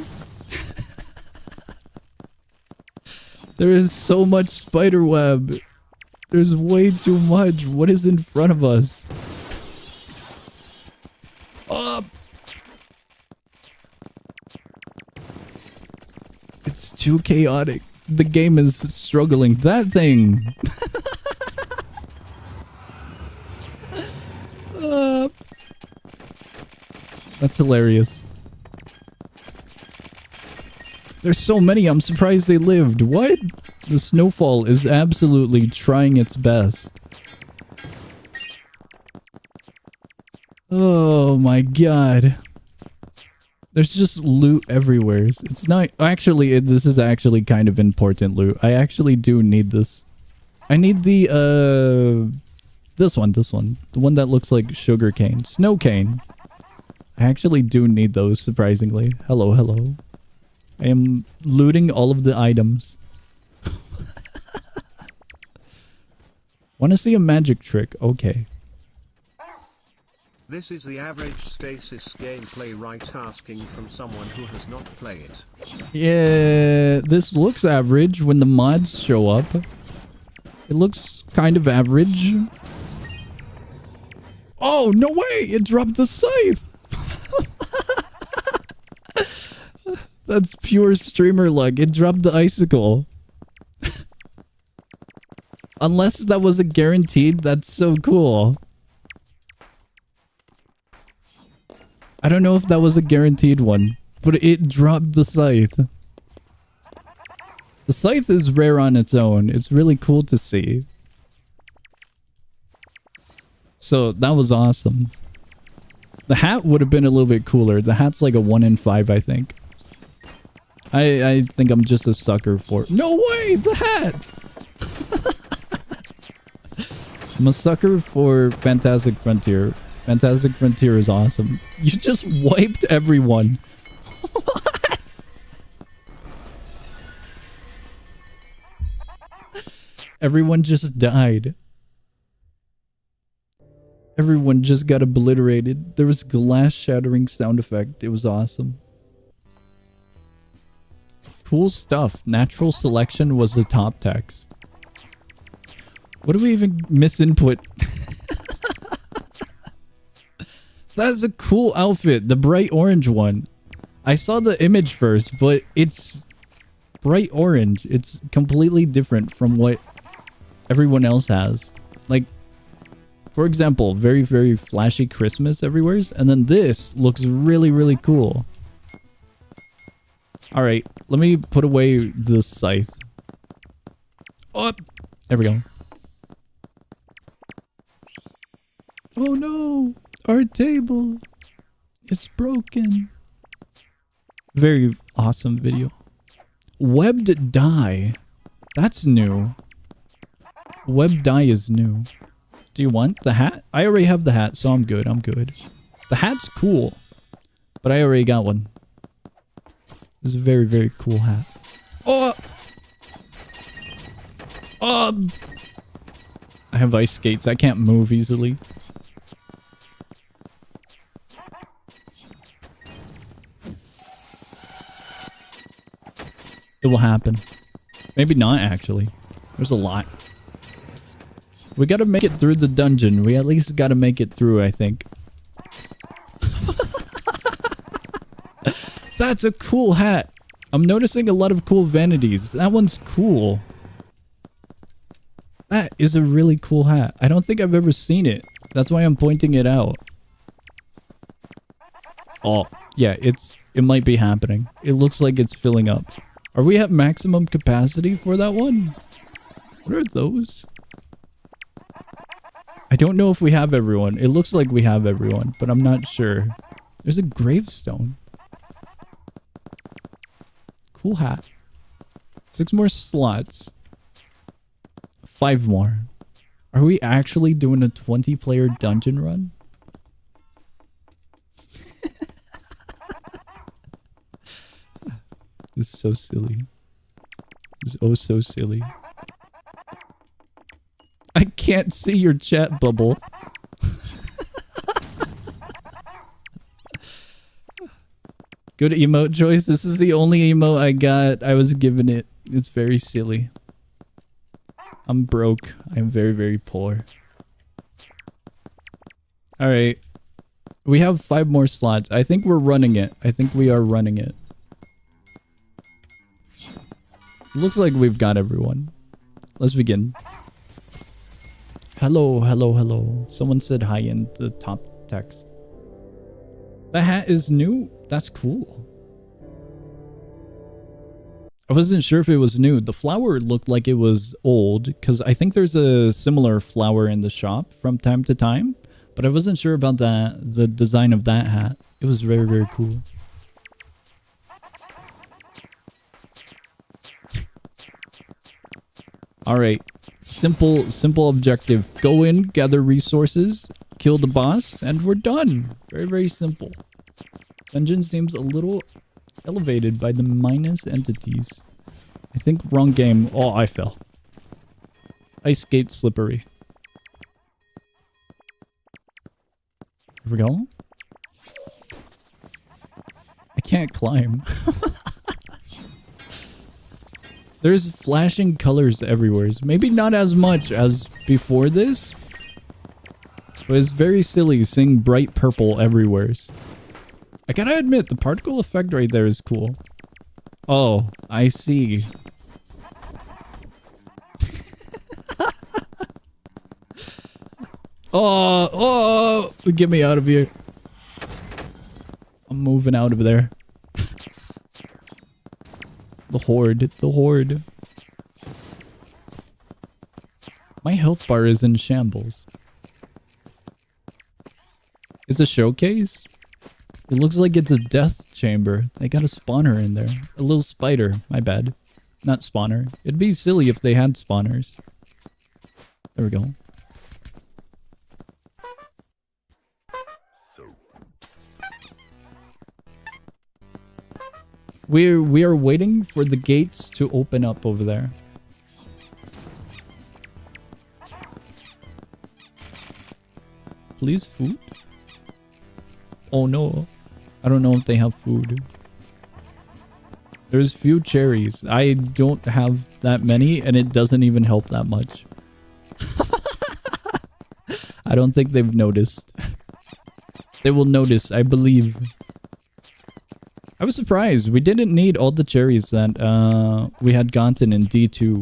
There is so much spider web. There's way too much. What is in front of us? It's too chaotic. The game is struggling. That thing. That's hilarious. There's so many, I'm surprised they lived. What? The snowfall is absolutely trying its best. Oh my god. There's just loot everywhere. It's not... Actually, this is actually kind of important loot. I actually do need this. I need the, This one. The one that looks like sugar cane. Snow cane. I actually do need those, surprisingly. Hello. I am looting all of the items. Want to see a magic trick? Okay. This is the average Stasis gameplay right asking from someone who has not played. Yeah, this looks average when the mods show up. It looks kind of average. Oh, no way! It dropped the scythe! That's pure streamer luck. It dropped the icicle. Unless that was a guaranteed, that's so cool. I don't know if that was a guaranteed one, but it dropped the scythe. The scythe is rare on its own. It's really cool to see. So that was awesome. The hat would have been a little bit cooler. The hat's like a 1 in 5, I think. I think I'm just a sucker for... No way! The hat! I'm a sucker for Fantastic Frontier. Fantastic Frontier is awesome. You just wiped everyone. What? Everyone just died. Everyone just got obliterated. There was glass shattering sound effect. It was awesome. Cool stuff. Natural selection was the top text. What do we even misinput? That's a cool outfit. The bright orange one. I saw the image first, but it's bright orange. It's completely different from what everyone else has. Like, for example, very, very flashy Christmas everywhere. And then this looks really, really cool. Alright, let me put away this scythe. Oh, there we go. Oh no, our table is broken. Very awesome video. Webbed dye. That's new. Webbed dye is new. Do you want the hat? I already have the hat, so I'm good. I'm good. The hat's cool, but I already got one. It's a very, very cool hat. Oh! I have ice skates. I can't move easily. it will happen. Maybe not, actually. There's a lot. We gotta make it through the dungeon. We at least gotta make it through, I think. That's a cool hat. I'm noticing a lot of cool vanities. That one's cool. That is a really cool hat. I don't think I've ever seen it. That's why I'm pointing it out. Oh, yeah, it might be happening. It looks like it's filling up. Are we at maximum capacity for that one? What are those? I don't know if we have everyone. It looks like we have everyone, but I'm not sure. There's a gravestone. Cool hat. 6 more slots. 5 more. Are we actually doing a 20-player dungeon run? This is so silly. This is oh so silly. I can't see your chat bubble. Good emote choice. This is the only emote I got. I was given it. It's very silly. I'm broke. I'm very, very poor. Alright. We have 5 more slots. I think we're running it. I think we are running it. Looks like we've got everyone. Let's begin. Hello, hello, hello. Someone said hi in the top text. The hat is new? That's cool. I wasn't sure if it was new. The flower looked like it was old, because I think there's a similar flower in the shop from time to time, but I wasn't sure about the design of that hat. It was very, very cool. Alright, simple objective. Go in, gather resources, kill the boss, and we're done. Very, very simple. Dungeon seems a little elevated by the minus entities. I think wrong game. Oh, I fell. Ice skate slippery. Here we go. I can't climb. There's flashing colors everywhere. Maybe not as much as before this, but it's very silly seeing bright purple everywhere. I gotta admit, the particle effect right there is cool. Oh, I see. Oh, get me out of here. I'm moving out of there. The horde, the horde. My health bar is in shambles. It's a showcase? It looks like it's a death chamber. They got a spawner in there. A little spider. My bad. Not spawner. It'd be silly if they had spawners. There we go. We are waiting for the gates to open up over there. Please, food? Oh no. I don't know if they have food. There's few cherries. I don't have that many, and it doesn't even help that much. I don't think they've noticed. They will notice, I believe. I was surprised. We didn't need all the cherries that we had gotten in D2.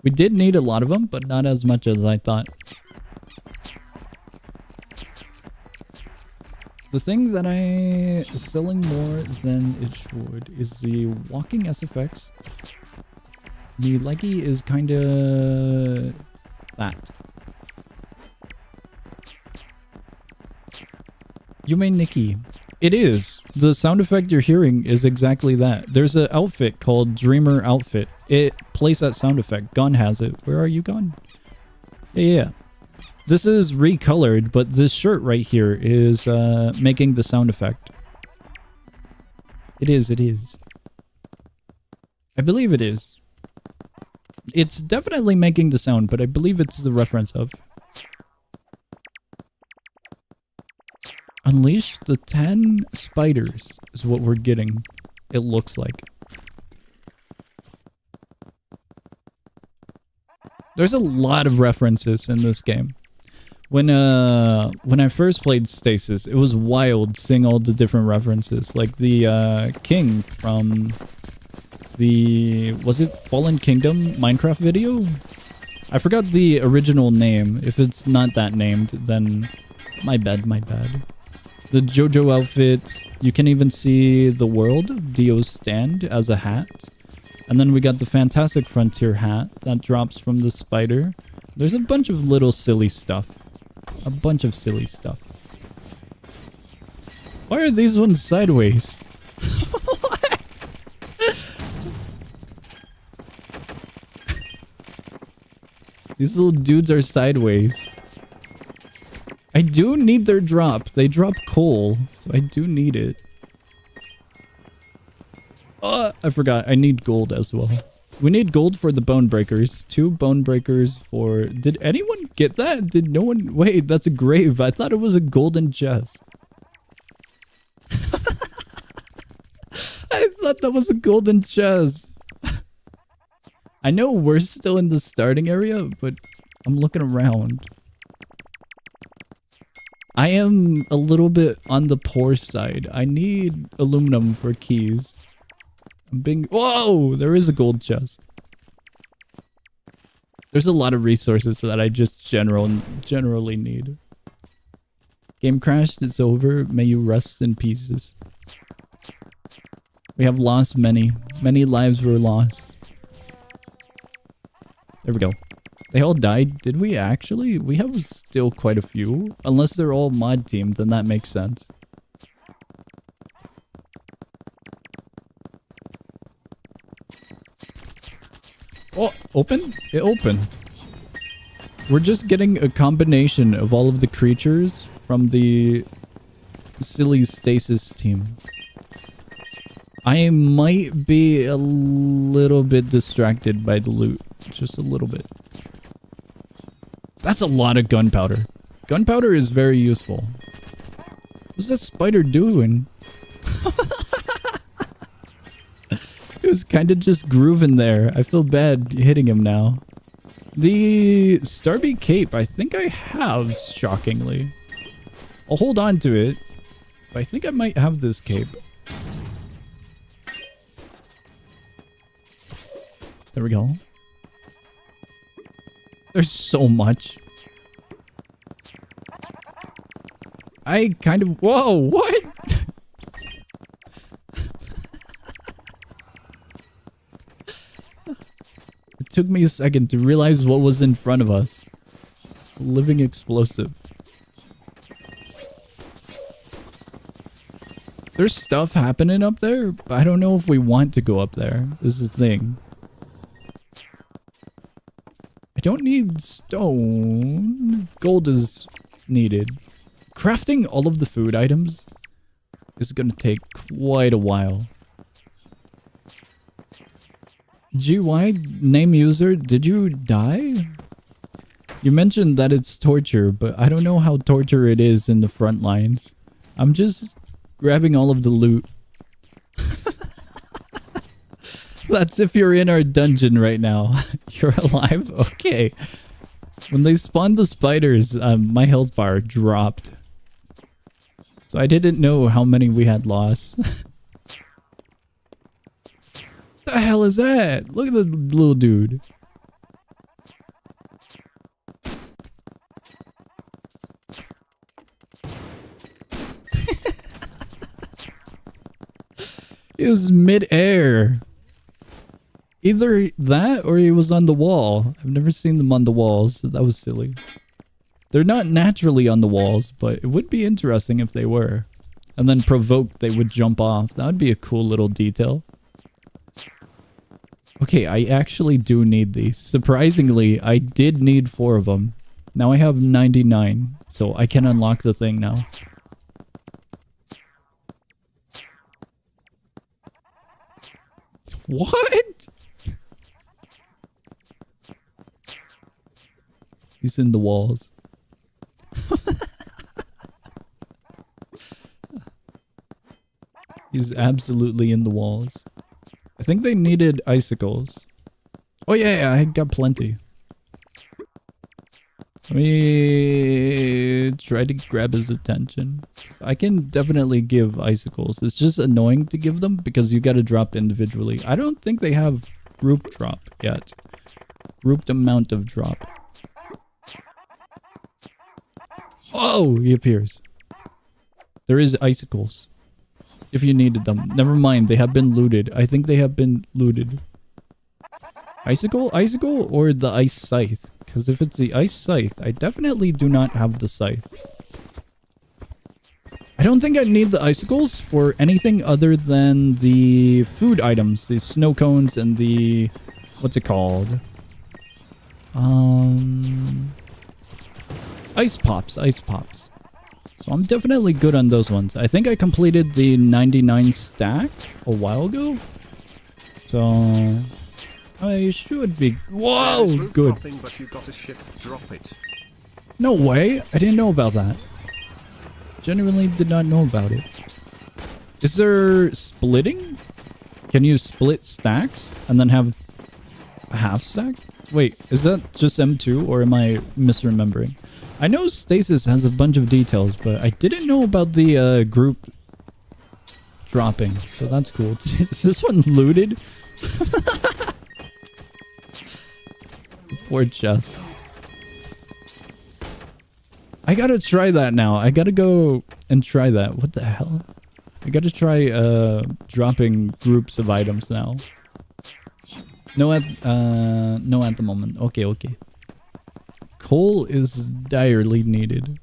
We did need a lot of them, but not as much as I thought. The thing that I is selling more than it should is the walking SFX. The leggy is kinda that. You mean Nikki? It is. The sound effect you're hearing is exactly that. There's an outfit called Dreamer Outfit. It plays that sound effect. Gun has it. Where are you, Gun? Yeah. This is recolored, but this shirt right here is making the sound effect. It is, it is. I believe it is. It's definitely making the sound, but I believe it's the reference of. Unleash the 10 spiders is what we're getting, it looks like. There's a lot of references in this game. When I first played Stasis, it was wild seeing all the different references. Like the king from the, was it Fallen Kingdom Minecraft video? I forgot the original name. If it's not that named, then my bad, my bad. The JoJo outfit, you can even see the world, Dio's stand, as a hat. And then we got the Fantastic Frontier hat that drops from the spider. There's a bunch of little silly stuff. A bunch of silly stuff. Why are these ones sideways? What? These little dudes are sideways. I do need their drop. They drop coal, so I do need it. I forgot. I need gold as well. We need gold for the bone breakers. 2 bone breakers for... Did anyone get that? Did no one... Wait, that's a grave. I thought it was a golden chest. I thought that was a golden chest. I know we're still in the starting area, but I'm looking around. I am a little bit on the poor side. I need aluminum for keys. I'm being... Whoa! There is a gold chest. There's a lot of resources that I just generally need. Game crashed. It's over. May you rest in pieces. We have lost many. Many lives were lost. There we go. They all died. Did we actually? We have still quite a few. Unless they're all mod teamed, then that makes sense. Oh, open? It opened. We're just getting a combination of all of the creatures from the silly Stasis team. I might be a little bit distracted by the loot. Just a little bit. That's a lot of gunpowder. Gunpowder is very useful. What's that spider doing? It was kind of just grooving there. I feel bad hitting him now. The Starby Cape, I think I have, shockingly. I'll hold on to it. But I think I might have this cape. There we go. There's so much. I kind of... Whoa, what? It took me a second to realize what was in front of us. Living explosive. There's stuff happening up there, but I don't know if we want to go up there. This is the thing. I don't need stone. Gold is needed. Crafting all of the food items is going to take quite a while. GY, name user, did you die? You mentioned that it's torture, but I don't know how torture it is in the front lines. I'm just grabbing all of the loot. That's if you're in our dungeon right now. You're alive? Okay. When they spawned the spiders, my health bar dropped. So I didn't know how many we had lost. The hell is that? Look at the little dude. It was mid-air. Either that or he was on the wall. I've never seen them on the walls, so that was silly. They're not naturally on the walls, but it would be interesting if they were. And then provoked, they would jump off. That would be a cool little detail. Okay, I actually do need these. Surprisingly, I did need 4 of them. Now I have 99, so I can unlock the thing now. What? He's in the walls. He's absolutely in the walls. I think they needed icicles. Oh yeah, I got plenty. Let me try to grab his attention. I can definitely give icicles. It's just annoying to give them because you gotta drop individually. I don't think they have group drop yet. Grouped amount of drop. Oh, he appears. There is icicles. If you needed them. Never mind, they have been looted. I think they have been looted. Icicle? Icicle or the ice scythe? Because if it's the ice scythe, I definitely do not have the scythe. I don't think I need the icicles for anything other than the food items. The snow cones and the... What's it called? Ice pops. Ice pops. So I'm definitely good on those ones. I think I completed the 99 stack a while ago. So... I should be... Whoa! Good. But you got a shift drop it. No way! I didn't know about that. Genuinely did not know about it. Is there splitting? Can you split stacks and then have a half stack? Wait, is that just M2 or am I misremembering? I know Stasis has a bunch of details, but I didn't know about the group dropping. So that's cool. Is this one looted? Poor Jess. I gotta try that now. I gotta go and try that. What the hell? I gotta try dropping groups of items now. No at the moment. Okay, okay. Coal is direly needed.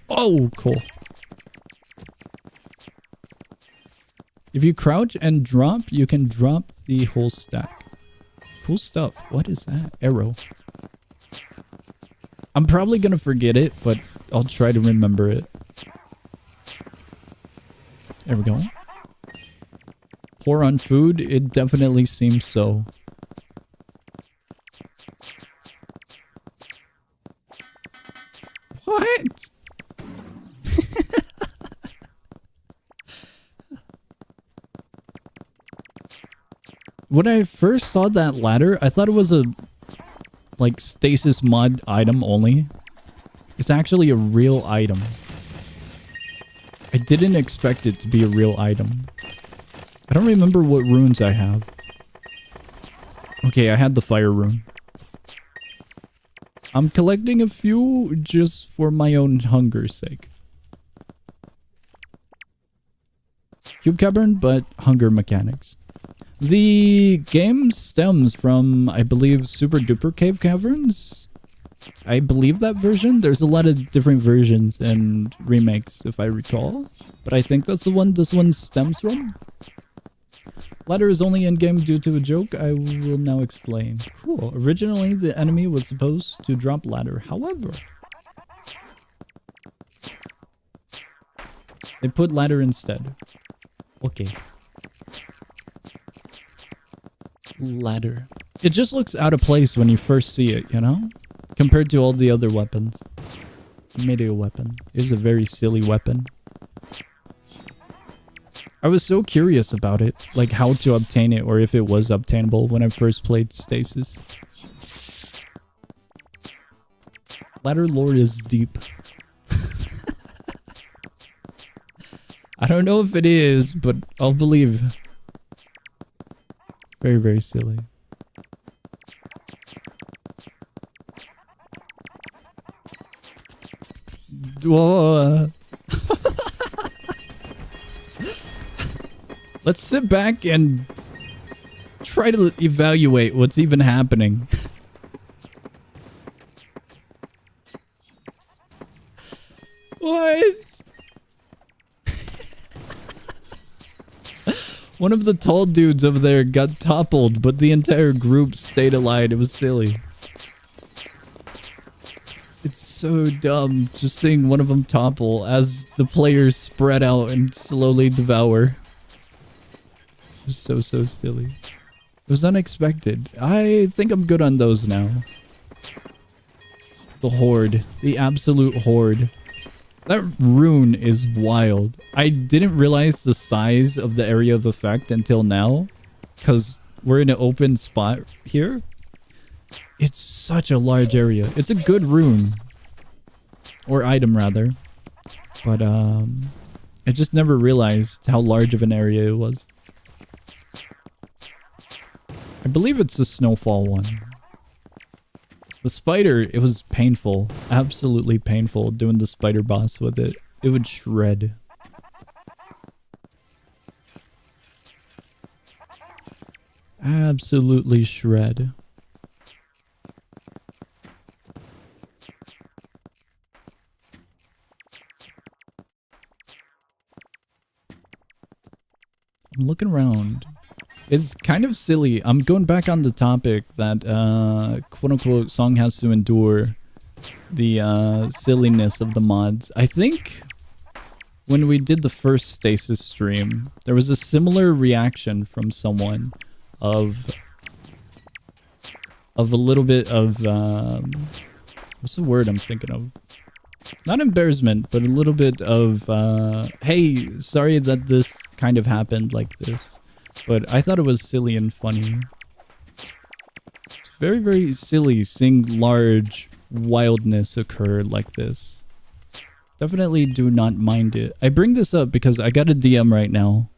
Oh, coal. If you crouch and drop, you can drop the whole stack. Cool stuff. What is that? Arrow. I'm probably gonna forget it, but I'll try to remember it. There we go. Poor on food? It definitely seems so. What? When I first saw that ladder, I thought it was a like stasis mod item only. It's actually a real item. I didn't expect it to be a real item. I don't remember what runes I have. Okay, I had the fire rune. I'm collecting a few just for my own hunger's sake. Cube cavern, but hunger mechanics. The game stems from, I believe, Super Duper Cave Caverns. I believe that version. There's a lot of different versions and remakes, if I recall. But I think that's the one this one stems from. Ladder is only in-game due to a joke. I will now explain. Cool. Originally, the enemy was supposed to drop ladder. However, they put ladder instead. Okay. Ladder. It just looks out of place when you first see it, you know? Compared to all the other weapons. Made it a weapon. It is a very silly weapon. I was so curious about it, like how to obtain it or if it was obtainable when I first played Stasis. Ladder lore is deep. I don't know if it is, but I'll believe. Very, very silly. Whoa. Let's sit back and try to evaluate what's even happening. What? One of the tall dudes over there got toppled, but the entire group stayed alive. It was silly. It's so dumb just seeing one of them topple as the players spread out and slowly devour. It was so silly. It was unexpected. I think I'm good on those now. The horde. The absolute horde. That rune is wild. I didn't realize the size of the area of effect until now. Because we're in an open spot here. It's such a large area. It's a good rune. Or item, rather. But, I just never realized how large of an area it was. I believe it's the snowfall one. The spider, it was painful. Absolutely painful doing the spider boss with it. It would shred. Absolutely shred. I'm looking around. It's kind of silly. I'm going back on the topic that quote-unquote song has to endure the silliness of the mods. I think when we did the first Stasis stream, there was a similar reaction from someone of a little bit of what's the word I'm thinking of? Not embarrassment, but a little bit of hey, sorry that this kind of happened like this. But I thought it was silly and funny. It's very, very silly seeing large wildness occur like this. Definitely do not mind it. I bring this up because I got a DM right now.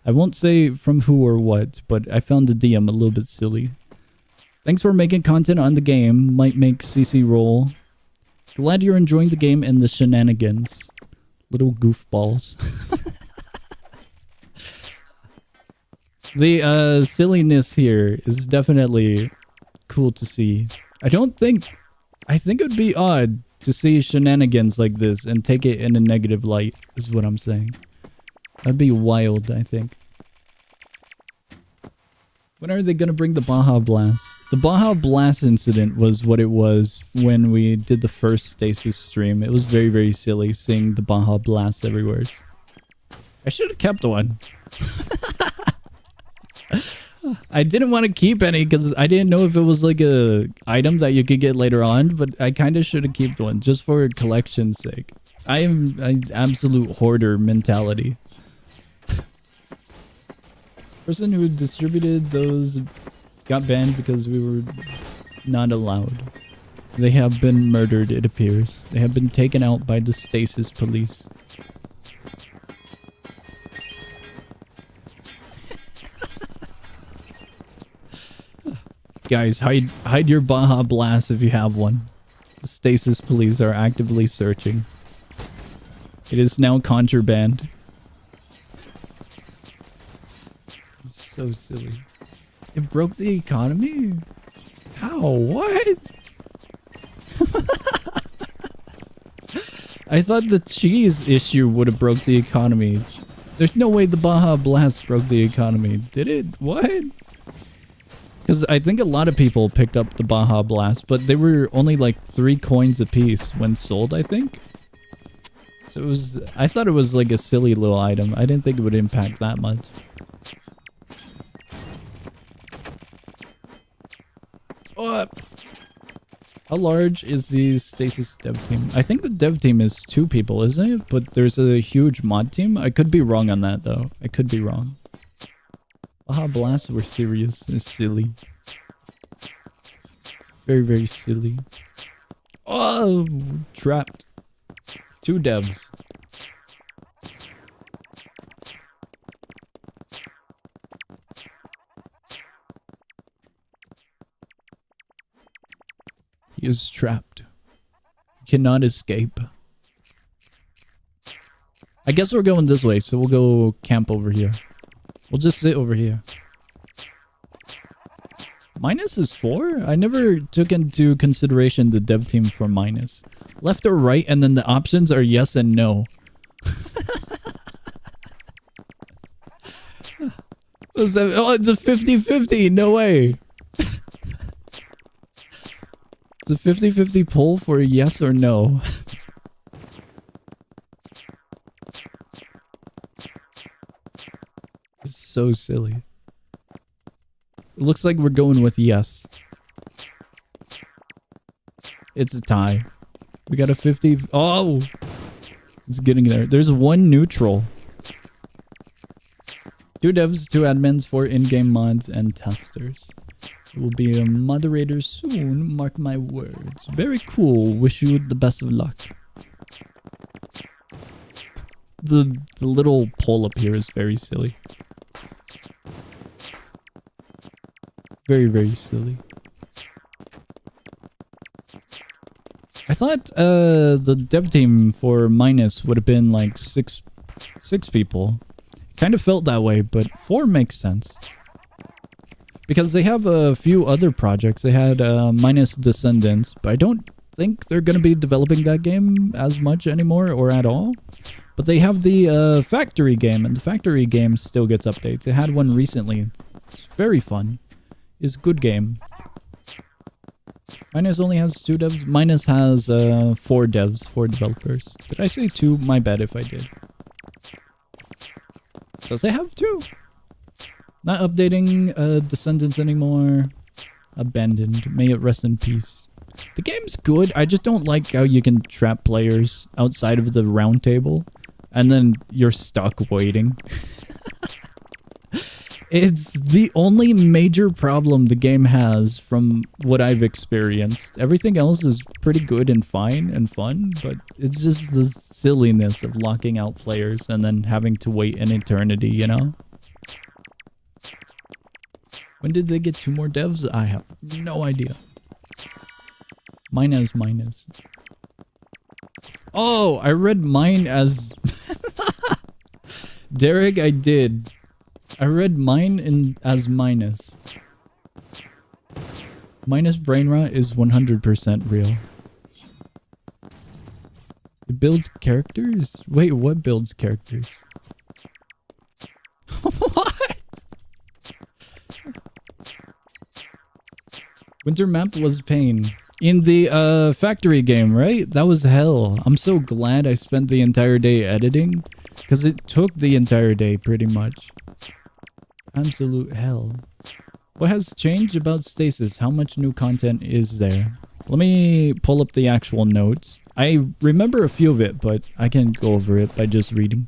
I won't say from who or what, but I found the DM a little bit silly. Thanks for making content on the game. Might make CC roll. Glad you're enjoying the game and the shenanigans. Little goofballs. The silliness here is definitely cool to see. I think it would be odd to see shenanigans like this and take it in a negative light, is what I'm saying. That'd be wild, I think. When are they gonna bring the Baja Blast? The Baja Blast incident was what it was when we did the first Stasis stream. It was very, very silly seeing the Baja Blast everywhere. I should have kept one. I didn't want to keep any because I didn't know if it was like a item that you could get later on, but I kind of should have kept one just for collection's sake. I am an absolute hoarder mentality. Person who distributed those got banned because we were not allowed. They have been murdered, it appears. They have been taken out by the Stasis police. Guys, hide your Baja Blast if you have one. The Stasis police are actively searching. It is now contraband. It's so silly. It broke the economy? How? What? I thought the cheese issue would have broke the economy. There's no way the Baja Blast broke the economy. Did it? What? Because I think a lot of people picked up the Baja Blast, but they were only like 3 coins a piece when sold, I think. So it was, I thought it was like a silly little item. I didn't think it would impact that much. Oh, how large is the Stasis dev team? I think the dev team is 2 people, isn't it? But there's a huge mod team. I could be wrong on that though. I could be wrong. Baja Blasts were serious and silly. Very, very silly. Oh, trapped. 2 devs. He is trapped. He cannot escape. I guess we're going this way, so we'll go camp over here. We'll just sit over here. Minus is 4? I never took into consideration the dev team for minus. Left or right, and then the options are yes and no. Oh, it's a 50-50. No way. It's a 50-50 poll for a yes or no. It's so silly. It looks like we're going with yes. It's a tie. We got a 50. Oh! It's getting there. There's 1 neutral. 2 devs, 2 admins, 4 in-game mods, and testers. Will be a moderator soon, mark my words. Very cool, wish you the best of luck. The little poll up here is very silly. Very, very silly. I thought the dev team for Minus would have been like six people. Kind of felt that way, but 4 makes sense. Because they have a few other projects. They had Minus Descendants, but I don't think they're going to be developing that game as much anymore or at all. But they have the Factory game, and the Factory game still gets updates. They had one recently. It's very fun. It's a good game. Minus only has 2 devs. Minus has 4 devs, 4 developers. Did I say 2? My bad if I did. Does it have 2? Not updating Descendants anymore. Abandoned. May it rest in peace. The game's good. I just don't like how you can trap players outside of the round table. And then you're stuck waiting. It's the only major problem the game has from what I've experienced. Everything else is pretty good and fine and fun, but it's just the silliness of locking out players and then having to wait an eternity, you know? When did they get 2 more devs? I have no idea. Mine as minus. Oh, I read mine as... Derek, I did. I read mine as minus. Minus brain rot is 100% real. It builds characters? Wait, what builds characters? What? Winter map was pain. In the factory game, right? That was hell. I'm so glad I spent the entire day editing. Because it took the entire day, pretty much. Absolute hell. What has changed about Stasis? How much new content is there? Let me pull up the actual notes. I remember a few of it, but I can go over it by just reading.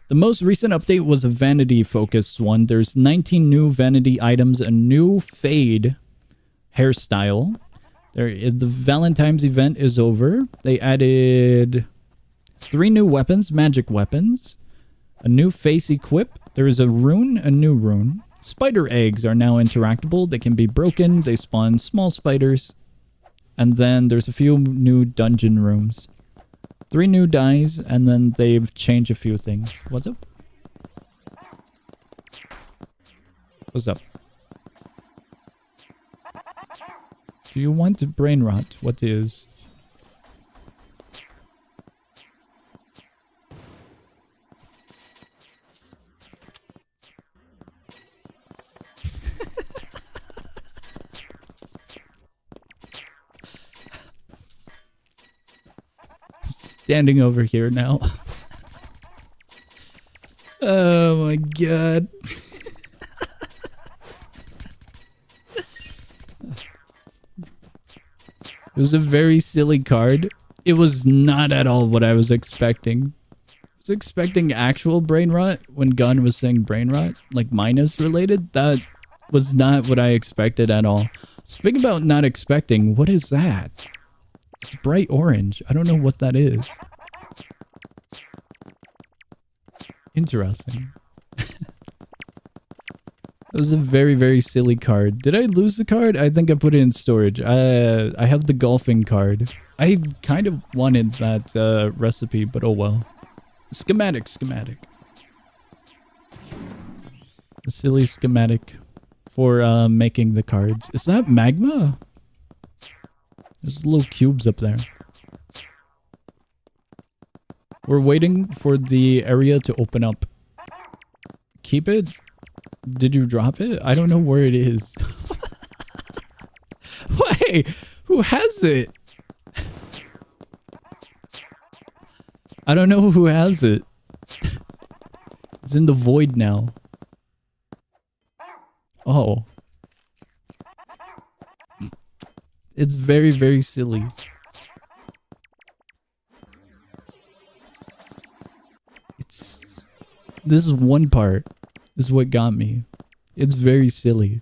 The most recent update was a Vanity focused one. There's 19 new Vanity items, a new fade hairstyle. The Valentine's event is over. They added 3 new weapons, magic weapons. A new face equip. There is a new rune. Spider eggs are now interactable. They can be broken. They spawn small spiders. And then there's a few new dungeon rooms. 3 new dies, and then they've changed a few things. What's up? What's up? Do you want to brain rot? What is? Standing over here now. Oh my god. It was a very silly card. It was not at all what I was expecting. I was expecting actual brain rot when Gunn was saying brain rot, like minus related. That was not what I expected at all. Speaking about not expecting, what is that? It's bright orange. I don't know what that is. Interesting. That was a very, very silly card. Did I lose the card? I think I put it in storage. I have the golfing card. I kind of wanted that recipe, but oh well. Schematic. A silly schematic for making the cards. Is that magma? There's little cubes up there. We're waiting for the area to open up. Keep it? Did you drop it? I don't know where it is. Wait, who has it? I don't know who has it. It's in the void now. Oh. It's very, very silly. This is one part. Is what got me. It's very silly.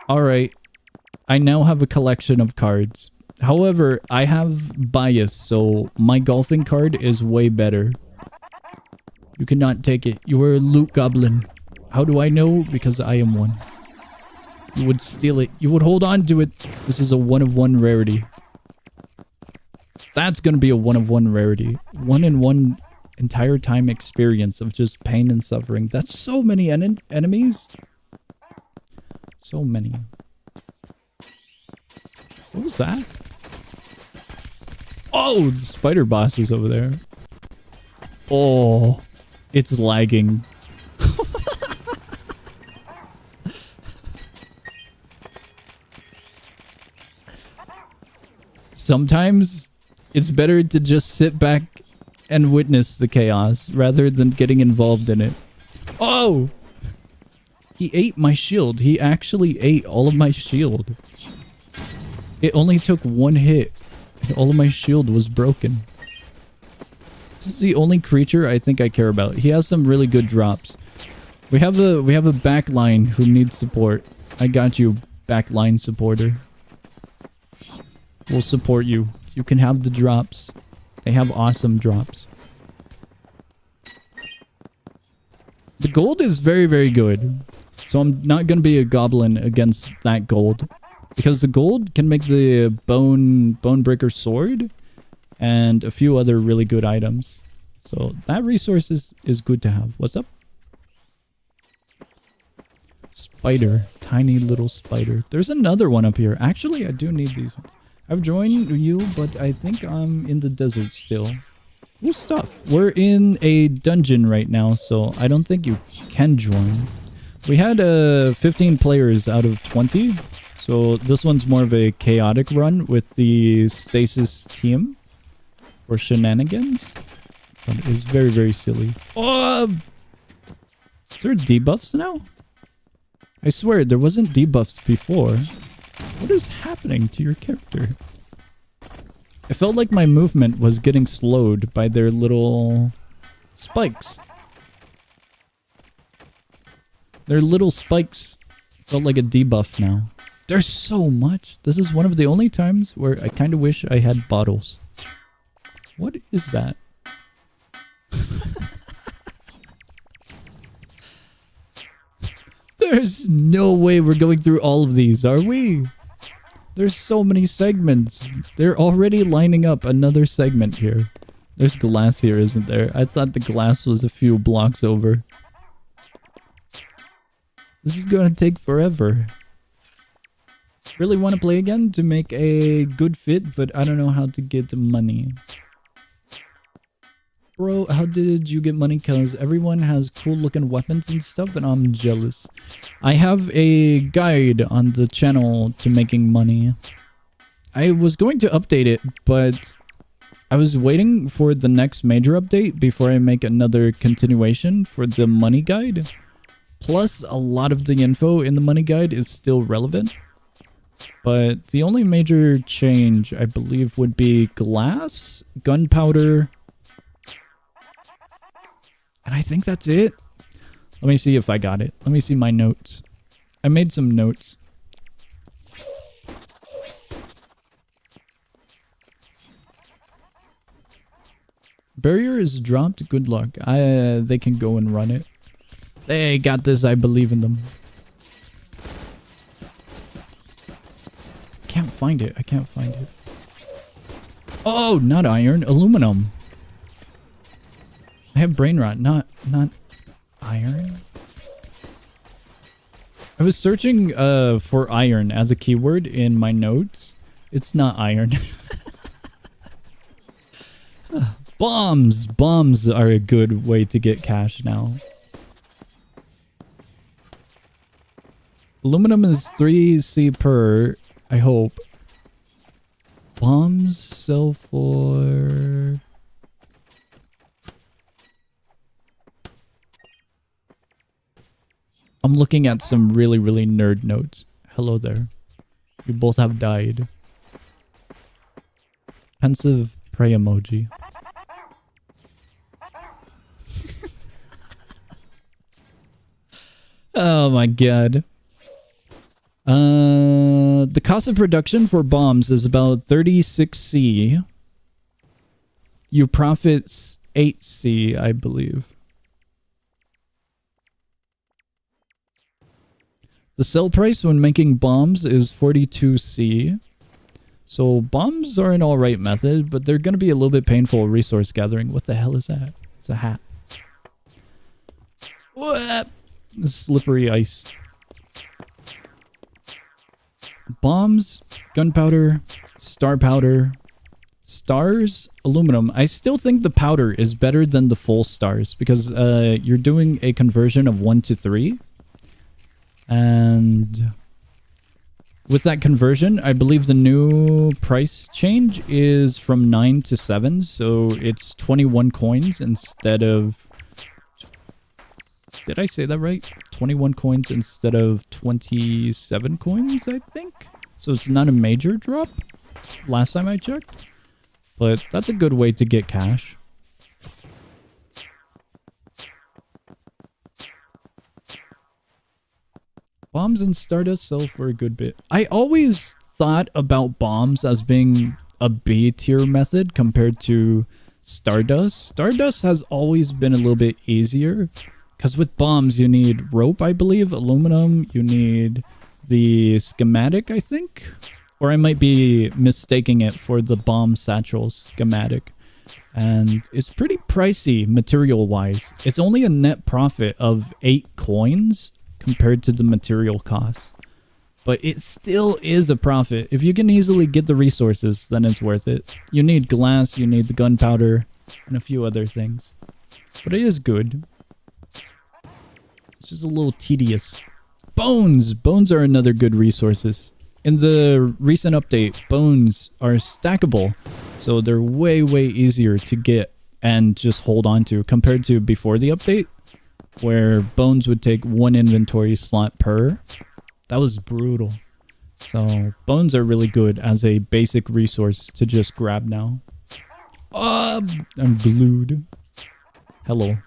Alright. I now have a collection of cards. However, I have bias, so my golfing card is way better. You cannot take it. You are a loot goblin. How do I know? Because I am one. You would steal it. You would hold on to it. This is a 1 of 1 rarity. That's gonna be a 1 of 1 rarity. 1 in 1 entire time experience of just pain and suffering. That's so many enemies. So many. What was that? Oh, the spider boss is over there. Oh, it's lagging. Sometimes it's better to just sit back and witness the chaos rather than getting involved in it. Oh! He ate my shield. He actually ate all of my shield. It only took 1 hit. And all of my shield was broken. This is the only creature I think I care about. He has some really good drops. We have a backline who needs support. I got you, backline supporter. We'll support you. You can have the drops. They have awesome drops. The gold is very, very good. So I'm not going to be a goblin against that gold. Because the gold can make the bone breaker sword. And a few other really good items. So that resource is good to have. What's up? Spider. Tiny little spider. There's another one up here. Actually, I do need these ones. I've joined you, but I think I'm in the desert still. Cool stuff. We're in a dungeon right now, so I don't think you can join. We had 15 players out of 20, so this one's more of a chaotic run with the Stasis team for shenanigans. But it's very, very silly. Oh! Is there debuffs now? I swear, there wasn't debuffs before. What is happening to your character? I felt like my movement was getting slowed by their little spikes. Their little spikes felt like a debuff now. There's so much. This is one of the only times where I kind of wish I had bottles. What is that? There's no way we're going through all of these, are we? There's so many segments. They're already lining up another segment here. There's glass here, isn't there? I thought the glass was a few blocks over. This is gonna take forever. Really want to play again to make a good fit, but I don't know how to get money. Bro, how did you get money? Because everyone has cool looking weapons and stuff and I'm jealous. I have a guide on the channel to making money. I was going to update it, but I was waiting for the next major update before I make another continuation for the money guide. Plus, a lot of the info in the money guide is still relevant. But the only major change, I believe, would be glass, gunpowder, and I think that's it. Let me see if I got it. Let me see my notes. I made some notes. Barrier is dropped. Good luck. They can go and run it. They got this. I believe in them. Can't find it. I can't find it. Oh, not iron. Aluminum. I have brain rot, not iron. I was searching for iron as a keyword in my notes. It's not iron. Bombs. Bombs are a good way to get cash now. Aluminum is 3C per, I hope. Bombs sell for... I'm looking at some really, really nerd notes. Hello there. You both have died. Pensive pray emoji. Oh my god. The cost of production for bombs is about 36C. You profit 8C, I believe. The sell price when making bombs is 42C. So bombs are an alright method, but they're going to be a little bit painful resource gathering. What the hell is that? It's a hat. What? Slippery ice. Bombs, gunpowder, star powder, stars, aluminum. I still think the powder is better than the full stars because you're doing a conversion of 1 to 3. And with that conversion, I believe the new price change is from 9 to 7. So it's 21 coins instead of... Did I say that right? 21 coins instead of 27 coins, I think? So it's not a major drop last time I checked. But that's a good way to get cash. Bombs and Stardust sell for a good bit. I always thought about bombs as being a B tier method compared to Stardust. Stardust has always been a little bit easier. Because with bombs, you need rope, I believe, aluminum, you need the schematic, I think? Or I might be mistaking it for the bomb satchel schematic. And it's pretty pricey material-wise. It's only a net profit of 8 coins compared to the material cost. But it still is a profit. If you can easily get the resources, then it's worth it. You need glass, you need the gunpowder, and a few other things. But it is good. It's just a little tedious. Bones! Bones are another good resources. In the recent update, bones are stackable. So they're way, way easier to get and just hold on to compared to before the update, where bones would take 1 inventory slot per. That was brutal. So bones are really good as a basic resource to just grab now. I'm glued. Hello.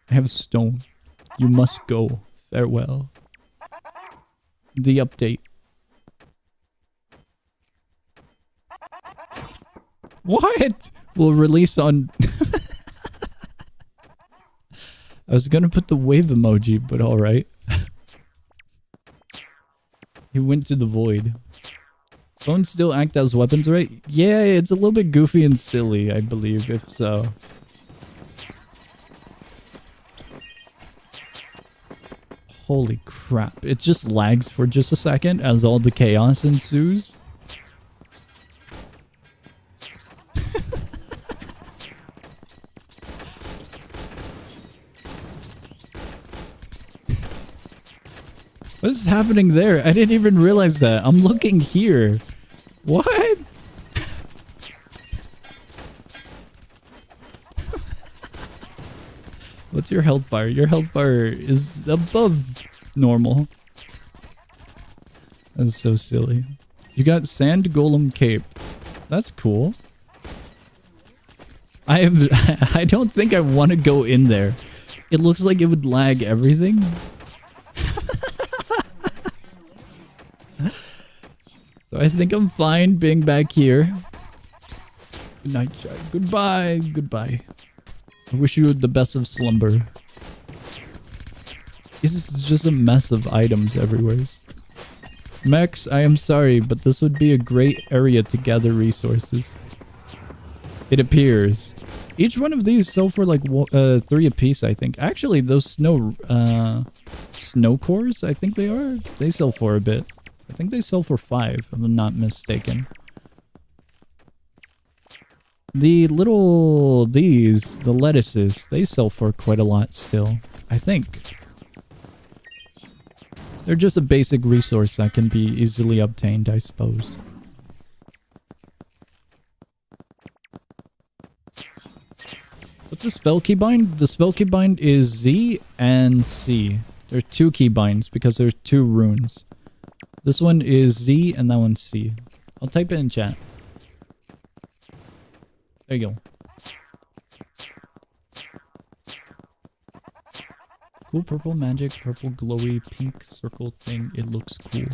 I have stone. You must go. Farewell. The update. What? Will release on... I was gonna put the wave emoji, but alright. He went to the void. Bones still act as weapons, right? Yeah, it's a little bit goofy and silly, I believe, if so. Holy crap. It just lags for just a second as all the chaos ensues. What is happening there? I didn't even realize that. I'm looking here. What? What's your health bar? Your health bar is above normal. That's so silly. You got Sand Golem Cape. That's cool. I don't think I want to go in there. It looks like it would lag everything. So I think I'm fine being back here. Good night, Jack. Goodbye. Goodbye. I wish you the best of slumber. This is just a mess of items everywhere. Max, I am sorry, but this would be a great area to gather resources. It appears. Each one of these sell for like 3 apiece, I think. Actually, those snow cores, I think they are. They sell for a bit. I think they sell for 5, if I'm not mistaken. The little, the lettuces, they sell for quite a lot still, I think. They're just a basic resource that can be easily obtained, I suppose. What's the spell keybind? The spell keybind is Z and C. There are 2 keybinds because there's 2 runes. This one is Z and that one's C. I'll type it in chat. There you go. Cool purple magic, purple glowy pink circle thing. It looks cool.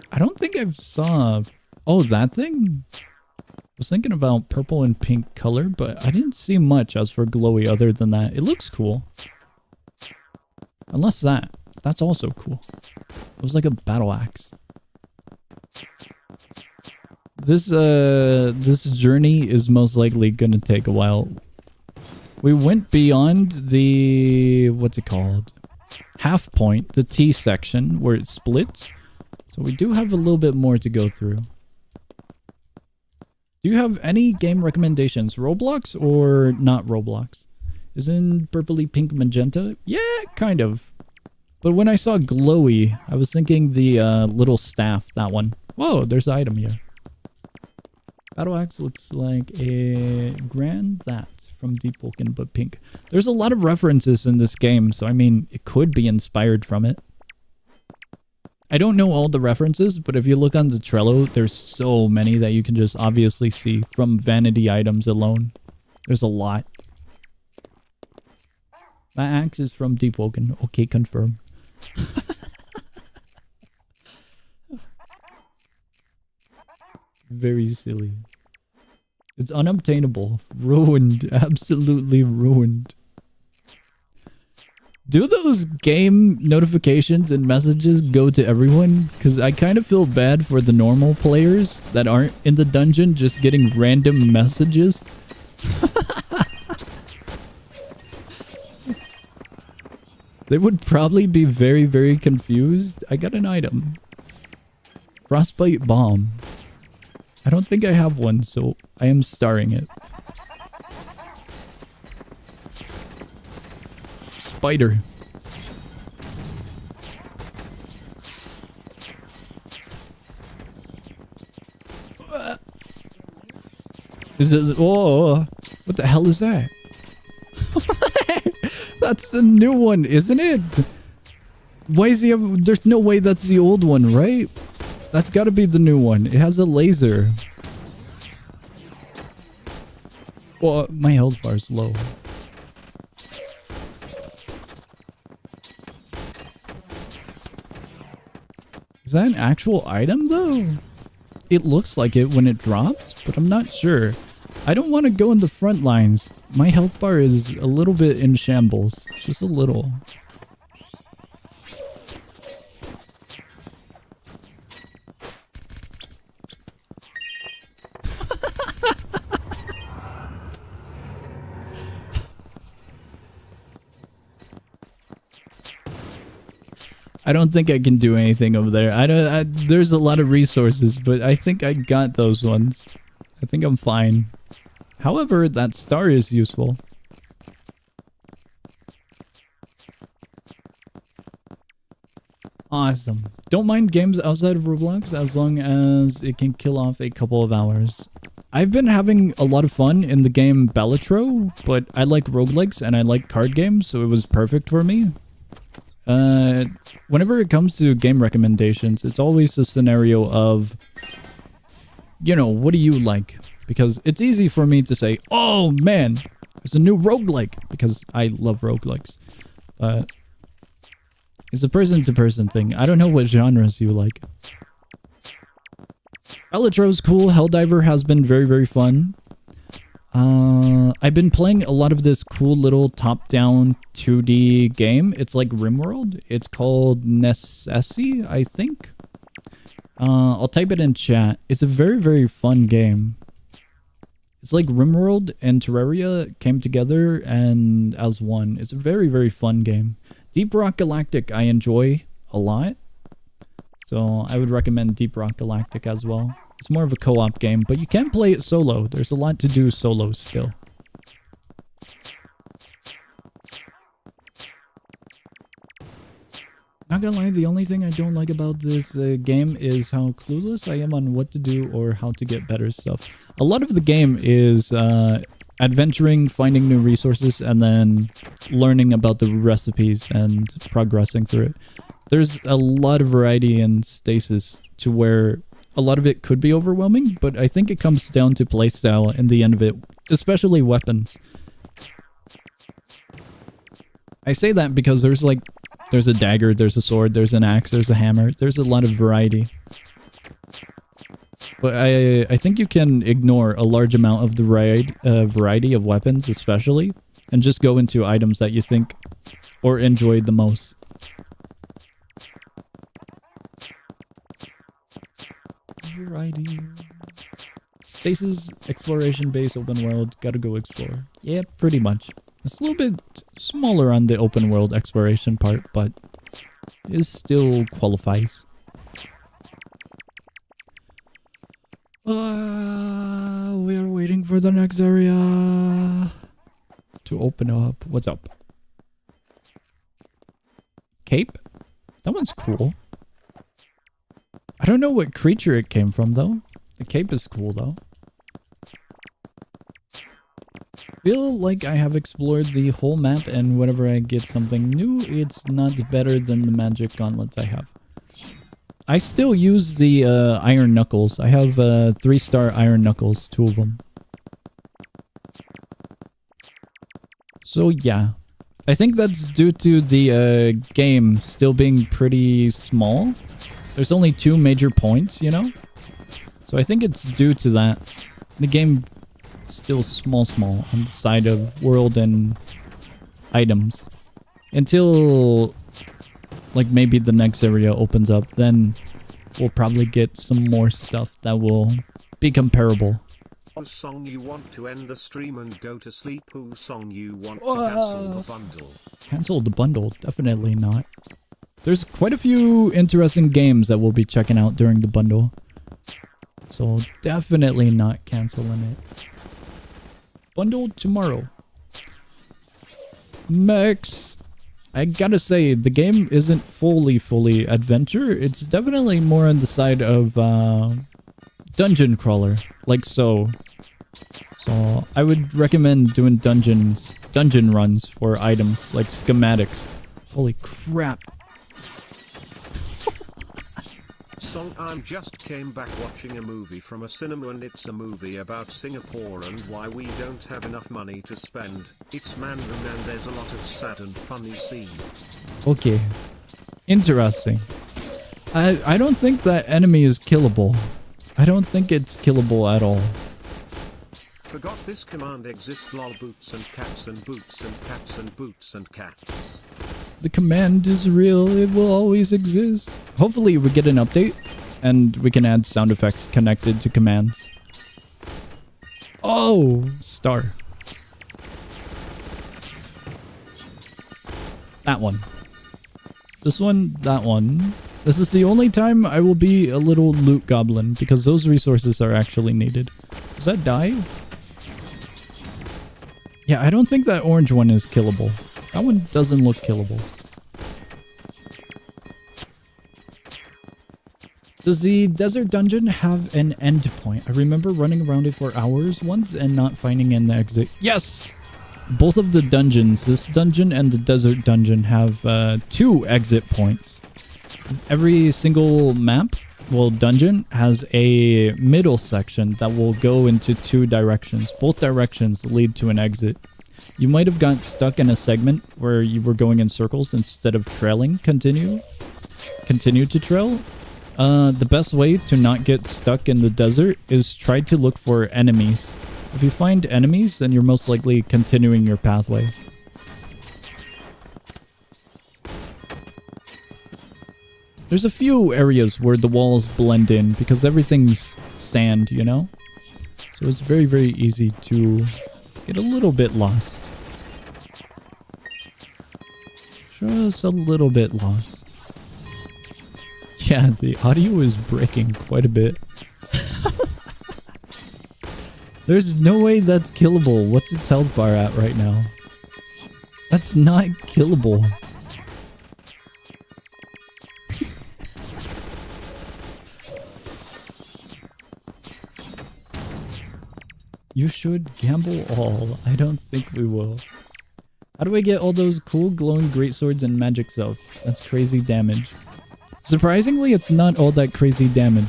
I don't think I've saw... Oh, that thing? I was thinking about purple and pink color, but I didn't see much as for glowy other than that. It looks cool. Unless that. That's also cool. It was like a battle axe. This journey is most likely gonna take a while. We went beyond the... what's it called? Half point, the T section, where it splits. So we do have a little bit more to go through. Do you have any game recommendations? Roblox or not Roblox? Isn't purpley pink magenta? Yeah, kind of. But when I saw glowy, I was thinking the little staff, that one. Whoa, there's an item here. Battle axe looks like a grand that from Deep Vulcan, but pink. There's a lot of references in this game, so I mean, it could be inspired from it. I don't know all the references, but if you look on the Trello, there's so many that you can just obviously see from Vanity items alone. There's a lot. That axe is from Deep Vulcan. Okay, confirm. Very silly. It's unobtainable. Ruined. Absolutely ruined. Do those game notifications and messages go to everyone? Because I kind of feel bad for the normal players that aren't in the dungeon just getting random messages. They would probably be very, very confused. I got an item. Frostbite bomb. I don't think I have one, so I am starring it. Spider. Is it? Oh, what the hell is that? That's the new one, isn't it? Why is he have... There's no way that's the old one, right? That's gotta be the new one. It has a laser. Oh, my health bar's low. Is that an actual item, though? It looks like it when it drops, but I'm not sure. I don't want to go in the front lines. My health bar is a little bit in shambles. Just a little. I don't think I can do anything over there. There's a lot of resources, but I think I got those ones. I think I'm fine. However, that star is useful. Awesome. Don't mind games outside of Roblox as long as it can kill off a couple of hours. I've been having a lot of fun in the game Bellatro, but I like roguelikes and I like card games, so it was perfect for me. Whenever it comes to game recommendations, it's always a scenario of, you know, what do you like? Because it's easy for me to say, oh man, there's a new roguelike, because I love roguelikes. It's a person-to-person thing. I don't know what genres you like. Bellatro's cool. Helldiver has been very, very fun. I've been playing a lot of this cool little top-down 2D game. It's like RimWorld. It's called Necessi, I think. I'll type it in chat. It's a very, very fun game. It's like RimWorld and Terraria came together and as one. It's a very, very fun game. Deep Rock Galactic I enjoy a lot. So I would recommend Deep Rock Galactic as well. It's more of a co-op game, but you can play it solo. There's a lot to do solo still. Not gonna lie, the only thing I don't like about this game is how clueless I am on what to do or how to get better stuff. A lot of the game is adventuring, finding new resources, and then learning about the recipes and progressing through it. There's a lot of variety in Stasis to where a lot of it could be overwhelming, but I think it comes down to playstyle in the end of it, especially weapons. I say that because there's a dagger, there's a sword, there's an axe, there's a hammer. There's a lot of variety. But I think you can ignore a large amount of the variety of weapons, especially, and just go into items that you think or enjoy the most. Variety. Stasis, exploration base, open world, gotta go explore. Yeah, pretty much. It's a little bit smaller on the open world exploration part, but it still qualifies. We are waiting for the next area to open up. What's up? Cape? That one's cool. I don't know what creature it came from, though. The cape is cool, though. Feel like I have explored the whole map, and whenever I get something new, it's not better than the magic gauntlets I have. I still use the iron knuckles. I have 3-star iron knuckles, 2 of them. So yeah. I think that's due to the game still being pretty small. There's only 2 major points, you know? So I think it's due to that. The game still small on the side of world and items. Until like maybe the next area opens up, then we'll probably get some more stuff that will be comparable. Whose song you want to end the stream and go to sleep? Whose song you want to cancel the bundle? Cancel the bundle? Definitely not. There's quite a few interesting games that we'll be checking out during the bundle. So definitely not canceling it. Bundle tomorrow. Max. I gotta say, the game isn't fully adventure. It's definitely more on the side of dungeon crawler, like so. So I would recommend doing dungeon runs for items, like schematics. Holy crap. Song I'm just came back watching a movie from a cinema, and it's a movie about Singapore and why we don't have enough money to spend. It's Mandarin and there's a lot of sad and funny scenes. Okay. Interesting. I don't think that enemy is killable. I don't think it's killable at all. Forgot this command exists. Lol, boots and cats and boots and cats and boots and cats. The command is real, it will always exist. Hopefully we get an update and we can add sound effects connected to commands. Oh, star. That one. This one, that one. This is the only time I will be a little loot goblin because those resources are actually needed. Does that die? Yeah, I don't think that orange one is killable. That one doesn't look killable. Does the desert dungeon have an end point? I remember running around it for hours once and not finding an exit. Yes! Both of the dungeons, this dungeon and the desert dungeon, have 2 exit points. Every single map, well, dungeon, has a middle section that will go into 2 directions. Both directions lead to an exit. You might have got stuck in a segment where you were going in circles instead of trailing. Continue to trail. The best way to not get stuck in the desert is try to look for enemies. If you find enemies, then you're most likely continuing your pathway. There's a few areas where the walls blend in because everything's sand, you know? So it's very, very easy to get a little bit lost. Just a little bit lost. Yeah, the audio is breaking quite a bit. There's no way that's killable. What's its health bar at right now? That's not killable. You should gamble all. I don't think we will. How do I get all those cool glowing greatswords and magic stuff? That's crazy damage. Surprisingly, it's not all that crazy damage.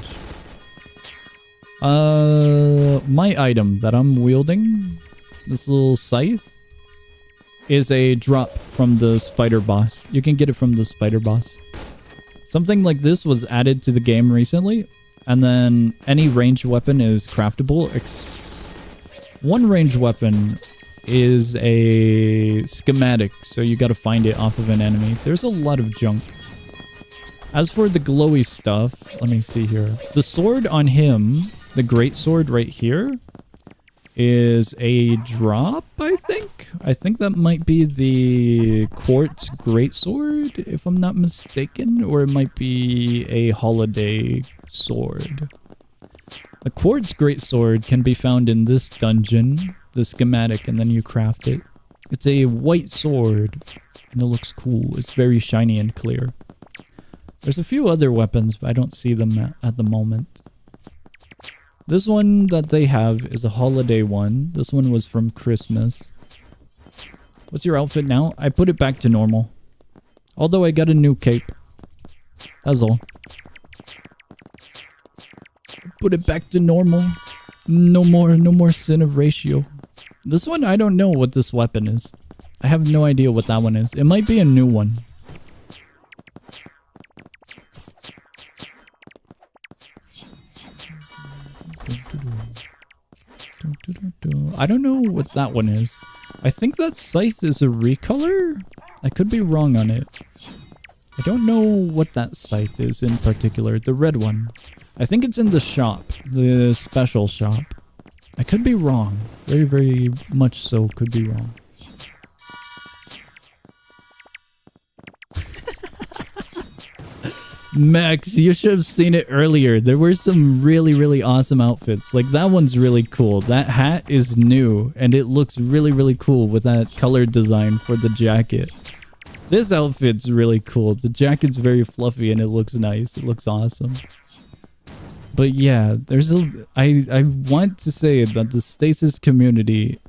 My item that I'm wielding, this little scythe, is a drop from the spider boss. You can get it from the spider boss. Something like this was added to the game recently, and then any ranged weapon is craftable. One ranged weapon is a schematic, so you gotta find it off of an enemy. There's a lot of junk. As for the glowy stuff, let me see here. The sword on him, the great sword right here, is a drop, I think. I think that might be the quartz greatsword, if I'm not mistaken, or it might be a holiday sword. The quartz greatsword can be found in this dungeon, the schematic, and then you craft it. It's a white sword, and it looks cool. It's very shiny and clear. There's a few other weapons, but I don't see them at the moment. This one that they have is a holiday one. This one was from Christmas. What's your outfit now? I put it back to normal. Although I got a new cape. That's all. Put it back to normal. No more sin of ratio. This one, I don't know what this weapon is. I have no idea what that one is. It might be a new one. I don't know what that one is. I think that scythe is a recolor? I could be wrong on it. I don't know what that scythe is in particular. The red one. I think it's in the shop. The special shop. I could be wrong. Very, very much so could be wrong. Max, you should have seen it earlier. There were some really, really awesome outfits. Like, that one's really cool. That hat is new, and it looks really, really cool with that color design for the jacket. This outfit's really cool. The jacket's very fluffy, and it looks nice. It looks awesome. But yeah, I want to say that the Stasis community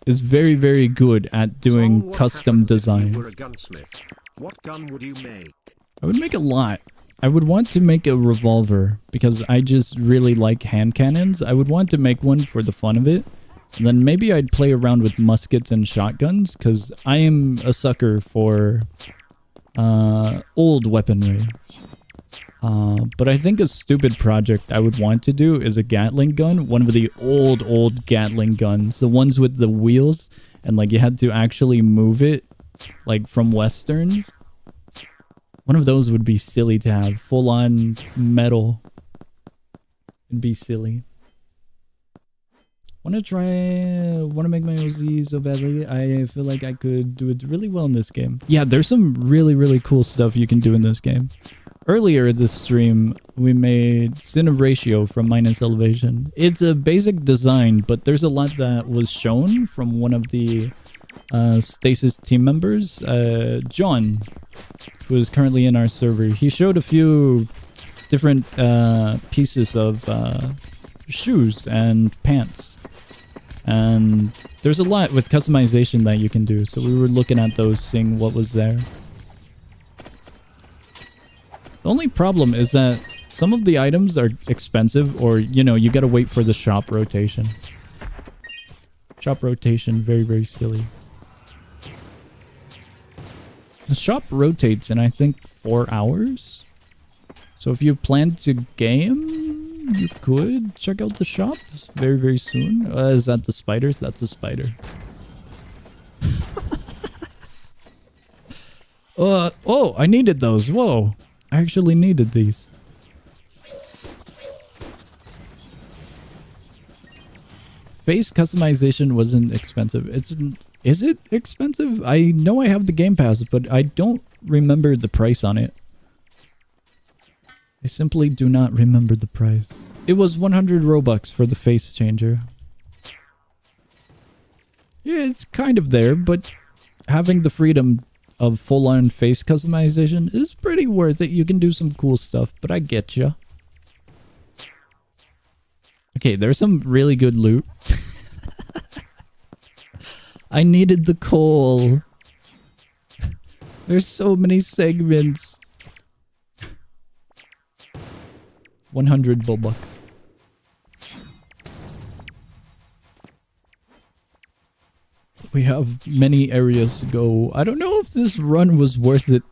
is very, very good at doing custom designs. If you were a gunsmith, what gun would you make? I would make a lot. I would want to make a revolver because I just really like hand cannons. I would want to make one for the fun of it. And then maybe I'd play around with muskets and shotguns because I am a sucker for old weaponry. But I think a stupid project I would want to do is a Gatling gun. One of the old Gatling guns. The ones with the wheels and like you had to actually move it like from westerns. One of those would be silly to have. Full on metal. It'd be silly. Wanna make my OZ so badly. I feel like I could do it really well in this game. Yeah, there's some really, really cool stuff you can do in this game. Earlier this stream, we made Sin of Ratio from Minus Elevation. It's a basic design, but there's a lot that was shown from one of the Stasis team members, John, who is currently in our server. He showed a few different pieces of shoes and pants. And there's a lot with customization that you can do. So we were looking at those, seeing what was there. The only problem is that some of the items are expensive or, you know, you gotta wait for the shop rotation. Shop rotation, very, very silly. The shop rotates in, I think, 4 hours. So if you plan to game, you could check out the shop very, very soon. Is that the spider? That's a spider. Oh, I needed those. Whoa. I actually needed these. Face customization wasn't expensive. Is it expensive? I know I have the Game Pass, but I don't remember the price on it. I simply do not remember the price. It was 100 Robux for the face changer. Yeah, it's kind of there, but having the freedom of full-on face customization is pretty worth it. You can do some cool stuff, but I get ya. Okay, there's some really good loot. I needed the coal. There's so many segments. 100 Robux. We have many areas to go. I don't know if this run was worth it.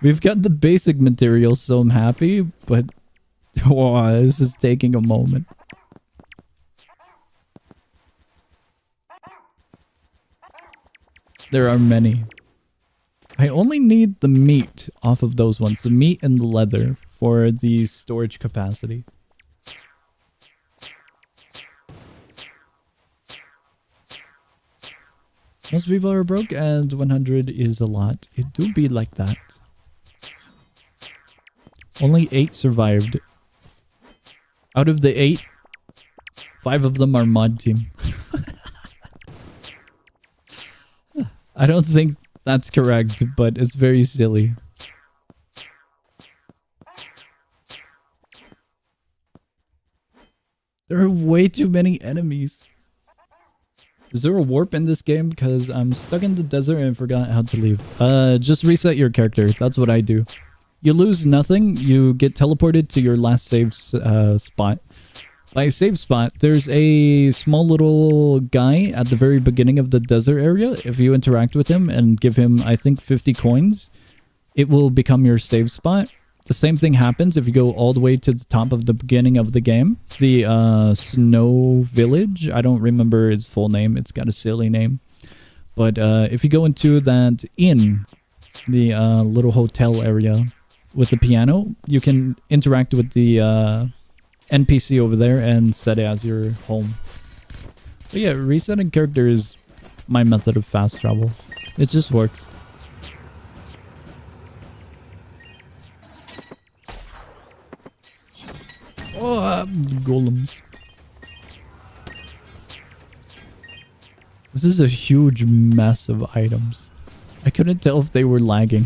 We've got the basic materials, so I'm happy, but wow, this is taking a moment. There are many. I only need the meat off of those ones, the meat and the leather for the storage capacity. Most people are broke and 100 is a lot. It do be like that. Only 8 survived. Out of the 8, 5 of them are mod team. I don't think that's correct, but it's very silly. There are way too many enemies. Is there a warp in this game? Because I'm stuck in the desert and forgot how to leave. Just reset your character. That's what I do. You lose nothing. You get teleported to your last save spot. By save spot, there's a small little guy at the very beginning of the desert area. If you interact with him and give him, I think, 50 coins, it will become your save spot. The same thing happens if you go all the way to the top of the beginning of the game. The Snow Village. I don't remember its full name. It's got a silly name. But if you go into that inn, the little hotel area with the piano, you can interact with the NPC over there and set it as your home. But yeah, resetting character is my method of fast travel. It just works. Oh, golems. This is a huge mess of items. I couldn't tell if they were lagging.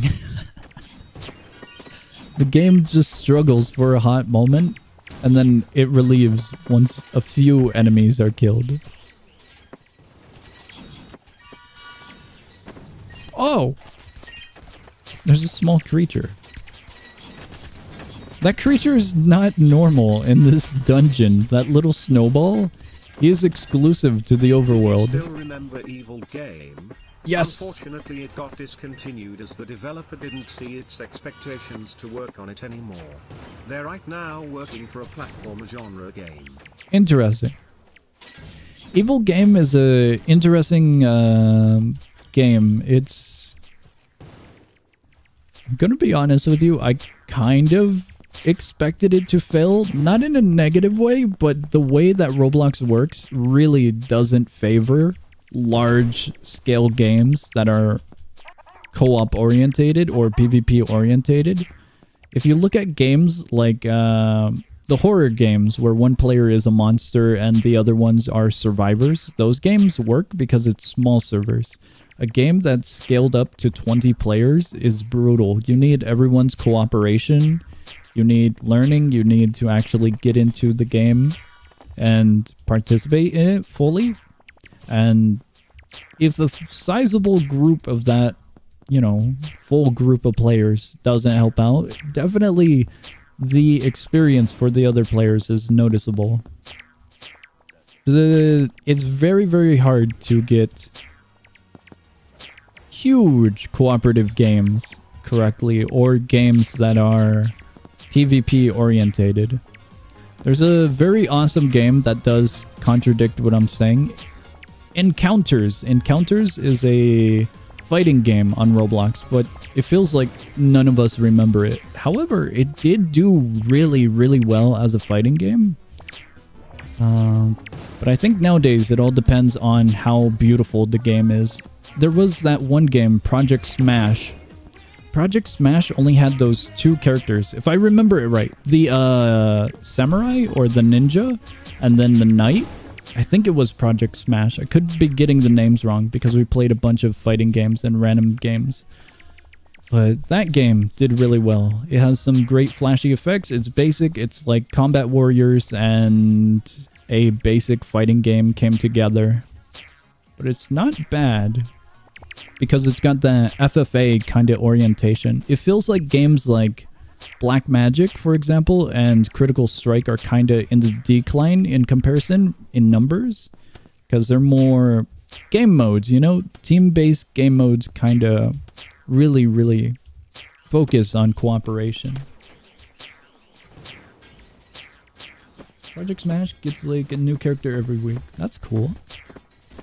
The game just struggles for a hot moment, and then it relieves once a few enemies are killed. Oh! There's a small creature. That creature is not normal in this dungeon. That little snowball, he is exclusive to the overworld. Still remember Evil Game? Yes. Unfortunately, it got discontinued as the developer didn't see its expectations to work on it anymore. They're right now working for a platform genre game. Interesting. Evil Game is a interesting game. It's... I'm gonna be honest with you, I kind of expected it to fail, not in a negative way, but the way that Roblox works really doesn't favor large scale games that are co-op orientated or PvP orientated. If you look at games like the horror games where one player is a monster and the other ones are survivors, those games work because it's small servers. A game that's scaled up to 20 players is brutal. You need everyone's cooperation. You need learning. You need to actually get into the game and participate in it fully. And if a sizable group of that, you know, full group of players doesn't help out, definitely the experience for the other players is noticeable. It's very, very hard to get huge cooperative games correctly, or games that are PvP orientated. There's a very awesome game that does contradict what I'm saying. Encounters. Encounters is a fighting game on Roblox, but it feels like none of us remember it. However, it did do really, really well as a fighting game. But I think nowadays it all depends on how beautiful the game is. There was that one game, Project Smash. Project Smash only had those 2 characters, if I remember it right. The samurai or the ninja, and then the knight. I think it was Project Smash. I could be getting the names wrong because we played a bunch of fighting games and random games. But that game did really well. It has some great flashy effects. It's basic. It's like Combat Warriors and a basic fighting game came together. But it's not bad because it's got the FFA kind of orientation. It feels like games like Black Magic, for example, and Critical Strike are kind of in the decline in comparison in numbers. because they're more game modes, you know? Team-based game modes kind of really focus on cooperation. Project Smash gets like a new character every week. That's cool.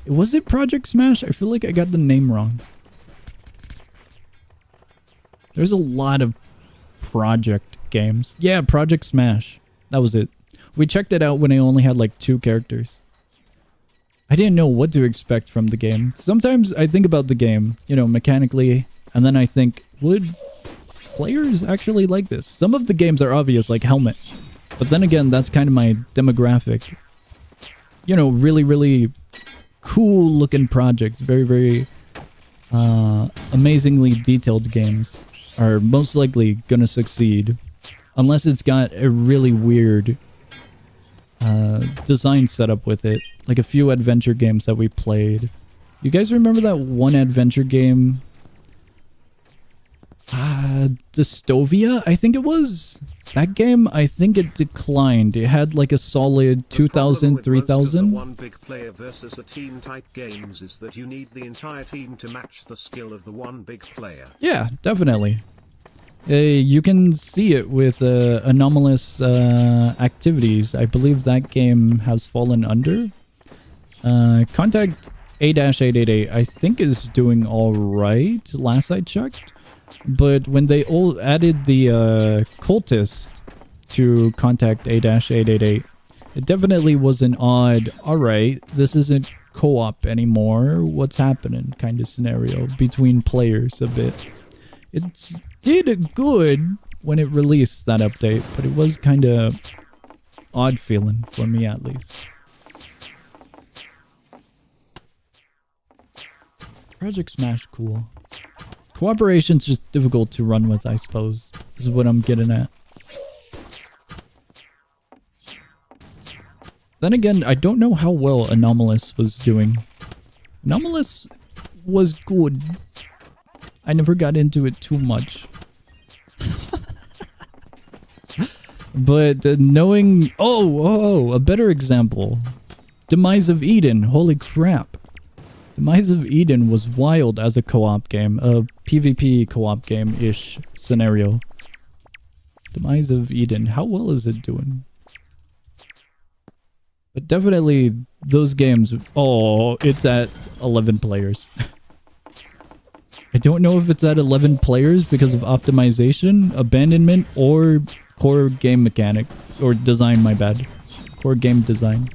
Was it Project Smash? I feel like I got the name wrong. There's a lot of project games. Yeah, Project Smash. That was it. We checked it out when it only had like 2 characters. I didn't know what to expect from the game. Sometimes I think about the game, you know, mechanically, and then I think, would players actually like this? Some of the games are obvious, like Helmet. But then again, that's kind of my demographic. You know, really cool looking projects. Very amazingly detailed games are most likely gonna succeed. Unless it's got a really weird design setup with it. Like a few adventure games that we played. You guys remember that one adventure game? Dystovia, I think it was. That game, I think it declined. It had like a solid 2,000, 3,000. One big player versus a team type games is that you need the entire team to match the skill of the one big player. Yeah, definitely. You can see it with anomalous activities. I believe that game has fallen under. Contact A-888 I think is doing alright, last I checked. But when they all added the cultist to Contact A-888, it definitely was an odd, alright, this isn't co-op anymore, what's happening kind of scenario between players a bit. It did good when it released that update, but it was kind of odd feeling for me at least. Project Smash cool. Cooperation's just difficult to run with, I suppose. This is what I'm getting at. Then again, I don't know how well Anomalous was doing. Anomalous was good. I never got into it too much. But knowing... Oh, a better example. Demise of Eden. Holy crap. Demise of Eden was wild as a co-op game. A PvP co-op game-ish scenario. Demise of Eden. How well is it doing? But definitely those games... Oh, it's at 11 players. I don't know if it's at 11 players because of optimization, abandonment, or core game mechanic. Or design, my bad. Core game design.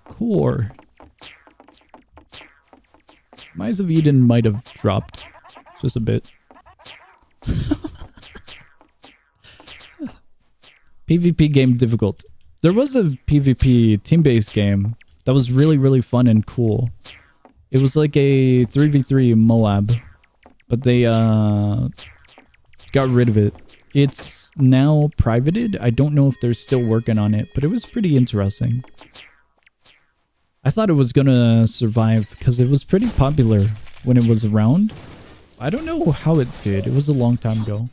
Core. Demise of Eden might have dropped. Just a bit. PvP game difficult. There was a PvP team-based game that was really fun and cool. It was like a 3v3 Moab, but they got rid of it. It's now privated. I don't know if they're still working on it, but it was pretty interesting. I thought it was gonna survive because it was pretty popular when it was around. I don't know how it did. It was a long time ago.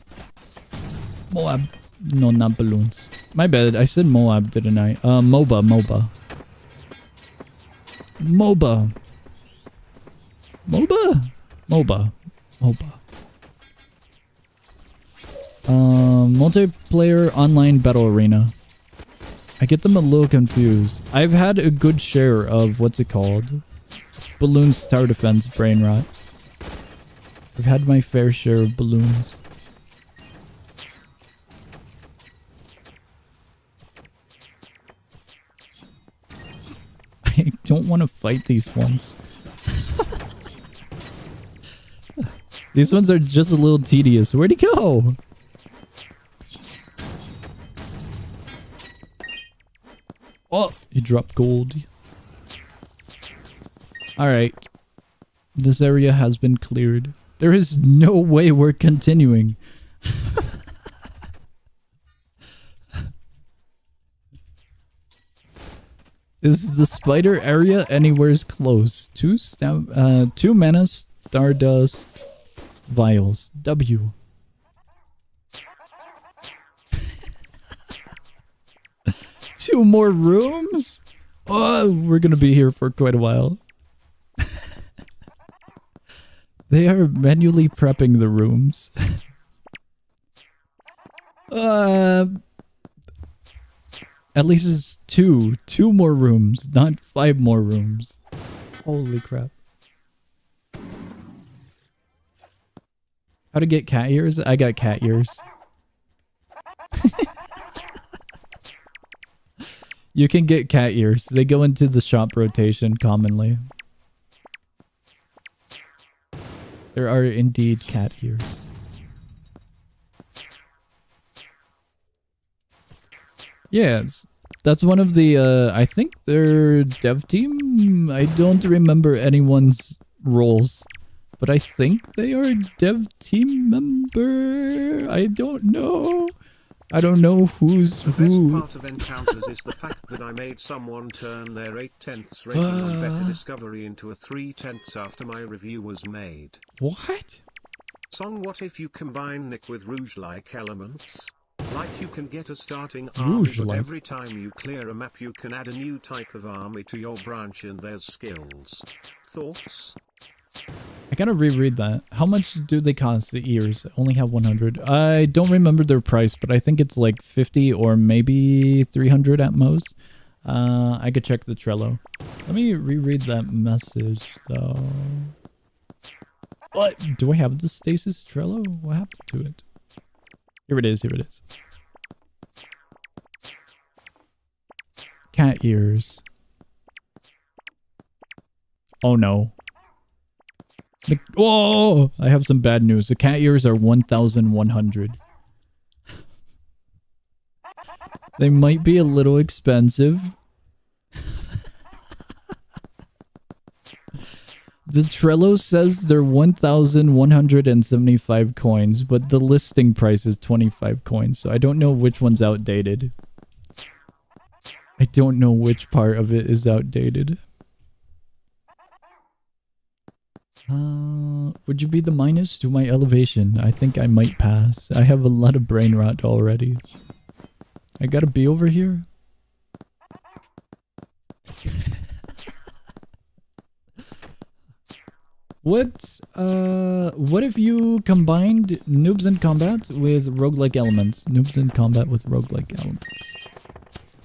Moab. No, not balloons. My bad. I said Moab, didn't I? MOBA. MOBA. MOBA. MOBA? MOBA. MOBA. Multiplayer online battle arena. I get them a little confused. I've had a good share of, what's it called? Balloons Tower Defense brain rot. I've had my fair share of balloons. I don't want to fight these ones. These ones are just a little tedious. Where'd he go? Oh, he dropped gold. Alright. This area has been cleared. There is no way we're continuing. Is the spider area anywhere's close? Two mana stardust vials. W. Two more rooms? Oh, we're gonna be here for quite a while. They are manually prepping the rooms. At least it's two more rooms, not 5 more rooms. Holy crap. How to get cat ears? I got cat ears. You can get cat ears. They go into the shop rotation commonly. There are indeed cat ears. Yes, that's one of the, I think their dev team. I don't remember anyone's roles, but I think they are a dev team member. I don't know. I don't know who's who. The best part of encounters is the fact that I made someone turn their 8/10 rating on Better Discovery into a 3/10 after my review was made. What? Song, what if you combine Nick with Rouge-like elements? Like you can get a starting army, but every time you clear a map you can add a new type of army to your branch and there's skills. Thoughts? I gotta reread that. How much do they cost, the ears? I only have 100. I don't remember their price, but I think it's like 50 or maybe 300 at most. I could check the Trello. Let me reread that message, though. What? Do I have the Stasis Trello? What happened to it? Here it is, here it is. Cat ears. Oh no. Whoa! I have some bad news. The cat ears are 1,100. They might be a little expensive. The Trello says they're 1,175 coins, but the listing price is 25 coins, so I don't know which one's outdated. I don't know which part of it is outdated. Would you be the minus to my elevation? I think I might pass. I have a lot of brain rot already. I gotta be over here. What if you combined Noobs in Combat with roguelike elements? Noobs in Combat with roguelike elements.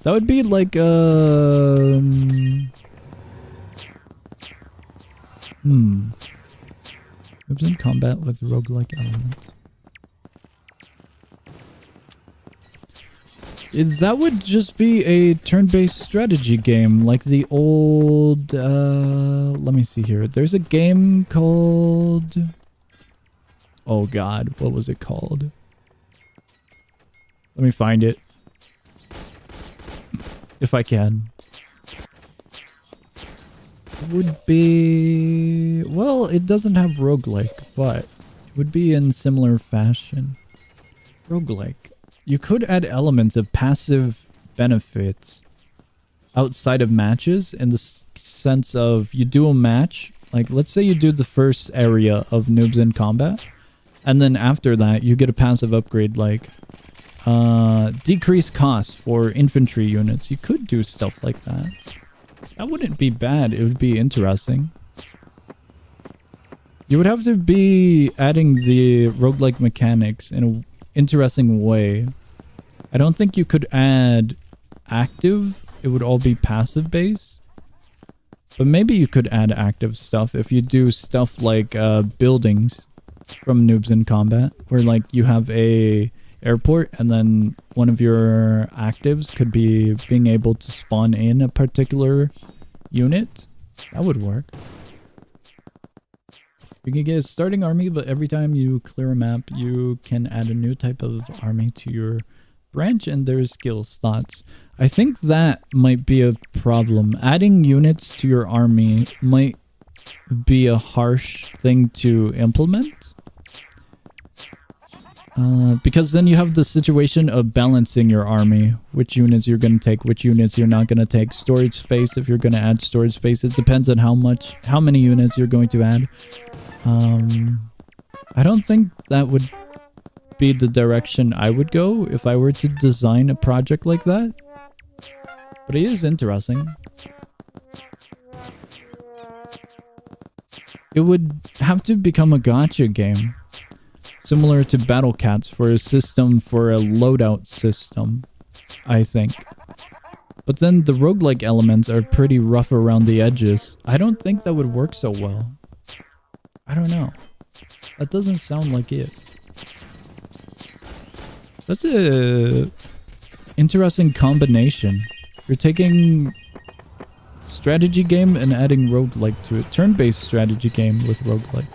That would be like, Noobs in Combat with roguelike elements. That would just be a turn-based strategy game, like the old, let me see here. There's a game called... Oh god, what was it called? Let me find it. If I can. It would be... Well, it doesn't have roguelike, but it would be in similar fashion. Roguelike. You could add elements of passive benefits outside of matches in the sense of you do a match, like let's say you do the first area of Noobs in Combat, and then after that you get a passive upgrade like decreased cost for infantry units. You could do stuff like that. That wouldn't be bad. It would be interesting. You would have to be adding the roguelike mechanics in a interesting way. I don't think you could add active. It would all be passive based. But maybe you could add active stuff if you do stuff like buildings from Noobs in Combat, where like you have a airport and then one of your actives could be being able to spawn in a particular unit. That would work. You can get a starting army, but every time you clear a map, you can add a new type of army to your branch and there's skill slots. I think that might be a problem. Adding units to your army might be a harsh thing to implement. Because then you have the situation of balancing your army. Which units you're going to take, which units you're not going to take. Storage space, if you're going to add storage space. It depends on how many units you're going to add. I don't think that would be the direction I would go if I were to design a project like that. But it is interesting. it would have to become a gacha game. Similar to Battle Cats for a system for a loadout system, I think. But then the roguelike elements are pretty rough around the edges. I don't think that would work so well. I don't know. That doesn't sound like it. That's a interesting combination. You're taking strategy game and adding roguelike to it. Turn-based strategy game with roguelike.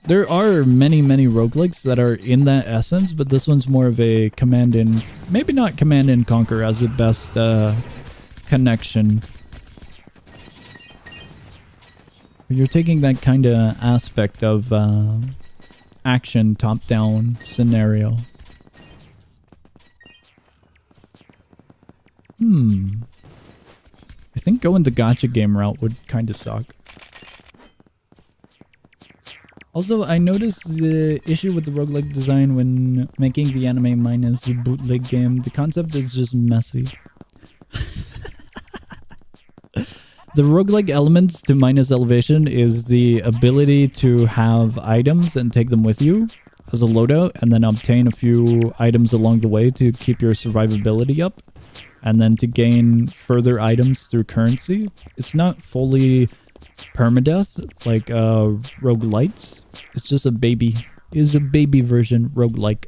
There are many roguelikes that are in that essence, but this one's more of a command and... Maybe not command and conquer as the best connection. You're taking that kind of aspect of action, top-down scenario. I think going the gacha game route would kind of suck. Also, I noticed the issue with the roguelike design when making the anime minus the bootleg game. The concept is just messy. The roguelike elements to minus elevation is the ability to have items and take them with you as a loadout, and then obtain a few items along the way to keep your survivability up, and then to gain further items through currency. It's not fully permadeath like roguelites. It's just a baby. It's a baby version roguelike.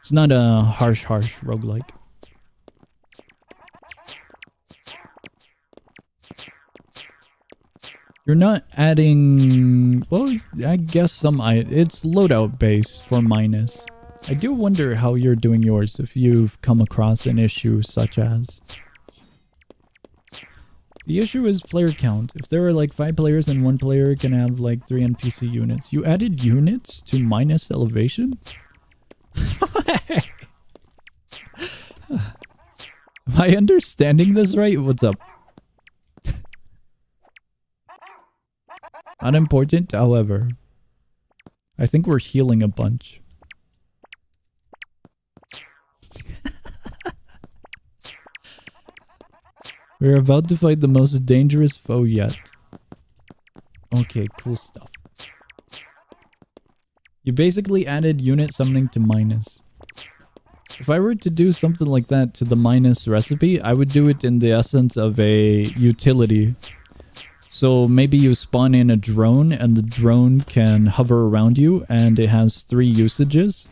It's not a harsh roguelike. You're not adding... Well, I guess some... It's loadout base for minus. I do wonder how you're doing yours if you've come across an issue such as... The issue is player count. If there are like 5 players and 1 player can have like 3 NPC units. You added units to minus elevation? Am I understanding this right? What's up? Unimportant, however. I think we're healing a bunch. We're about to fight the most dangerous foe yet. Okay, cool stuff. You basically added unit summoning to minus. If I were to do something like that to the minus recipe, I would do it in the essence of a utility. So maybe you spawn in a drone and the drone can hover around you and it has 3 usages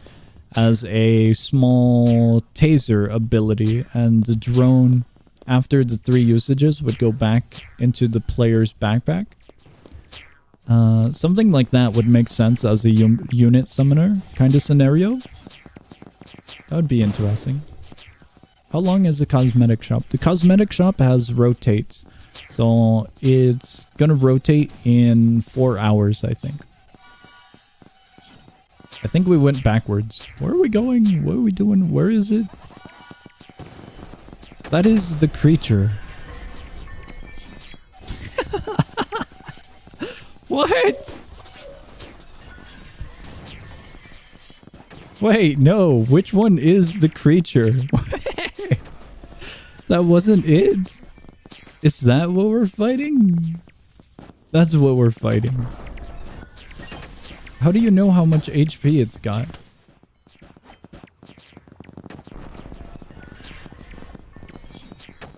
as a small taser ability, and the drone after the 3 usages would go back into the player's backpack. Something like that would make sense as a unit summoner kind of scenario. That would be interesting. How long is the cosmetic shop? The cosmetic shop has rotates. So it's gonna rotate in 4 hours, I think. I think we went backwards. Where are we going? What are we doing? Where is it? That is the creature. What? Wait, no. Which one is the creature? That wasn't it. Is that what we're fighting? That's what we're fighting. How do you know how much HP it's got?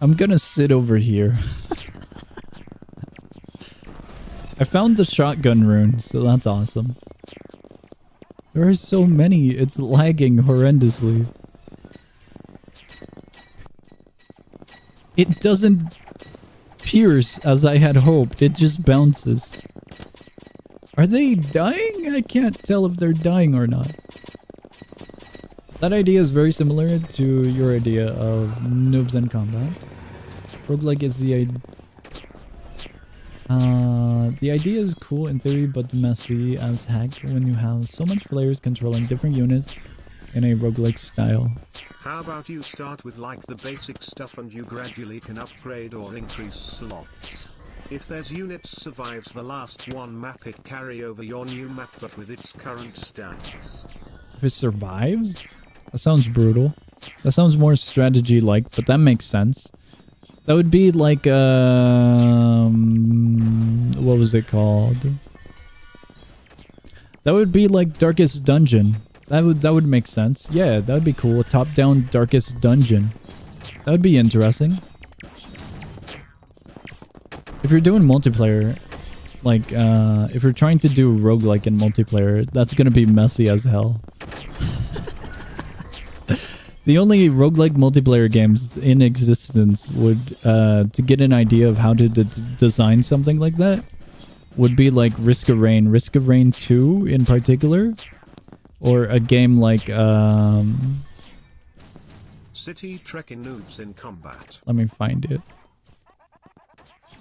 I'm gonna sit over here. I found the shotgun rune, so that's awesome. There are so many, it's lagging horrendously. It doesn't pierce as I had hoped, it just bounces. Are they dying? I can't tell if they're dying or not. That idea is very similar to your idea of noobs in combat. Roguelike is the idea is cool in theory, but messy as heck when you have so much players controlling different units in a roguelike style. How about you start with like the basic stuff and you gradually can upgrade or increase slots. If there's units survives the last one map, it carry over your new map but with its current stats. If it survives? That sounds brutal. That sounds more strategy-like, but that makes sense. That would be like what was it called? That would be like Darkest Dungeon. That would make sense. Yeah, that would be cool. Top-down Darkest Dungeon. That would be interesting. If you're doing multiplayer, like if you're trying to do roguelike in multiplayer, that's gonna be messy as hell. The only roguelike multiplayer games in existence would, to get an idea of how to design something like that, would be like Risk of Rain 2 in particular, or a game like, City Trekking Noobs in Combat. let me find it.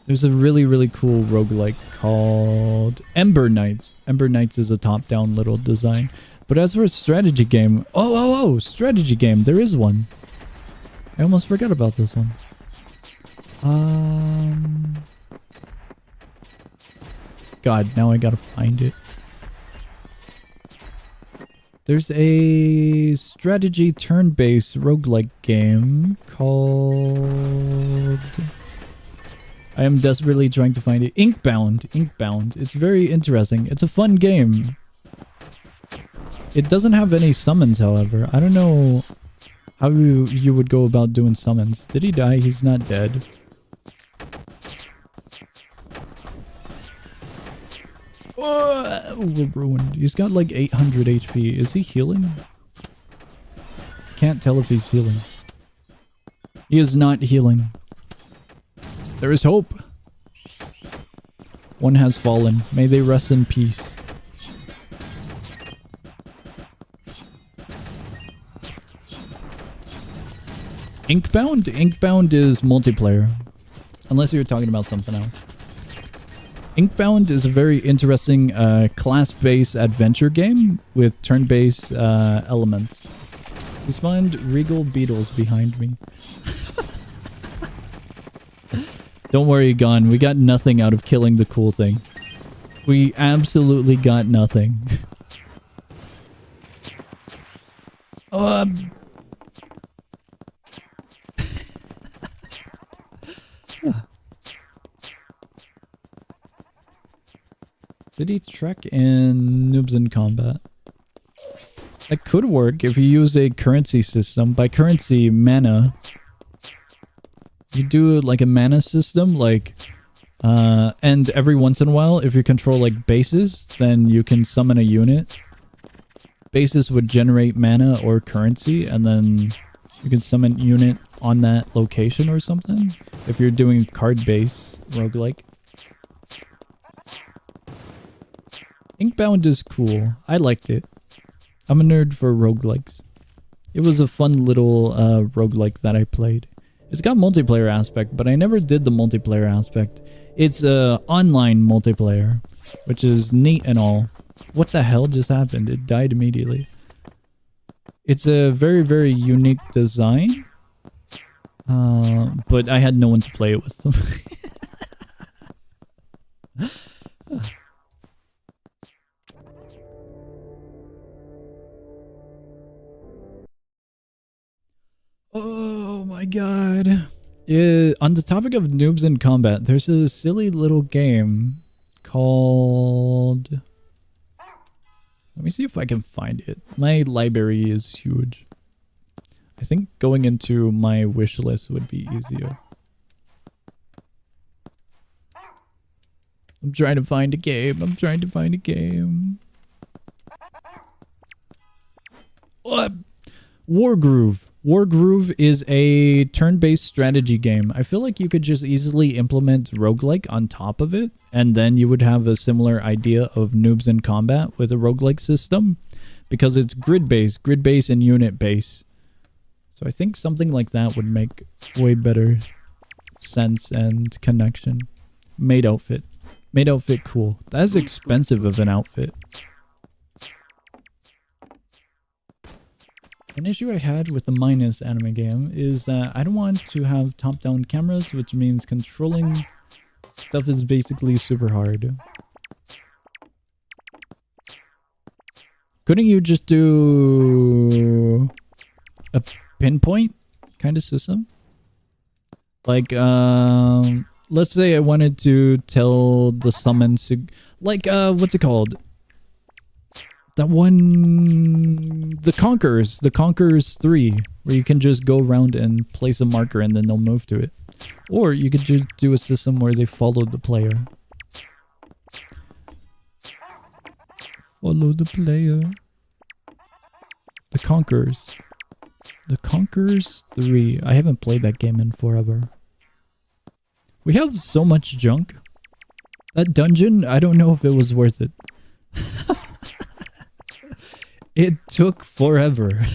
There's a really, really cool roguelike called Ember Knights. Ember Knights is a top-down little design. But as for a strategy game... Oh, strategy game. There is one. I almost forgot about this one. God, now I gotta find it. There's a strategy turn-based roguelike game called... I am desperately trying to find it. Inkbound. It's very interesting. It's a fun game. It doesn't have any summons, however. I don't know how you would go about doing summons. Did he die? He's not dead. Oh, we're ruined. He's got like 800 HP. Is he healing? Can't tell if he's healing. He is not healing. There is hope. One has fallen. May they rest in peace. Inkbound? Inkbound is multiplayer. Unless you're talking about something else. Inkbound is a very interesting class-based adventure game with turn-based elements. Please find regal beetles behind me. Don't worry, Gon. We got nothing out of killing the cool thing. We absolutely got nothing. City Trek and Noobs in Combat. That could work if you use a currency system. By currency, mana. You do like a mana system, like, and every once in a while, if you control like bases, then you can summon a unit. Bases would generate mana or currency, and then you can summon a unit on that location or something. If you're doing card-based roguelike. Inkbound is cool. I liked it. I'm a nerd for roguelikes. It was a fun little roguelike that I played. It's got multiplayer aspect, but I never did the multiplayer aspect. It's online multiplayer, which is neat and all. What the hell just happened? It died immediately. It's a very, very unique design. But I had no one to play it with them. Oh my god. On the topic of Noobs in Combat, there's a silly little game called... Let me see if I can find it. My library is huge. I think going into my wish list would be easier. I'm trying to find a game. What? Wargroove. Wargroove is a turn-based strategy game. I feel like you could just easily implement roguelike on top of it, and then you would have a similar idea of Noobs in Combat with a roguelike system, because it's grid-based and unit-based. So I think something like that would make way better sense and connection. Maid outfit. Maid outfit cool. That's expensive of an outfit. An issue I had with the Minus anime game is that I don't want to have top-down cameras, which means controlling stuff is basically super hard. Couldn't you just do a pinpoint kind of system? Like, let's say I wanted to tell the summons to, like, what's it called? That one, the Conquerors 3, where you can just go around and place a marker and then they'll move to it. Or you could just do a system where they follow the player. Follow the player. The Conquerors 3. I haven't played that game in forever. We have so much junk. That dungeon, I don't know if it was worth it. It took forever.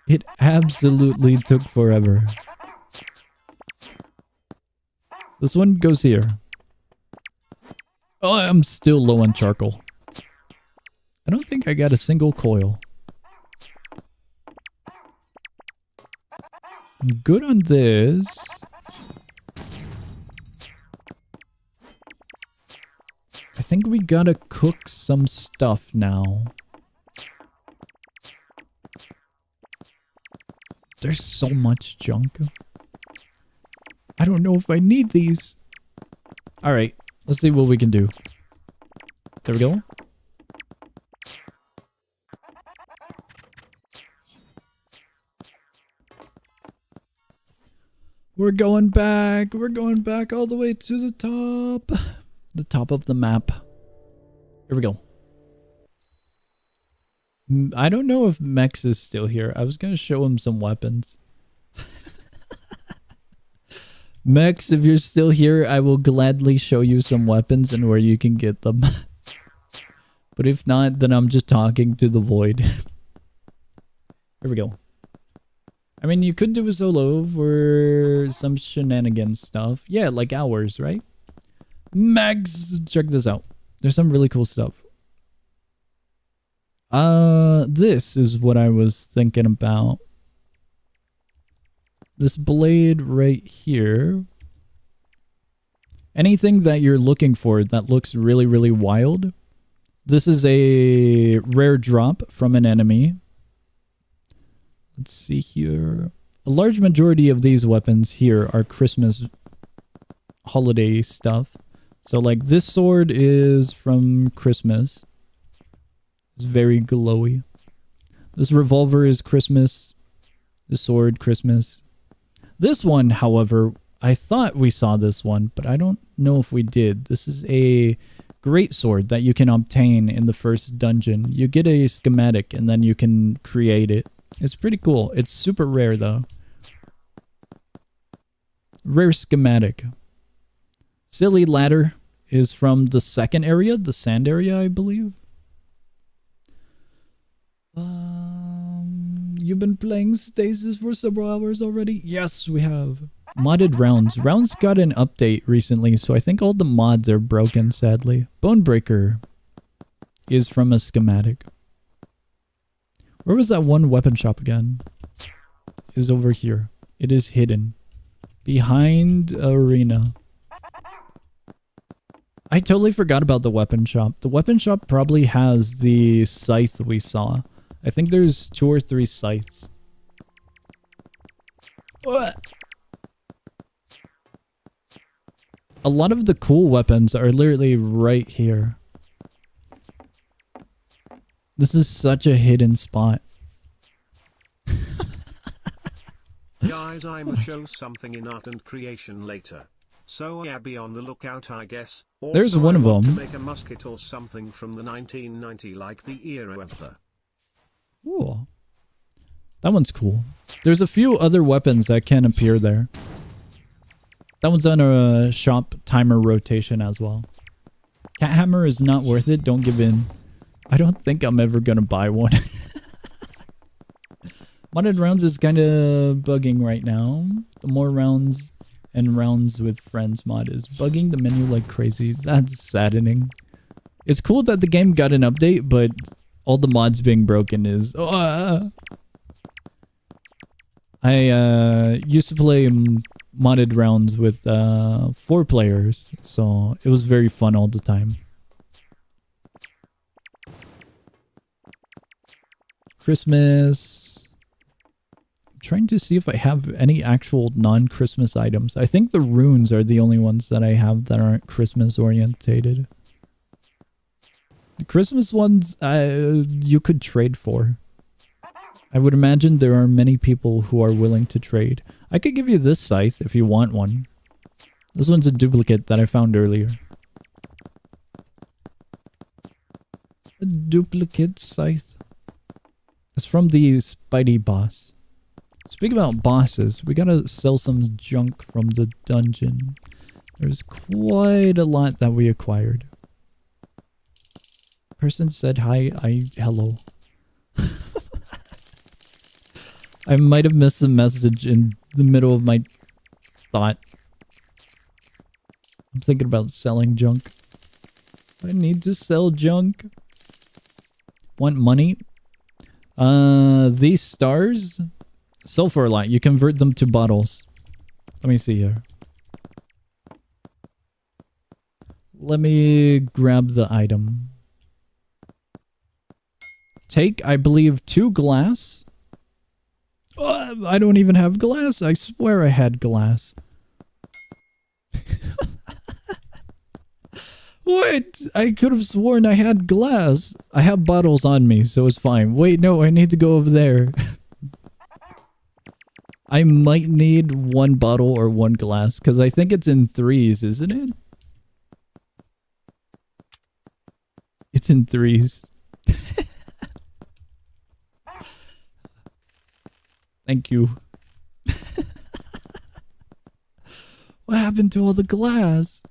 It absolutely took forever. This one goes here. Oh, I'm still low on charcoal. I don't think I got a single coil. I'm good on this. I think we gotta cook some stuff now. There's so much junk. I don't know if I need these. Alright, let's see what we can do. There we go. We're going back all the way to the top. The top of the map. Here we go. I don't know if Mex is still here. I was gonna show him some weapons. Mex, if you're still here, I will gladly show you some weapons and where you can get them. But if not, then I'm just talking to the void. Here we go. I mean, you could do a solo for some shenanigans stuff. Yeah, like ours, right? Max, check this out. There's some really cool stuff. This is what I was thinking about. This blade right here. Anything that you're looking for that looks really, really wild. This is a rare drop from an enemy. Let's see here. A large majority of these weapons here are Christmas holiday stuff. So like this sword is from Christmas. It's very glowy. This revolver is Christmas. This sword, Christmas. This one, however, I thought we saw this one, but I don't know if we did. This is a great sword that you can obtain in the first dungeon. You get a schematic and then you can create it. It's pretty cool. It's super rare though. Rare schematic. Silly ladder is from the second area, the sand area, I believe. You've been playing Stasis for several hours already? Yes, we have. Modded rounds. Rounds got an update recently, so I think all the mods are broken, sadly. Bonebreaker is from a schematic. Where was that one weapon shop again? It is over here. It is hidden. Behind arena. I totally forgot about the weapon shop. The weapon shop probably has the scythe we saw. I think there's 2 or 3 scythes. What? A lot of the cool weapons are literally right here. This is such a hidden spot. Guys, I'ma show something in art and creation later. So yeah, be on the lookout, I guess. Also, there's one of them. To make a musket or something from the 1990 like the era of the... Cool. That one's cool. There's a few other weapons that can appear there. That one's on a shop timer rotation as well. Cat hammer is not worth it. Don't give in. I don't think I'm ever gonna buy one. Modded rounds is kind of bugging right now. The more rounds and rounds with friends mod is bugging the menu like crazy. That's saddening. It's cool that the game got an update, but all the mods being broken is... I used to play modded rounds with 4 players, so it was very fun all the time. Christmas. I'm trying to see if I have any actual non-Christmas items. I think the runes are the only ones that I have that aren't Christmas orientated. The Christmas ones, you could trade for. I would imagine there are many people who are willing to trade. I could give you this scythe if you want one. This one's a duplicate that I found earlier. A duplicate scythe. It's from the Spidey boss. Speaking about bosses, we gotta sell some junk from the dungeon. There's quite a lot that we acquired. Person said hi, hello. I might have missed the message in the middle of my thought. I'm thinking about selling junk. I need to sell junk. Want money? These stars sell for a lot. You convert them to bottles. Let me see here. Let me grab the item. Take, I believe, 2 glass. I don't even have glass. I swear I had glass. What? I could have sworn I had glass. I have bottles on me, so it's fine. Wait, no, I need to go over there. I might need 1 bottle or 1 glass, because I think it's in 3s, isn't it? It's in 3s. Thank you. What happened to all the glass?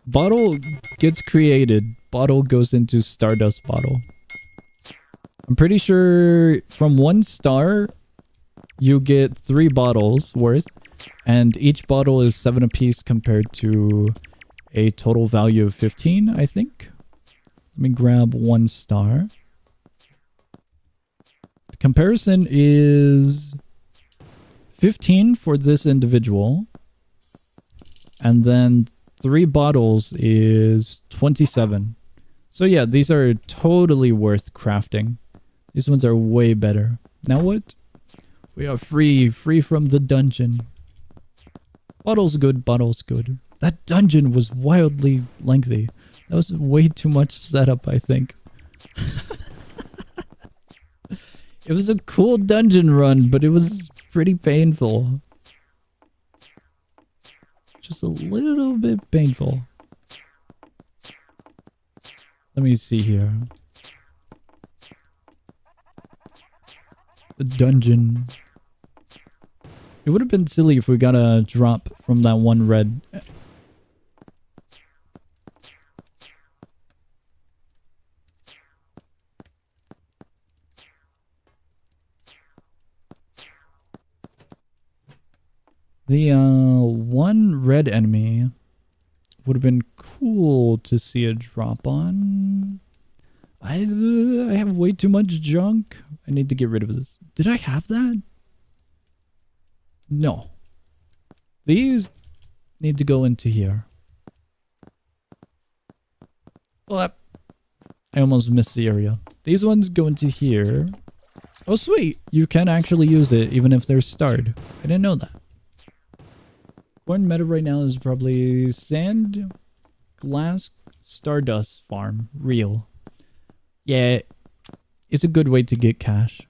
Bottle gets created. Bottle goes into Stardust bottle. I'm pretty sure from 1 star, you get 3 bottles worth. And each bottle is 7 apiece compared to a total value of 15, I think. Let me grab 1 star. The comparison is 15 for this individual. And then 3 bottles is 27. So yeah, these are totally worth crafting. These ones are way better. Now what? We are free from the dungeon. Bottle's good, bottle's good. That dungeon was wildly lengthy. That was way too much setup, I think. It was a cool dungeon run, but it was pretty painful. Just a little bit painful. Let me see here. The dungeon. It would have been silly if we got a drop from that 1 red. The 1 red enemy would have been cool to see a drop on. I have way too much junk. I need to get rid of this. Did I have that? No. These need to go into here. Oh, I almost missed the area. These ones go into here. Oh, sweet. You can actually use it even if they're starred. I didn't know that. Coin meta right now is probably sand, glass, stardust farm. Real. Yeah, it's a good way to get cash.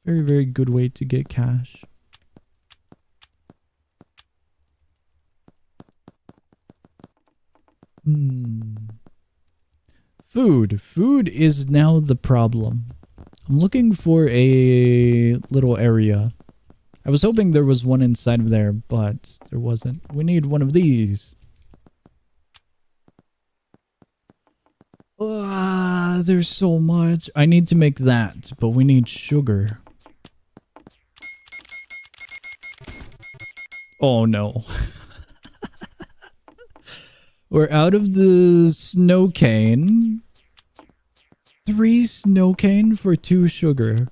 Very, very good way to get cash. Food. Food is now the problem. I'm looking for a little area. I was hoping there was one inside of there, but there wasn't. We need one of these. There's so much. I need to make that, but we need sugar. Oh no. We're out of the snow cane. 3 snow cane for 2 sugar.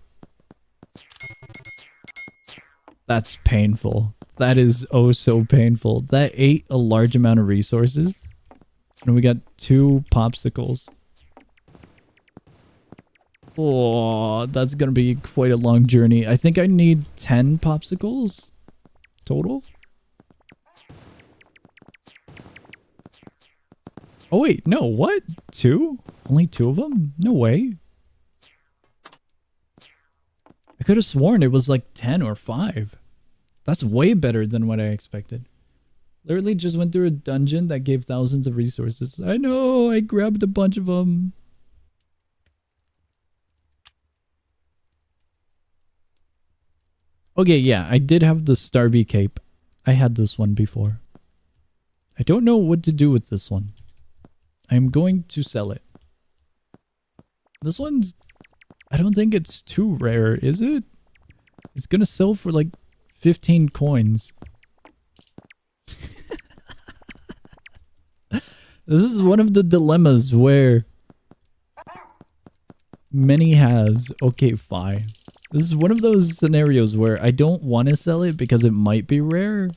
That's painful. That is oh so painful. That ate a large amount of resources. And we got 2 popsicles. Oh, that's gonna be quite a long journey. I think I need 10 popsicles total. Oh wait, no, what? 2? Only 2 of them? No way. I could have sworn it was like 10 or 5. That's way better than what I expected. Literally just went through a dungeon that gave thousands of resources. I know, I grabbed a bunch of them. Okay, yeah, I did have the Starby cape. I had this one before. I don't know what to do with this one. I'm going to sell it. This one's... I don't think it's too rare, is it? It's gonna sell for like 15 coins. This is one of the dilemmas where many has. Okay, fine. This is one of those scenarios where I don't want to sell it because it might be rare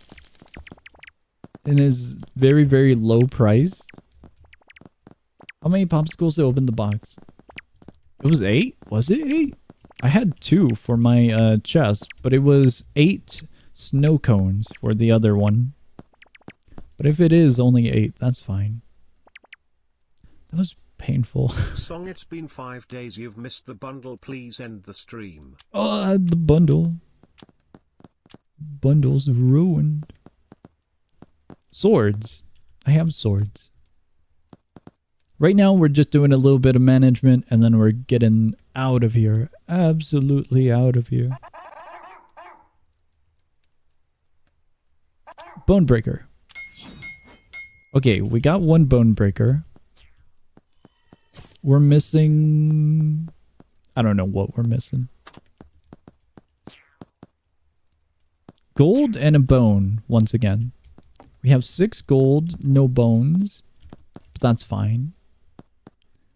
and is very, very low priced. How many popsicles to open the box? It was 8? Was it 8? I had 2 for my chest, but it was 8 snow cones for the other one. But if it is only 8, that's fine. That was painful. Song, it's been 5 days, you've missed the bundle, please end the stream. Oh, the bundle. Bundle's ruined. Swords. I have swords. Right now, we're just doing a little bit of management, and then we're getting out of here. Absolutely out of here. Bone breaker. Okay, we got 1 bone breaker. We're missing... I don't know what we're missing. Gold and a bone, once again. We have 6 gold, no bones. But that's fine.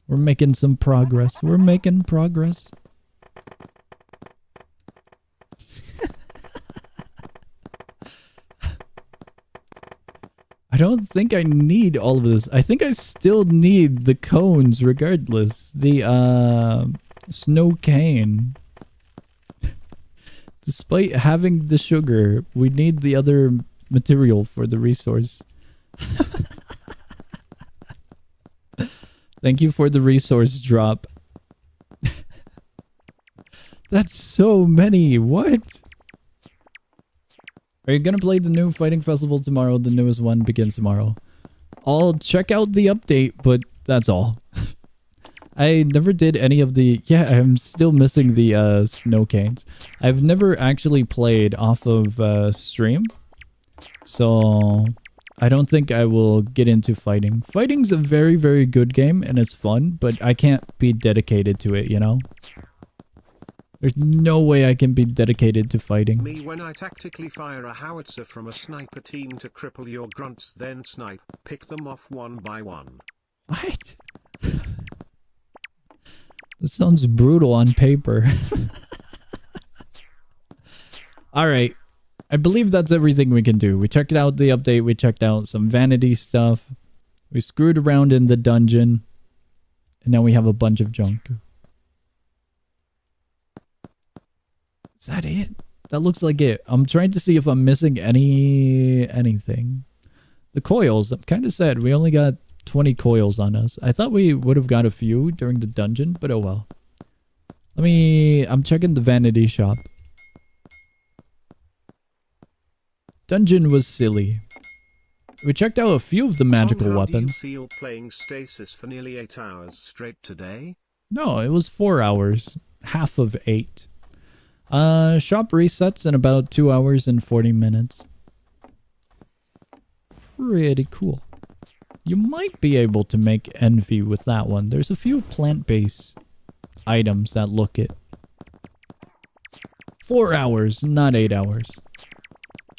We're making some progress. We're making progress. I don't think I need all of this. I think I still need the cones regardless. The snow cane. Despite having the sugar, we need the other material for the resource. Thank you for the resource drop. That's so many. What? Are you gonna play the new Fighting Festival tomorrow? The newest one begins tomorrow. I'll check out the update, but that's all. I never did any of the... Yeah, I'm still missing the snow canes. I've never actually played off of stream. So... I don't think I will get into fighting. Fighting's a very, very good game and it's fun, but I can't be dedicated to it, you know? There's no way I can be dedicated to fighting. Me when I tactically fire a howitzer from a sniper team to cripple your grunts, then snipe, pick them off one by one. What? This sounds brutal on paper. Alright. I believe that's everything we can do. We checked out the update. We checked out some vanity stuff. We screwed around in the dungeon. And now we have a bunch of junk. Is that it? That looks like it. I'm trying to see if I'm missing anything. The coils. I'm kind of sad. We only got 20 coils on us. I thought we would have got a few during the dungeon, but oh well. I'm checking the vanity shop. Dungeon was silly. We checked out a few of the magical Tom, weapons. Do you feel playing Stasis for nearly 8 hours straight today? No, it was 4 hours. Half of 8. Shop resets in about 2 hours and 40 minutes. Pretty cool. You might be able to make envy with that one. There's a few plant-based items that look it. 4 hours, not 8 hours.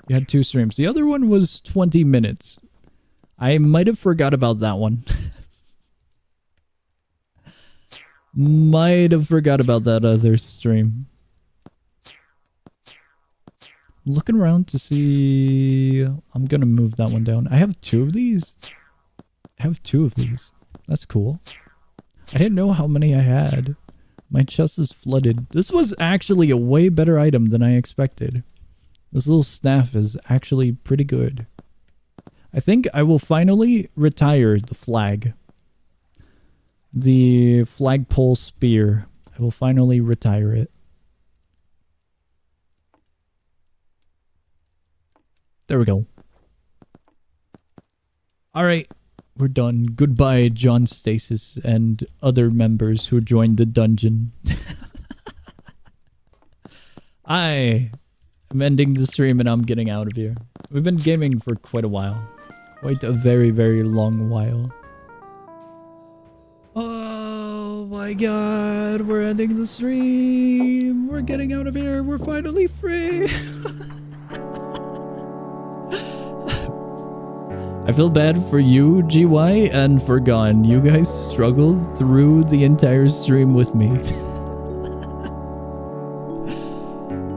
You had 2 streams. The other one was 20 minutes. I might have forgot about that one. Might have forgot about that other stream. Looking around to see... I'm gonna move that one down. I have 2 of these. I have 2 of these. That's cool. I didn't know how many I had. My chest is flooded. This was actually a way better item than I expected. This little staff is actually pretty good. I think I will finally retire the flag. The flagpole spear. I will finally retire it. There we go. Alright, we're done. Goodbye, John Stasis and other members who joined the dungeon. I'm ending the stream and I'm getting out of here. We've been gaming for quite a while. Quite a very, very long while. Oh my god, we're ending the stream. We're getting out of here. We're finally free. I feel bad for you, GY, and for Gon. You guys struggled through the entire stream with me.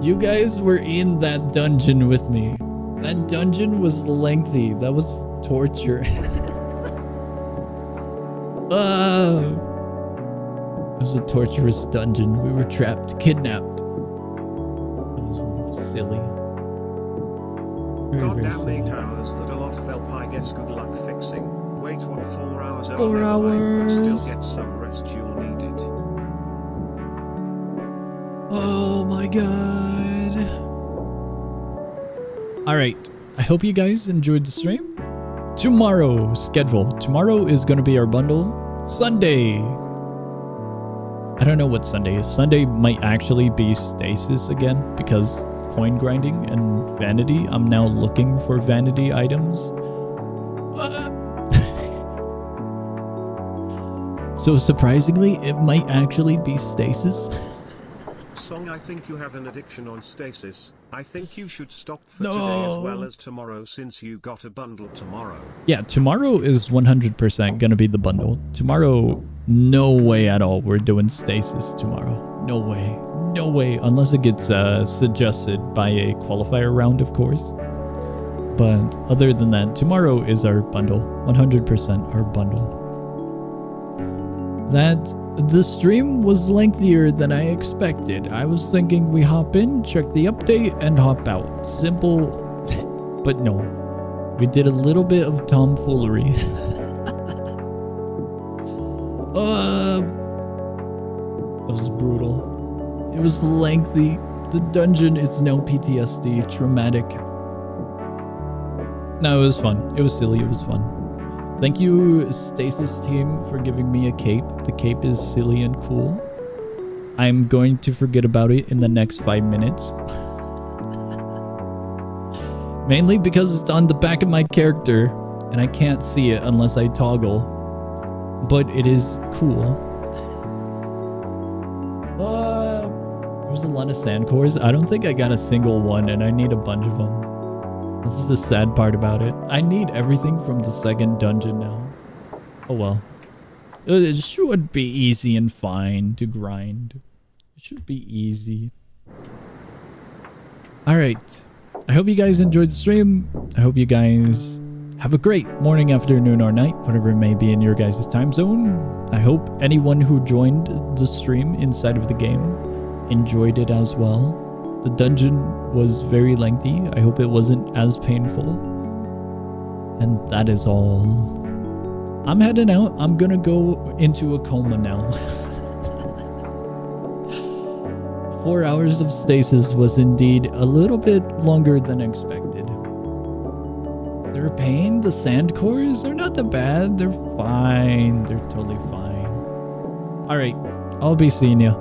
You guys were in that dungeon with me. That dungeon was lengthy. That was torture. It was a torturous dungeon. We were trapped, kidnapped. It was silly. Very, very silly. 8 hours that a lot felt. I guess good luck fixing. Wait, what, 4 hours? 4 hours. Still get some rest, you'll need it. Oh my god. Alright, I hope you guys enjoyed the stream. Tomorrow, schedule. Tomorrow is going to be our bundle. Sunday. I don't know what Sunday is. Sunday might actually be Stasis again because coin grinding and Vanity. I'm now looking for Vanity items. So surprisingly, it might actually be Stasis. Song, I think you have an addiction on Stasis. I think you should stop for No. today as well as tomorrow since you got a bundle tomorrow. Yeah, tomorrow is 100% gonna be the bundle. Tomorrow, no way at all we're doing Stasis tomorrow. No way. No way, unless it gets suggested by a qualifier round, of course. But other than that, tomorrow is our bundle. 100% our bundle. The stream was lengthier than I expected. I was thinking we hop in, check the update, and hop out. Simple, but no. We did a little bit of tomfoolery. It was brutal. It was lengthy. The dungeon is now PTSD, traumatic. No, it was fun. It was silly, it was fun. Thank you, Stasis team, for giving me a cape. The cape is silly and cool. I'm going to forget about it in the next 5 minutes. Mainly because it's on the back of my character, and I can't see it unless I toggle. But it is cool. There's a lot of sand cores. I don't think I got a single one, and I need a bunch of them. This is the sad part about it. I need everything from the second dungeon now. Oh well. It should be easy and fine to grind. It should be easy. Alright. I hope you guys enjoyed the stream. I hope you guys have a great morning, afternoon, or night, whatever it may be in your guys' time zone. I hope anyone who joined the stream inside of the game enjoyed it as well. The dungeon was very lengthy. I hope it wasn't as painful. And that is all. I'm heading out. I'm gonna go into a coma now. 4 hours of stasis was indeed a little bit longer than expected. They're a pain. The sand cores are not that bad. They're fine. They're totally fine. Alright, I'll be seeing ya.